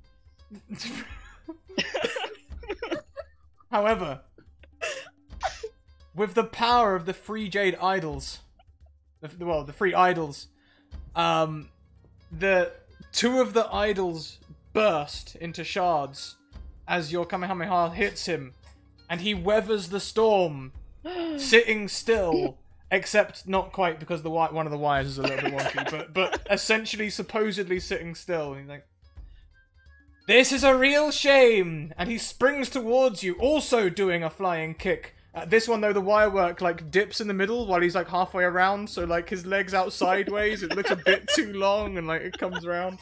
However, with the power of the Free Jade Idols, the Free Idols, the 2 of the idols burst into shards as your Kamehameha hits him, and he weathers the storm, sitting still, except not quite because one of the wires is a little bit wonky, but essentially supposedly sitting still. And he's like, "This is a real shame!" And he springs towards you, also doing a flying kick. This one, though, the wire work, like, dips in the middle while he's, like, halfway around, so, like, his leg's out sideways, it looks a bit too long, and, like, it comes around.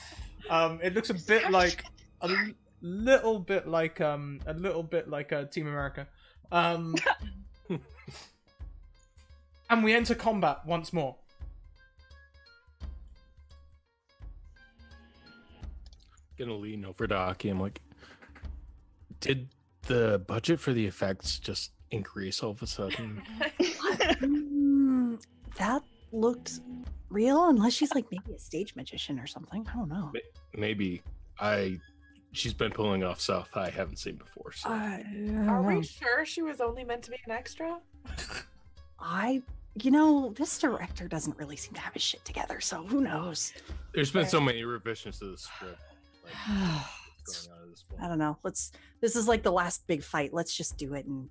It looks a bit like... a little bit like Team America. And we enter combat once more. Gonna lean over to Aki. I'm like, did the budget for the effects just increase all of a sudden? That looked real, unless she's like maybe a stage magician or something. I don't know. Maybe. She's been pulling off stuff I haven't seen before. So. Are we sure she was only meant to be an extra? this director doesn't really seem to have his shit together, so who knows? There's been so many revisions to the script. Like, what's going on at this point? I don't know. This is like the last big fight. Let's just do it. And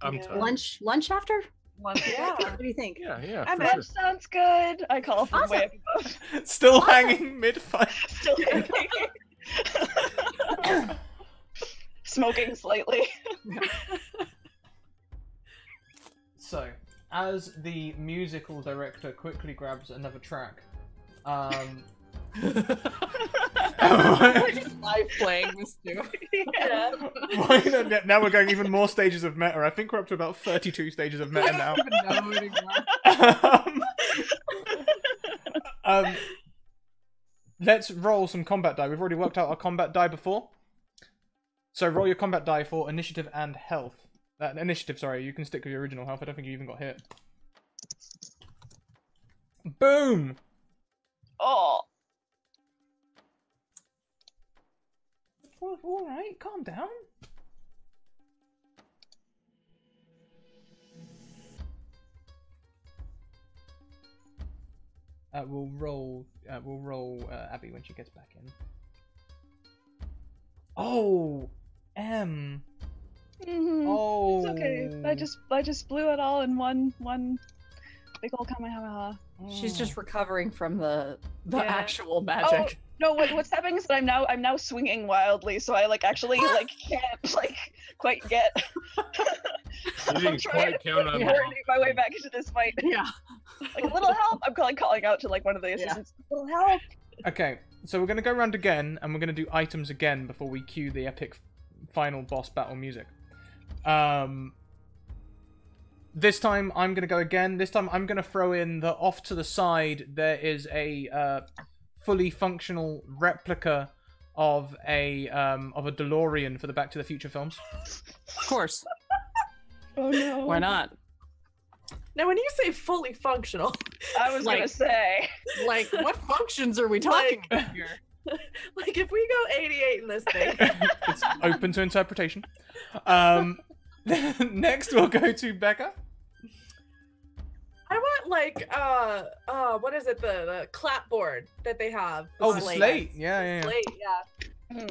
I'm Yeah. tired. lunch after? Yeah. What do you think? Yeah, And for that sure. sounds good. I call from way up above. Still hanging mid-fight. Still hanging. Smoking slightly. So, as the musical director quickly grabs another track, Live playing this too. Yeah. now we're going even more stages of meta. I think we're up to about 32 stages of meta now. Let's roll some combat die. We've already worked out our combat die before. So roll your combat die for initiative and health. Initiative, sorry. You can stick with your original health. I don't think you even got hit. Boom! Oh. All right, calm down. We'll roll Abby when she gets back in. Oh, M. Mm-hmm. Oh, It's okay. I just blew it all in one big old kamehameha. She's just recovering from the Yeah. actual magic. No, what's happening is that I'm now swinging wildly, so I actually can't quite get. You didn't quite count on coordinate my way back into this fight. Yeah. Like, a little help. I'm calling out to one of the assistants. A little help. Okay, so we're gonna go around again, and we're gonna do items again before we cue the epic final boss battle music. This time I'm gonna go again. This time I'm gonna throw in the off to the side. There is a fully functional replica of a DeLorean for the Back to the Future films. Of course. Oh no. Why not? Now, when you say fully functional, I was gonna say. Like, what functions are we talking about here? like if we go 88 in this thing, It's open to interpretation. Next we'll go to Becca. I want what is it? The clapboard that they have. Oh, the slate. Yeah. Slate, yeah.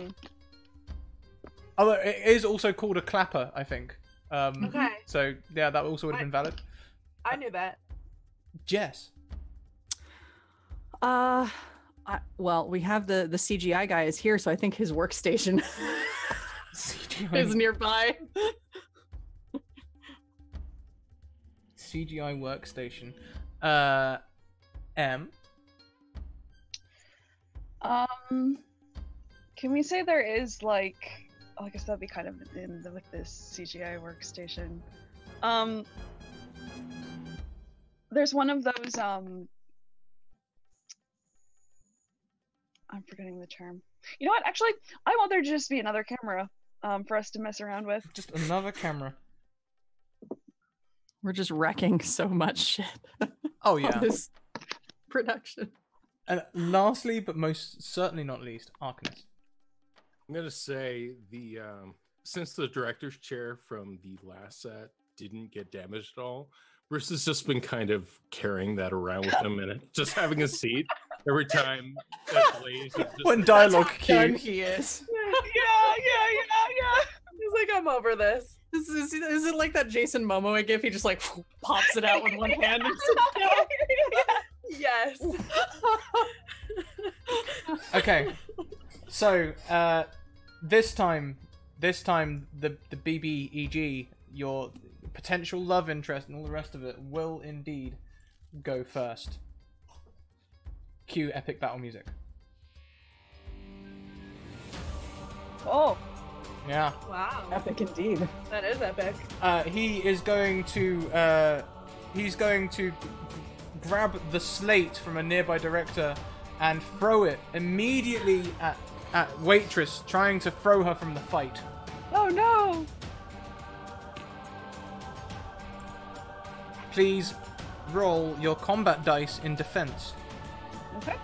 Although it is also called a clapper, I think. Okay. So yeah, that also would have been valid. I knew that. Jess. Well, we have the CGI guy is here, so I think his workstation is nearby. CGI workstation. M. Can we say there is I guess that'd be kind of in with this CGI workstation. There's one of those I'm forgetting the term. You know what? Actually, I want there to just be another camera for us to mess around with. Just another camera. We're just wrecking so much shit. Oh yeah. On this production. And lastly, but most certainly not least, Arcanus. I'm gonna say since the director's chair from the last set didn't get damaged at all, Bruce has just been kind of carrying that around with him and just having a seat every time that plays. When dialogue Done cue. he is. Yeah. He's like, I'm over this. Is it like that Jason Momoa gif? He just pops it out with one hand. And Yes. Okay. So this time the BBEG, your potential love interest and all the rest of it, will indeed go first. Cue epic battle music. Oh. Yeah. Wow. Epic indeed. That is epic. He is going to grab the slate from a nearby director and throw it immediately at Waitress, trying to throw her from the fight. Oh no. Please roll your combat dice in defense. Okay.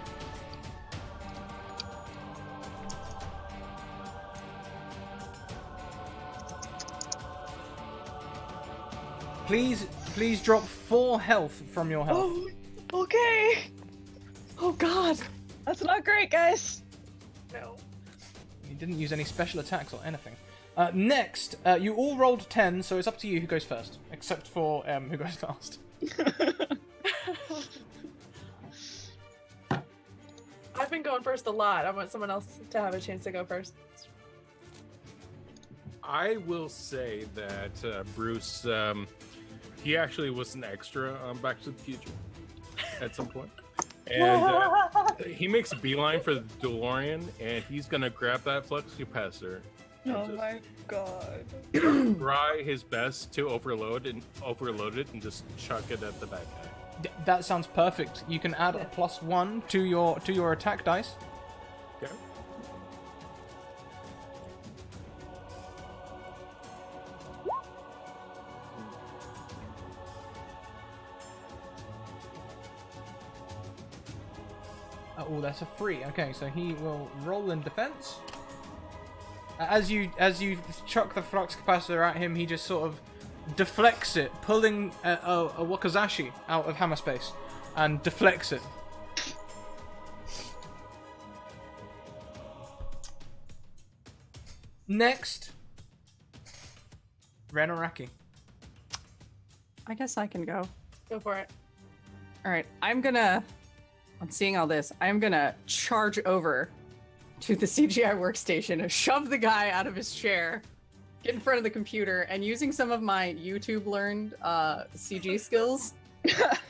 Please please drop 4 health from your health. Oh, okay. Oh God. That's not great, guys. No. You didn't use any special attacks or anything. Next, you all rolled 10, so it's up to you who goes first, except for who goes last. I've been going first a lot. I want someone else to have a chance to go first. I will say that Bruce, he actually was an extra on Back to the Future at some point. And he makes a beeline for the DeLorean, and he's going to grab that flux capacitor. Oh my god. Try his best to overload it and just chuck it at the bad guy. That sounds perfect. You can add a +1 to your attack dice. Okay. Oh, that's a 3. Okay, so he will roll in defense. As you chuck the flux capacitor at him, he just sort of deflects it, pulling a wakizashi out of hammer space, and deflects it. Next, Renaraki. I guess I can go. Go for it. All right, on seeing all this, I'm gonna charge over to the CGI workstation and shove the guy out of his chair, get in front of the computer, and using some of my YouTube learned CG skills,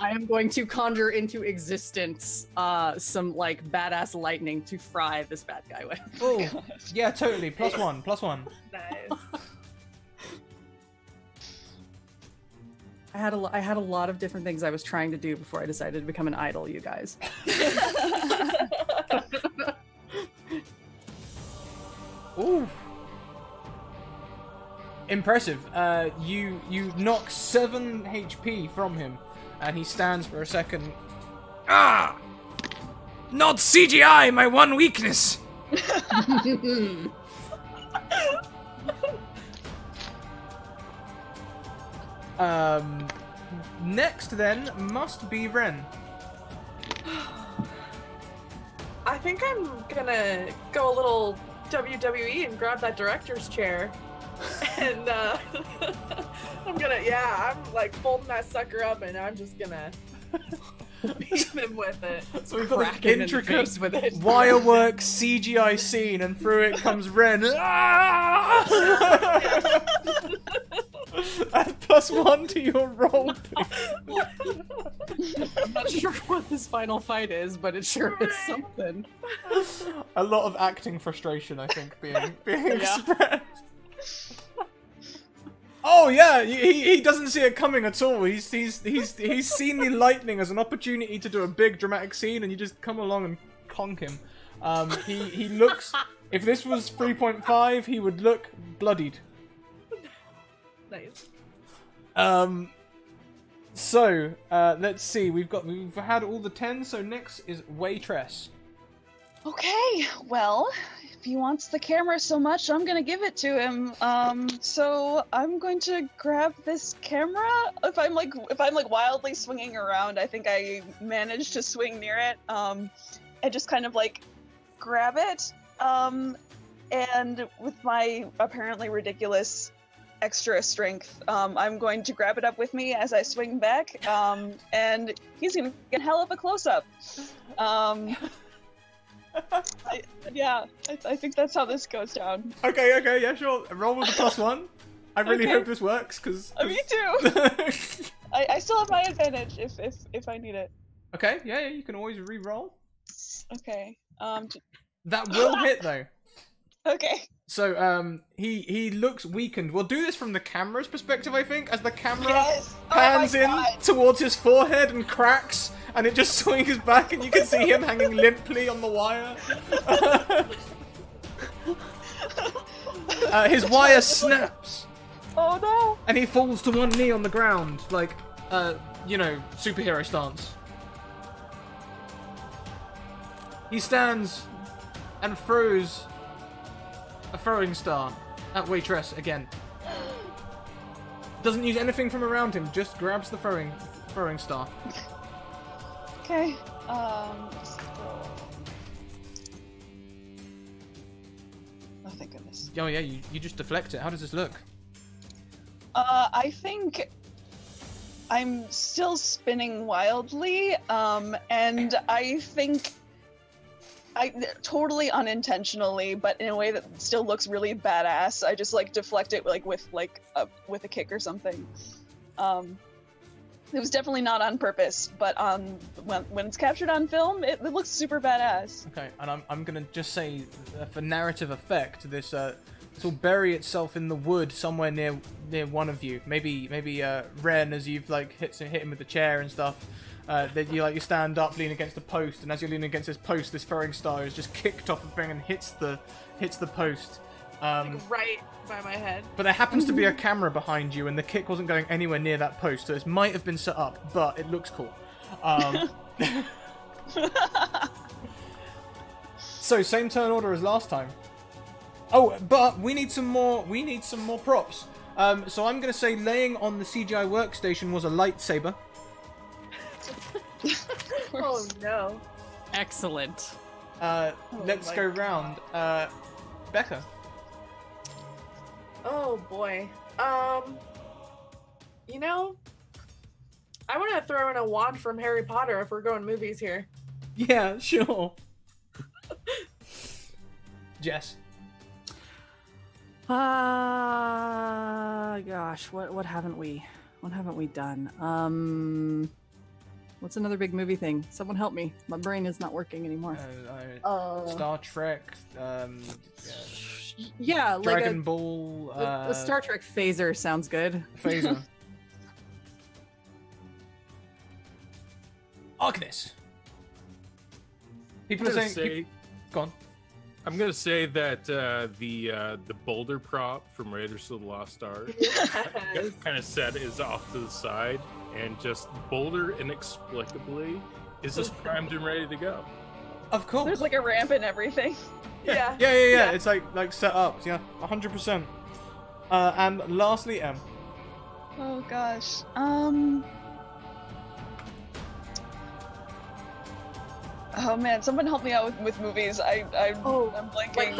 I am going to conjure into existence some like badass lightning to fry this bad guy with. Oh, yeah, totally. +1, +1. Nice. I had a lot of different things I was trying to do before I decided to become an idol, you guys. Ooh. Impressive. You knock 7 HP from him, and he stands for a second. Ah! Not CGI, my one weakness! Next then must be Ren. I think I'm gonna go a little WWE and grab that director's chair. And I'm like folding that sucker up and I'm just gonna beat him with it. So we've got this intricate wirework CGI scene, and through it comes Ren. Add +1 to your roll, please. I'm not sure what this final fight is, but it sure is something. A lot of acting frustration, I think, being expressed. Oh yeah, he doesn't see it coming at all. He's seen the lightning as an opportunity to do a big dramatic scene, and you just come along and conk him. He looks. If this was 3.5, he would look bloodied. Nice. So let's see. We've had all the 10. So next is Waitress. Okay, well, if he wants the camera so much, I'm gonna give it to him. So I'm going to grab this camera. If I'm like wildly swinging around, I think I managed to swing near it. And just kind of like grab it. And with my apparently ridiculous extra strength, I'm going to grab it up with me as I swing back. And he's gonna get hell of a close-up. I think that's how this goes down. Okay, yeah, sure. Roll with the +1. I really hope this works, because... Me too! I still have my advantage if I need it. Okay, yeah, you can always re-roll. Okay. That will hit, though. Okay. So, he looks weakened. We'll do this from the camera's perspective, I think, as the camera Yes! pans in towards his forehead and cracks, and it just swings back, and you can see him hanging limply on the wire. His wire snaps. Oh no! And he falls to one knee on the ground, like, superhero stance. He stands and throws a throwing star at Waitress again. Doesn't use anything from around him, just grabs the throwing star. Okay. Just roll. Oh, thank goodness. Oh yeah, you just deflect it. How does this look? I think I'm still spinning wildly, and I think I totally unintentionally, but in a way that still looks really badass. I just like deflect it like with a kick or something. It was definitely not on purpose, but when it's captured on film, it looks super badass. Okay, and I'm gonna just say for narrative effect, this will bury itself in the wood somewhere near one of you. Maybe Ren, as you've like hit him with the chair and stuff. That you stand up, lean against the post, and as you're leaning against this post, this throwing star is just kicked off the thing and hits the post. Like right by my head. But there happens to be a camera behind you, and the kick wasn't going anywhere near that post, so this might have been set up, but it looks cool. So same turn order as last time. Oh, but we need some more. We need some more props. So I'm gonna say laying on the CGI workstation was a lightsaber. Oh no. Excellent. Let's go round. Becca. Oh boy. You know, I want to throw in a wand from Harry Potter if we're going movies here. Yeah, sure. Jess. Gosh, what haven't we done? What's another big movie thing? Someone help me. My brain is not working anymore. Star Trek. Yeah, like Dragon Ball. a Star Trek phaser sounds good. Phaser. Arcanus. People are saying. Go on. I'm gonna say that the boulder prop from Raiders of the Lost Ark kind of set is off to the side, and just boulder inexplicably is just primed and ready to go. Of course. There's like a ramp and everything. Yeah. Yeah. It's like set up. Yeah, 100%. And lastly, M. Oh gosh. Oh man, someone help me out with movies. I'm blanking. Like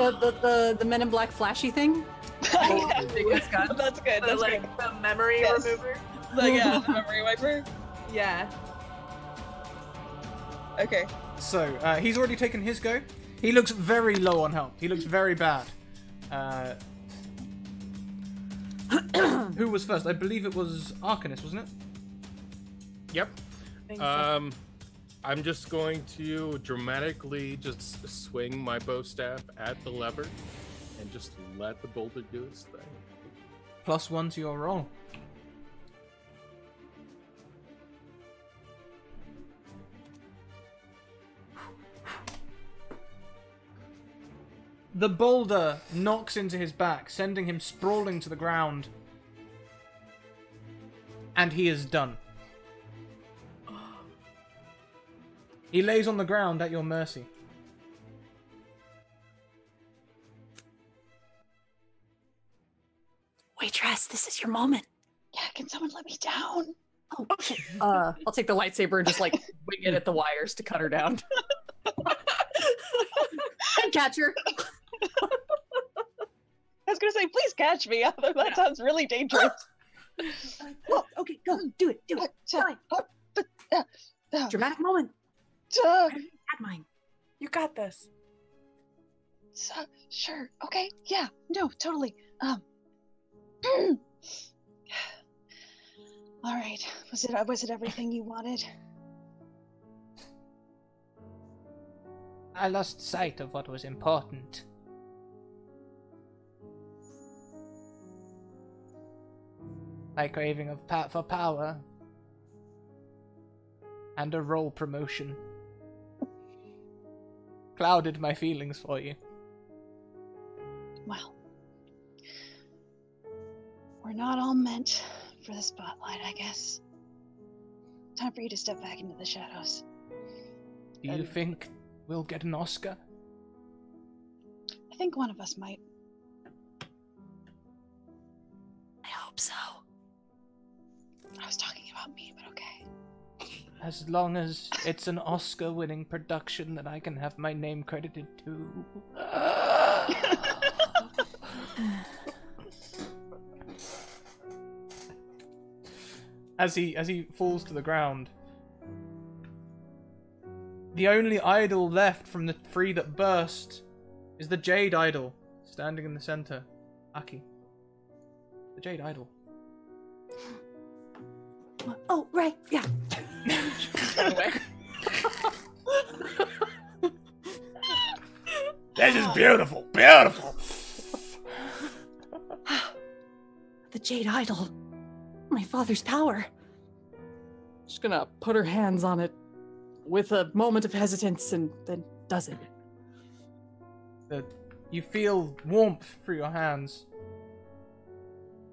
the Men in Black flashy thing. Yeah. That's good. That's like good. the memory remover. Yeah, the memory wiper. Yeah. Okay. So he's already taken his go. He looks very low on health. He looks very bad. Who was first? I believe it was Arcanus, wasn't it? Yep. Think so. I'm just going to dramatically just swing my bow staff at the lever and just let the boulder do its thing. +1 to your roll. The boulder knocks into his back, sending him sprawling to the ground. And he is done. He lays on the ground at your mercy. Waitress, this is your moment. Yeah, can someone let me down? Oh, okay. I'll take the lightsaber and just like wing it at the wires to cut her down. And catch her. I was gonna say, please catch me. That sounds really dangerous. Okay, go. Do it. Dramatic moment. At mine. You got this. Sure. Okay. Yeah. No. Totally. All right. Was it everything you wanted? I lost sight of what was important. My craving for power and a role promotion clouded my feelings for you. Well, we're not all meant for the spotlight, I guess. Time for you to step back into the shadows. Do you think we'll get an Oscar? I think one of us might. I hope so. I was talking about me, but okay. As long as it's an Oscar-winning production that I can have my name credited to. As he falls to the ground, the only idol left from the three that burst is the Jade Idol, standing in the center. Aki. The Jade Idol. Oh, right, yeah. This is beautiful, beautiful. The Jade Idol. My father's power. She's gonna put her hands on it with a moment of hesitance and then does it. You feel warmth through your hands.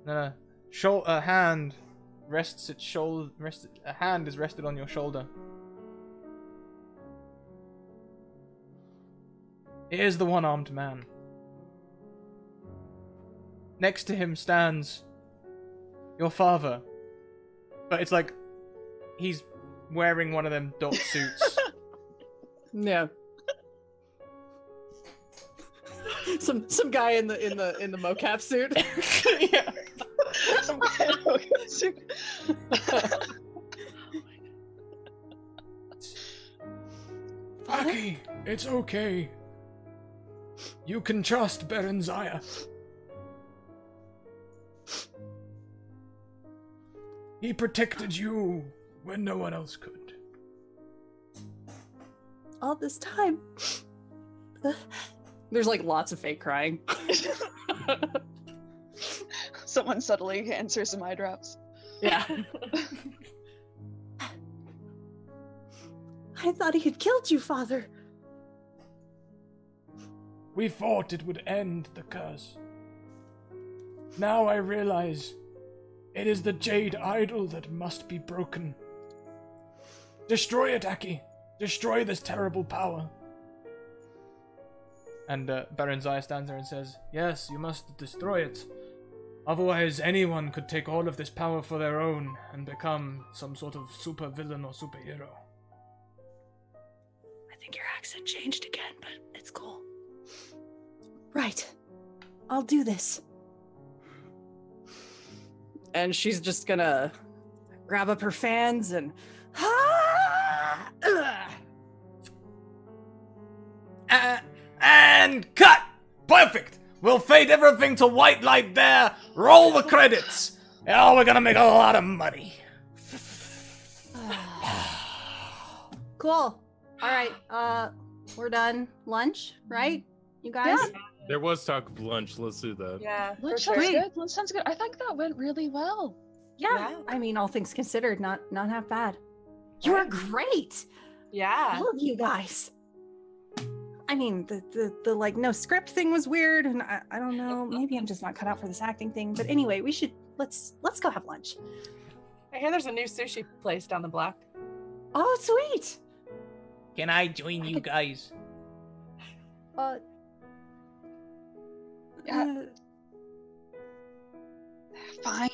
Then a hand rests its shoulder. A hand is rested on your shoulder. It is the one-armed man. Next to him stands your father, but it's like he's wearing one of them dot suits. Yeah. Some guy in the mocap suit. Yeah. Some guy in a mocap suit. Aki, it's okay. You can trust Berenziah. He protected you when no one else could. All this time. There's like lots of fake crying. Someone subtly hands her some eye drops. Yeah. I thought he had killed you, father. We thought it would end the curse. Now I realize it is the Jade Idol that must be broken. Destroy it, Aki. Destroy this terrible power. And Berenziah stands there and says, "Yes, you must destroy it. Otherwise, anyone could take all of this power for their own and become some sort of super villain or superhero." I think your accent changed again, but it's cool. Right. I'll do this. And she's just gonna grab up her fans and... And cut! Perfect! We'll fade everything to white light there. Roll the credits. Oh, we're gonna make a lot of money. Cool. All right. We're done. Lunch, right? You guys? Yeah. There was talk of lunch. Let's do that. Yeah, for Lunch sure. sounds good. Lunch sounds good. I think that went really well. Yeah. I mean, all things considered, not half bad. You are great. Yeah. All of you guys. I mean, the like no script thing was weird, and I don't know. Maybe I'm just not cut out for this acting thing. But anyway, let's go have lunch. I hear there's a new sushi place down the block. Oh, sweet. Can I join you guys? Fine.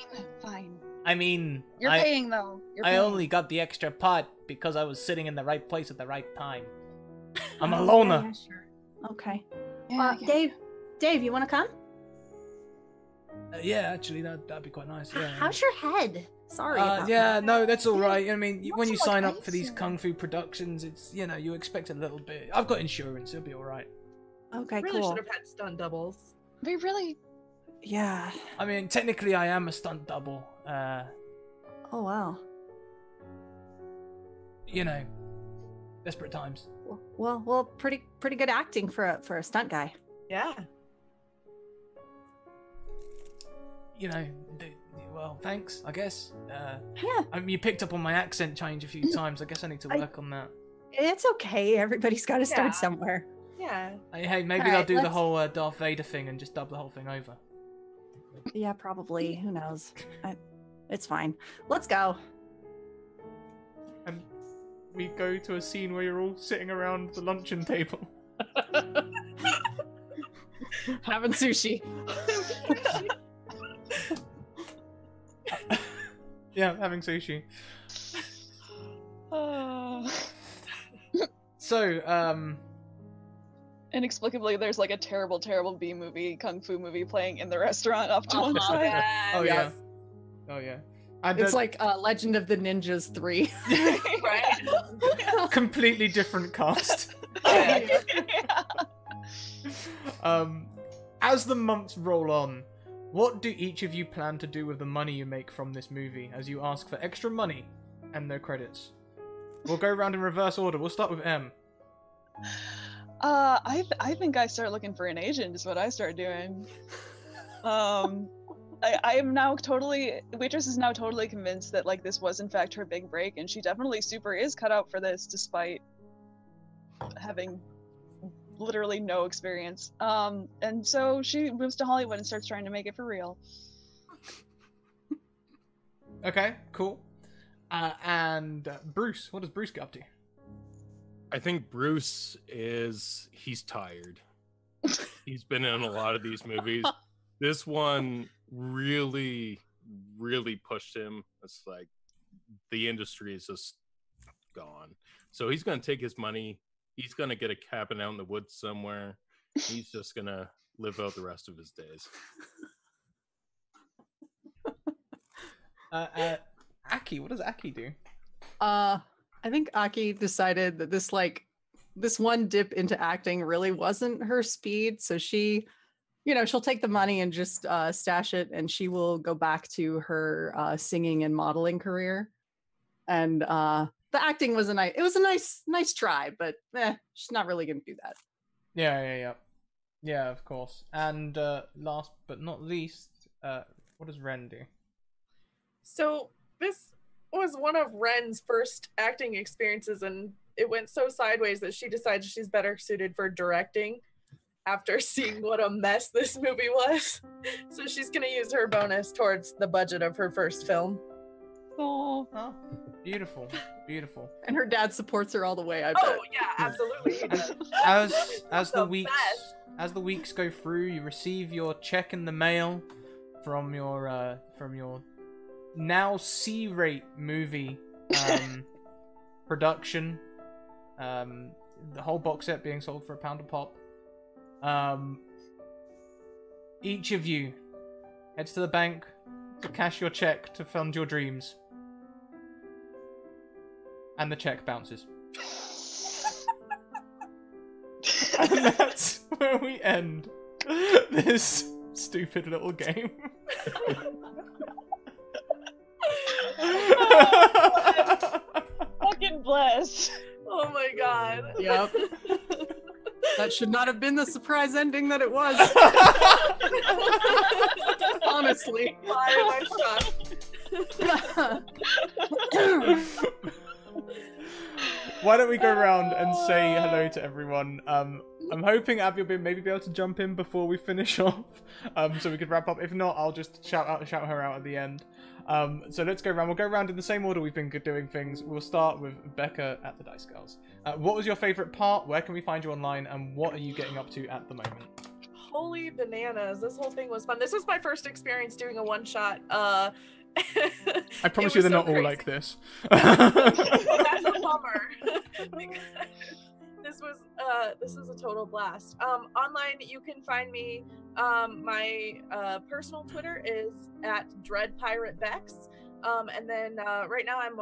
I mean, You're paying though. I only got the extra pot because I was sitting in the right place at the right time. I'm a loner. Yeah, sure. Okay. Yeah, Dave, you want to come? Yeah, actually, that'd be quite nice. Yeah. How's your head? Sorry. about yeah, that. no, that's all right. I mean, You when want you some, like, sign up for these ice or- kung fu productions, it's you expect a little bit. I've got insurance; it'll be all right. Okay, Really cool. should have had stunt doubles. We really. Yeah. I mean, technically, I am a stunt double. Oh wow. Desperate times. Well, pretty good acting for a stunt guy. Yeah. Well, thanks, I guess. Yeah. I mean, you picked up on my accent change a few times. I guess I need to work on that. It's okay. Everybody's got to start Yeah. somewhere. Yeah. Hey, maybe All I'll right, do the let's- whole Darth Vader thing and just dub the whole thing over. Yeah, probably. Who knows? It's fine. Let's go. And we go to a scene where you're all sitting around the luncheon table. Having sushi. Yeah, having sushi. So, Inexplicably, there's like a terrible, terrible B movie, kung fu movie playing in the restaurant off to one Uh-huh. side. oh yeah, Yes. oh yeah. And It's like Legend of the Ninjas 3. Right? completely different cast. Yeah. As the months roll on, what do each of you plan to do with the money you make from this movie as you ask for extra money and no credits? We'll go around in reverse order. We'll start with M. I think I start looking for an agent is what I start doing. I am now totally, Waitress is now totally convinced that like this was in fact her big break, and she definitely super is cut out for this despite having literally no experience. And so she moves to Hollywood and starts trying to make it for real. Okay, cool. And Bruce, what does Bruce get up to? I think Bruce he's tired. He's been in a lot of these movies. This one really, really pushed him. It's like the industry is just gone. So he's going to take his money. He's going to get a cabin out in the woods somewhere. He's just going to live out the rest of his days. Aki, what does Aki do? I think Aki decided that this one dip into acting really wasn't her speed, so she, she'll take the money and just stash it, and she will go back to her singing and modeling career. And the acting was nice try, but she's not really gonna do that. Yeah, of course. And last but not least, what does Ren do? So this was one of Ren's first acting experiences, and it went so sideways that she decides she's better suited for directing after seeing what a mess this movie was. So she's going to use her bonus towards the budget of her first film. Oh, beautiful, beautiful. And her dad supports her all the way, I bet. Oh yeah, absolutely. He does. As the weeks go through, you receive your check in the mail from your now C-rate movie production. The whole box set being sold for £1 a pop. Each of you heads to the bank to cash your check to fund your dreams. And the check bounces. And that's where we end this stupid little game. fucking bless. Oh my god. Yep. That should not have been the surprise ending that it was. Honestly. Why am I shocked? Why don't we go around and say hello to everyone? I'm hoping Abby will maybe be able to jump in before we finish off, so we could wrap up. If not, I'll just shout her out at the end. So let's go around. We'll go around in the same order we've been doing things. We'll start with Becca at the Dice Girls. What was your favourite part? Where can we find you online? And what are you getting up to at the moment? Holy bananas. This whole thing was fun. This was my first experience doing a one-shot. I promise you they're not all like this. That's a bummer. This was a total blast. Online, you can find me. My personal Twitter is at DreadPirateBex. And then right now I'm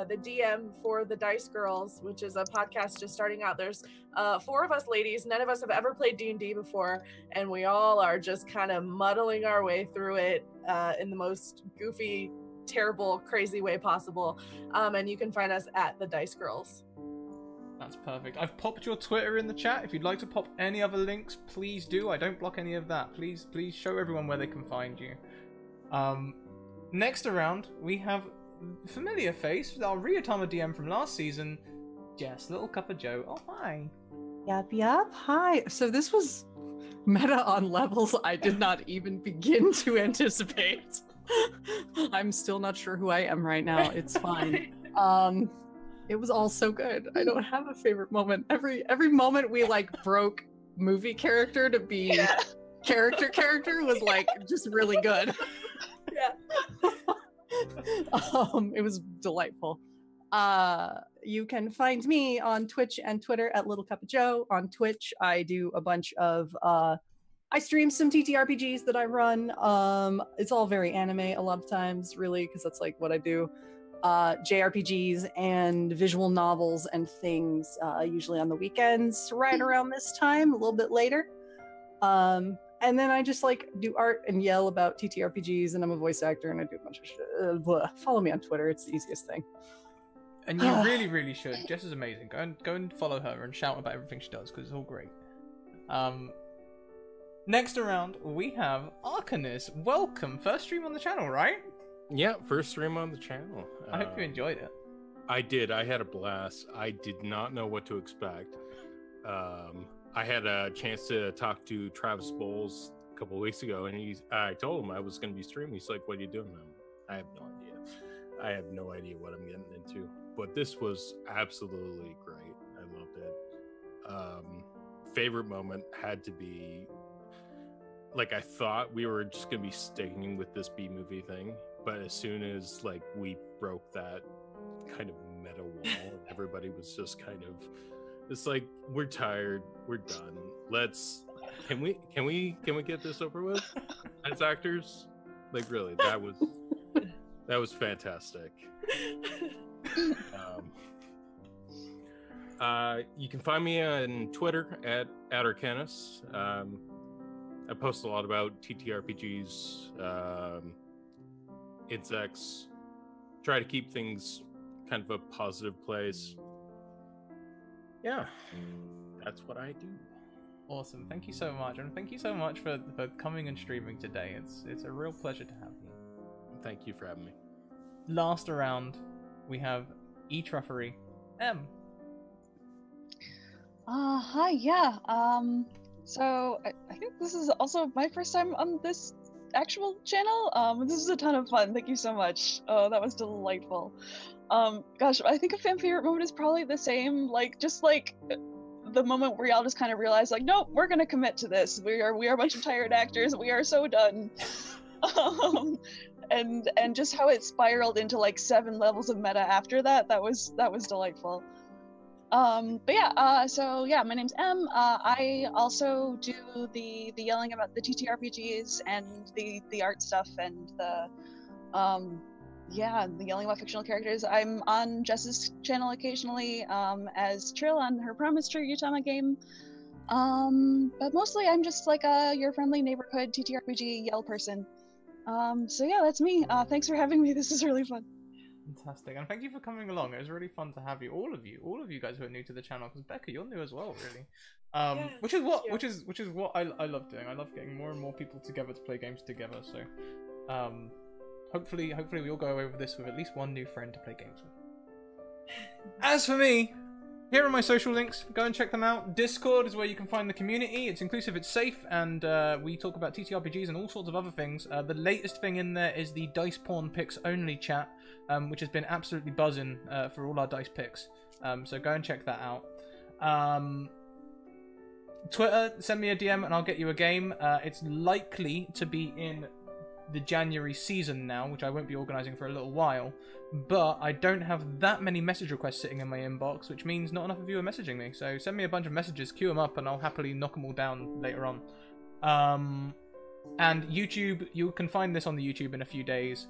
the DM for the Dice Girls, which is a podcast just starting out. There's 4 of us ladies. None of us have ever played D&D before, and we all are just kind of muddling our way through it in the most goofy, terrible, crazy way possible. And you can find us at the Dice Girls. That's perfect. I've popped your Twitter in the chat. If you'd like to pop any other links, please do. I don't block any of that. Please show everyone where they can find you. Next around, we have familiar face, our Ryutama DM from last season, Jess, Little Cup of Joe. Oh, hi. Yep. Hi. So this was meta on levels I did not even begin to anticipate. I'm still not sure who I am right now. It's fine. It was all so good. I don't have a favorite moment. Every moment we broke movie character to be character was just really good. Yeah. It was delightful. You can find me on Twitch and Twitter at Little Cup of Joe. On Twitch, I do a bunch of I stream some TTRPGs that I run. It's all very anime a lot of times, really, because that's like what I do. JRPGs and visual novels and things, usually on the weekends, right around this time, a little bit later. And then I just like do art and yell about TTRPGs, and I'm a voice actor and I do a bunch of shit. Follow me on Twitter; it's the easiest thing. And you really, really should. Jess is amazing. Go and follow her and shout about everything she does because it's all great. Next around we have Arcanus. Welcome, first stream on the channel, right? Yeah, first stream on the channel. I hope you enjoyed it. I did. I had a blast. I did not know what to expect. I had a chance to talk to Travis Bowles a couple of weeks ago, and I told him I was going to be streaming. He's like, "What are you doing?" I have no idea. I have no idea what I'm getting into. But this was absolutely great. I loved it. Favorite moment had to be, like, I thought we were just going to be sticking with this B-movie thing, but as soon as, like, we broke that kind of meta wall, everybody was just kind of, it's like, we're tired, we're done. Can we get this over with as actors? Like, really, that was fantastic. You can find me on Twitter at Arcanus. I post a lot about TTRPGs, insects, try to keep things kind of a positive place. Yeah, that's what I do. Awesome. Thank you so much. And thank you so much for coming and streaming today. It's a real pleasure to have you. Thank you for having me. Last around, we have E-Truffery M. Hi, yeah. So I think this is also my first time on this actual channel. This was a ton of fun. Thank you so much. Oh, that was delightful. Gosh, I think a fan favorite moment is probably the same, like, just like the moment where y'all just kind of realize, like, nope, we're gonna commit to this. We are a bunch of tired actors. We are so done. And just how it spiraled into like 7 levels of meta after that. That was delightful. But yeah, so yeah, my name's M. I also do the yelling about the TTRPGs and the art stuff and the yelling about fictional characters. I'm on Jess's channel occasionally as Trill on her Promise True Utama game. But mostly I'm just like your friendly neighborhood TTRPG yell person. So yeah, that's me. Thanks for having me. This is really fun. Fantastic, and thank you for coming along. It was really fun to have you, all of you guys who are new to the channel. Because Becca, you're new as well, really. Yeah, which is what I love doing. I love getting more and more people together to play games together. So, hopefully we all go over this with at least one new friend to play games with. As for me, here are my social links. Go and check them out. Discord is where you can find the community. It's inclusive, it's safe, and we talk about TTRPGs and all sorts of other things. The latest thing in there is the Dice Porn Picks only chat, which has been absolutely buzzing for all our dice picks. So go and check that out. Twitter, send me a DM and I'll get you a game. It's likely to be in the January season now, which I won't be organising for a little while, but I don't have that many message requests sitting in my inbox, which means not enough of you are messaging me. So send me a bunch of messages, queue them up, and I'll happily knock them all down later on. And YouTube, you can find this on the YouTube in a few days.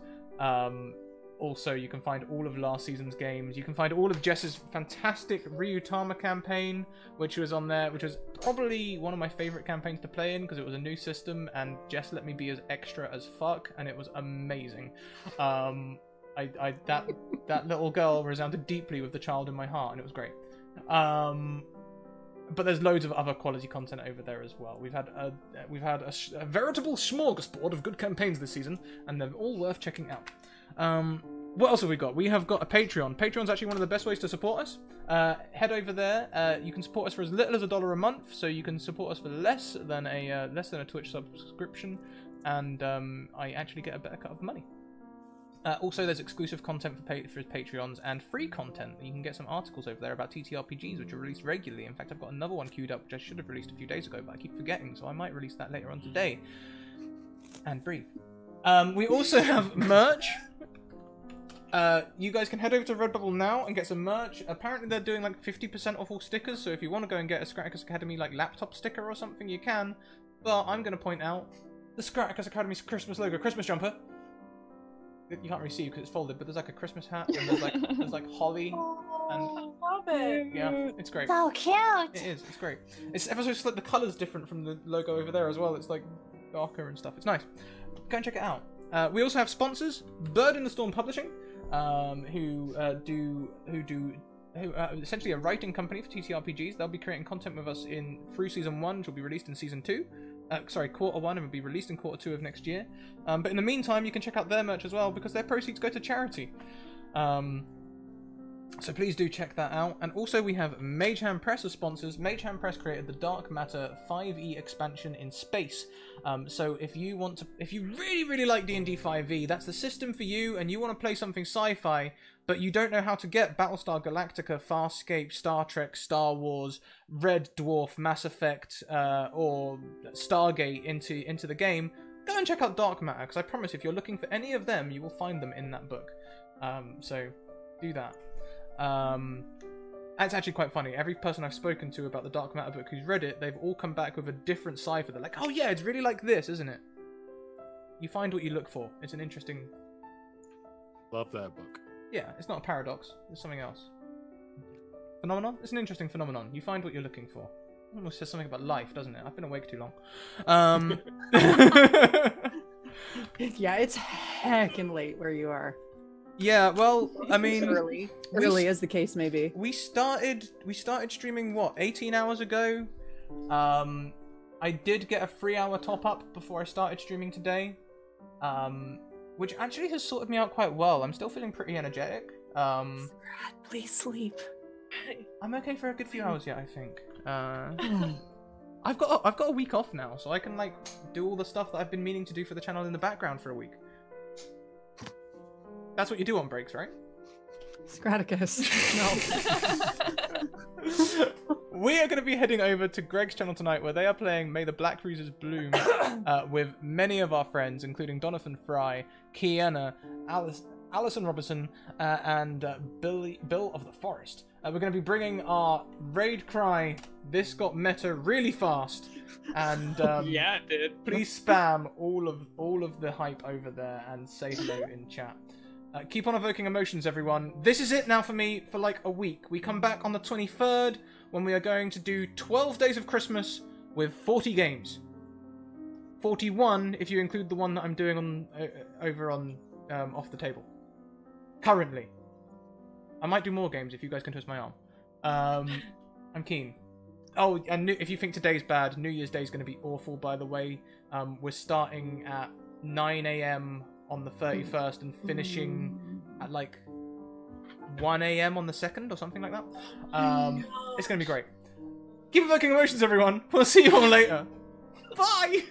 Also, you can find all of last season's games. You can find all of Jess's fantastic Ryutama campaign, which was on there, which was probably one of my favourite campaigns to play in because it was a new system, and Jess let me be as extra as fuck, and it was amazing. That little girl resounded deeply with the child in my heart, and it was great. But there's loads of other quality content over there as well. We've had a veritable smorgasbord of good campaigns this season, and they're all worth checking out. What else have we got? We have got a Patreon. Patreon's actually one of the best ways to support us. Head over there. You can support us for as little as $1 a month, so you can support us for less than a Twitch subscription, and I actually get a better cut of the money. Also, there's exclusive content for Patreons and free content. You can get some articles over there about TTRPGs, which are released regularly. In fact, I've got another one queued up, which I should have released a few days ago, but I keep forgetting, so I might release that later on today. And breathe. We also have merch. you guys can head over to Redbubble now and get some merch. Apparently they're doing like 50% off all stickers, so if you want to go and get a Scratticus Academy like laptop sticker or something, you can. But I'm going to point out the Scratticus Academy's Christmas logo, Christmas jumper. You can't really see because it's folded, but there's like a Christmas hat and there's like holly and Love it. yeah, it's great. So cute. It is. It's great. It's ever so slick. The colour's different from the logo over there as well. It's like darker and stuff. It's nice. Go and check it out. We also have sponsors, Bird in the Storm Publishing, who essentially a writing company for TTRPGs. They'll be creating content with us through season 1, which will be released in season 2. Quarter 1, and will be released in quarter 2 of next year. But in the meantime, you can check out their merch as well because their proceeds go to charity. So please do check that out. And also we have Mage Hand Press as sponsors. Mage Hand Press created the Dark Matter 5e expansion in space. So if you really like D&D 5e, that's the system for you, and you want to play something sci-fi, but you don't know how to get Battlestar Galactica, Farscape, Star Trek, Star Wars, Red Dwarf, Mass Effect, or Stargate into the game, go and check out Dark Matter, because I promise if you're looking for any of them, you will find them in that book. So do that. It's actually quite funny. Every person I've spoken to about the Dark Matter book who's read it, they've all come back with a different cipher. They're like, oh yeah, it's really like this, isn't it? You find what you look for. It's an interesting... Love that book. Yeah, it's not a paradox. It's something else. Phenomenon? It's an interesting phenomenon. You find what you're looking for. Almost says something about life, doesn't it? I've been awake too long. Yeah, it's heckin' late where you are. Yeah, well, I mean... Early as the case may be. We started streaming, what, 18 hours ago? I did get a 3-hour top-up before I started streaming today. Which actually has sorted me out quite well. I'm still feeling pretty energetic. Please sleep. I'm okay for a good few hours yet, I think. I've got a week off now, so I can like do all the stuff that I've been meaning to do for the channel in the background for a week. That's what you do on breaks, right? Scratticus. No. We are going to be heading over to Greg's channel tonight, where they are playing May the Black Cruisers Bloom with many of our friends, including Donathan Fry, Kiana, Alison Robertson, and Bill of the Forest. We're going to be bringing our raid cry, "This got meta really fast," and yeah, it did. Please spam all of the hype over there and say hello in chat. Keep on evoking emotions, everyone. This is it now for me for like a week. We come back on the 23rd when we are going to do 12 Days of Christmas with 40 games. 41 if you include the one that I'm doing over on Off the Table. Currently. I might do more games if you guys can twist my arm. I'm keen. Oh, and if you think today's bad, New Year's Day is going to be awful, by the way. We're starting at 9 AM on the 31st and finishing at like 1 AM on the 2nd or something like that. It's going to be great. Keep evoking emotions, everyone. We'll see you all later. Bye!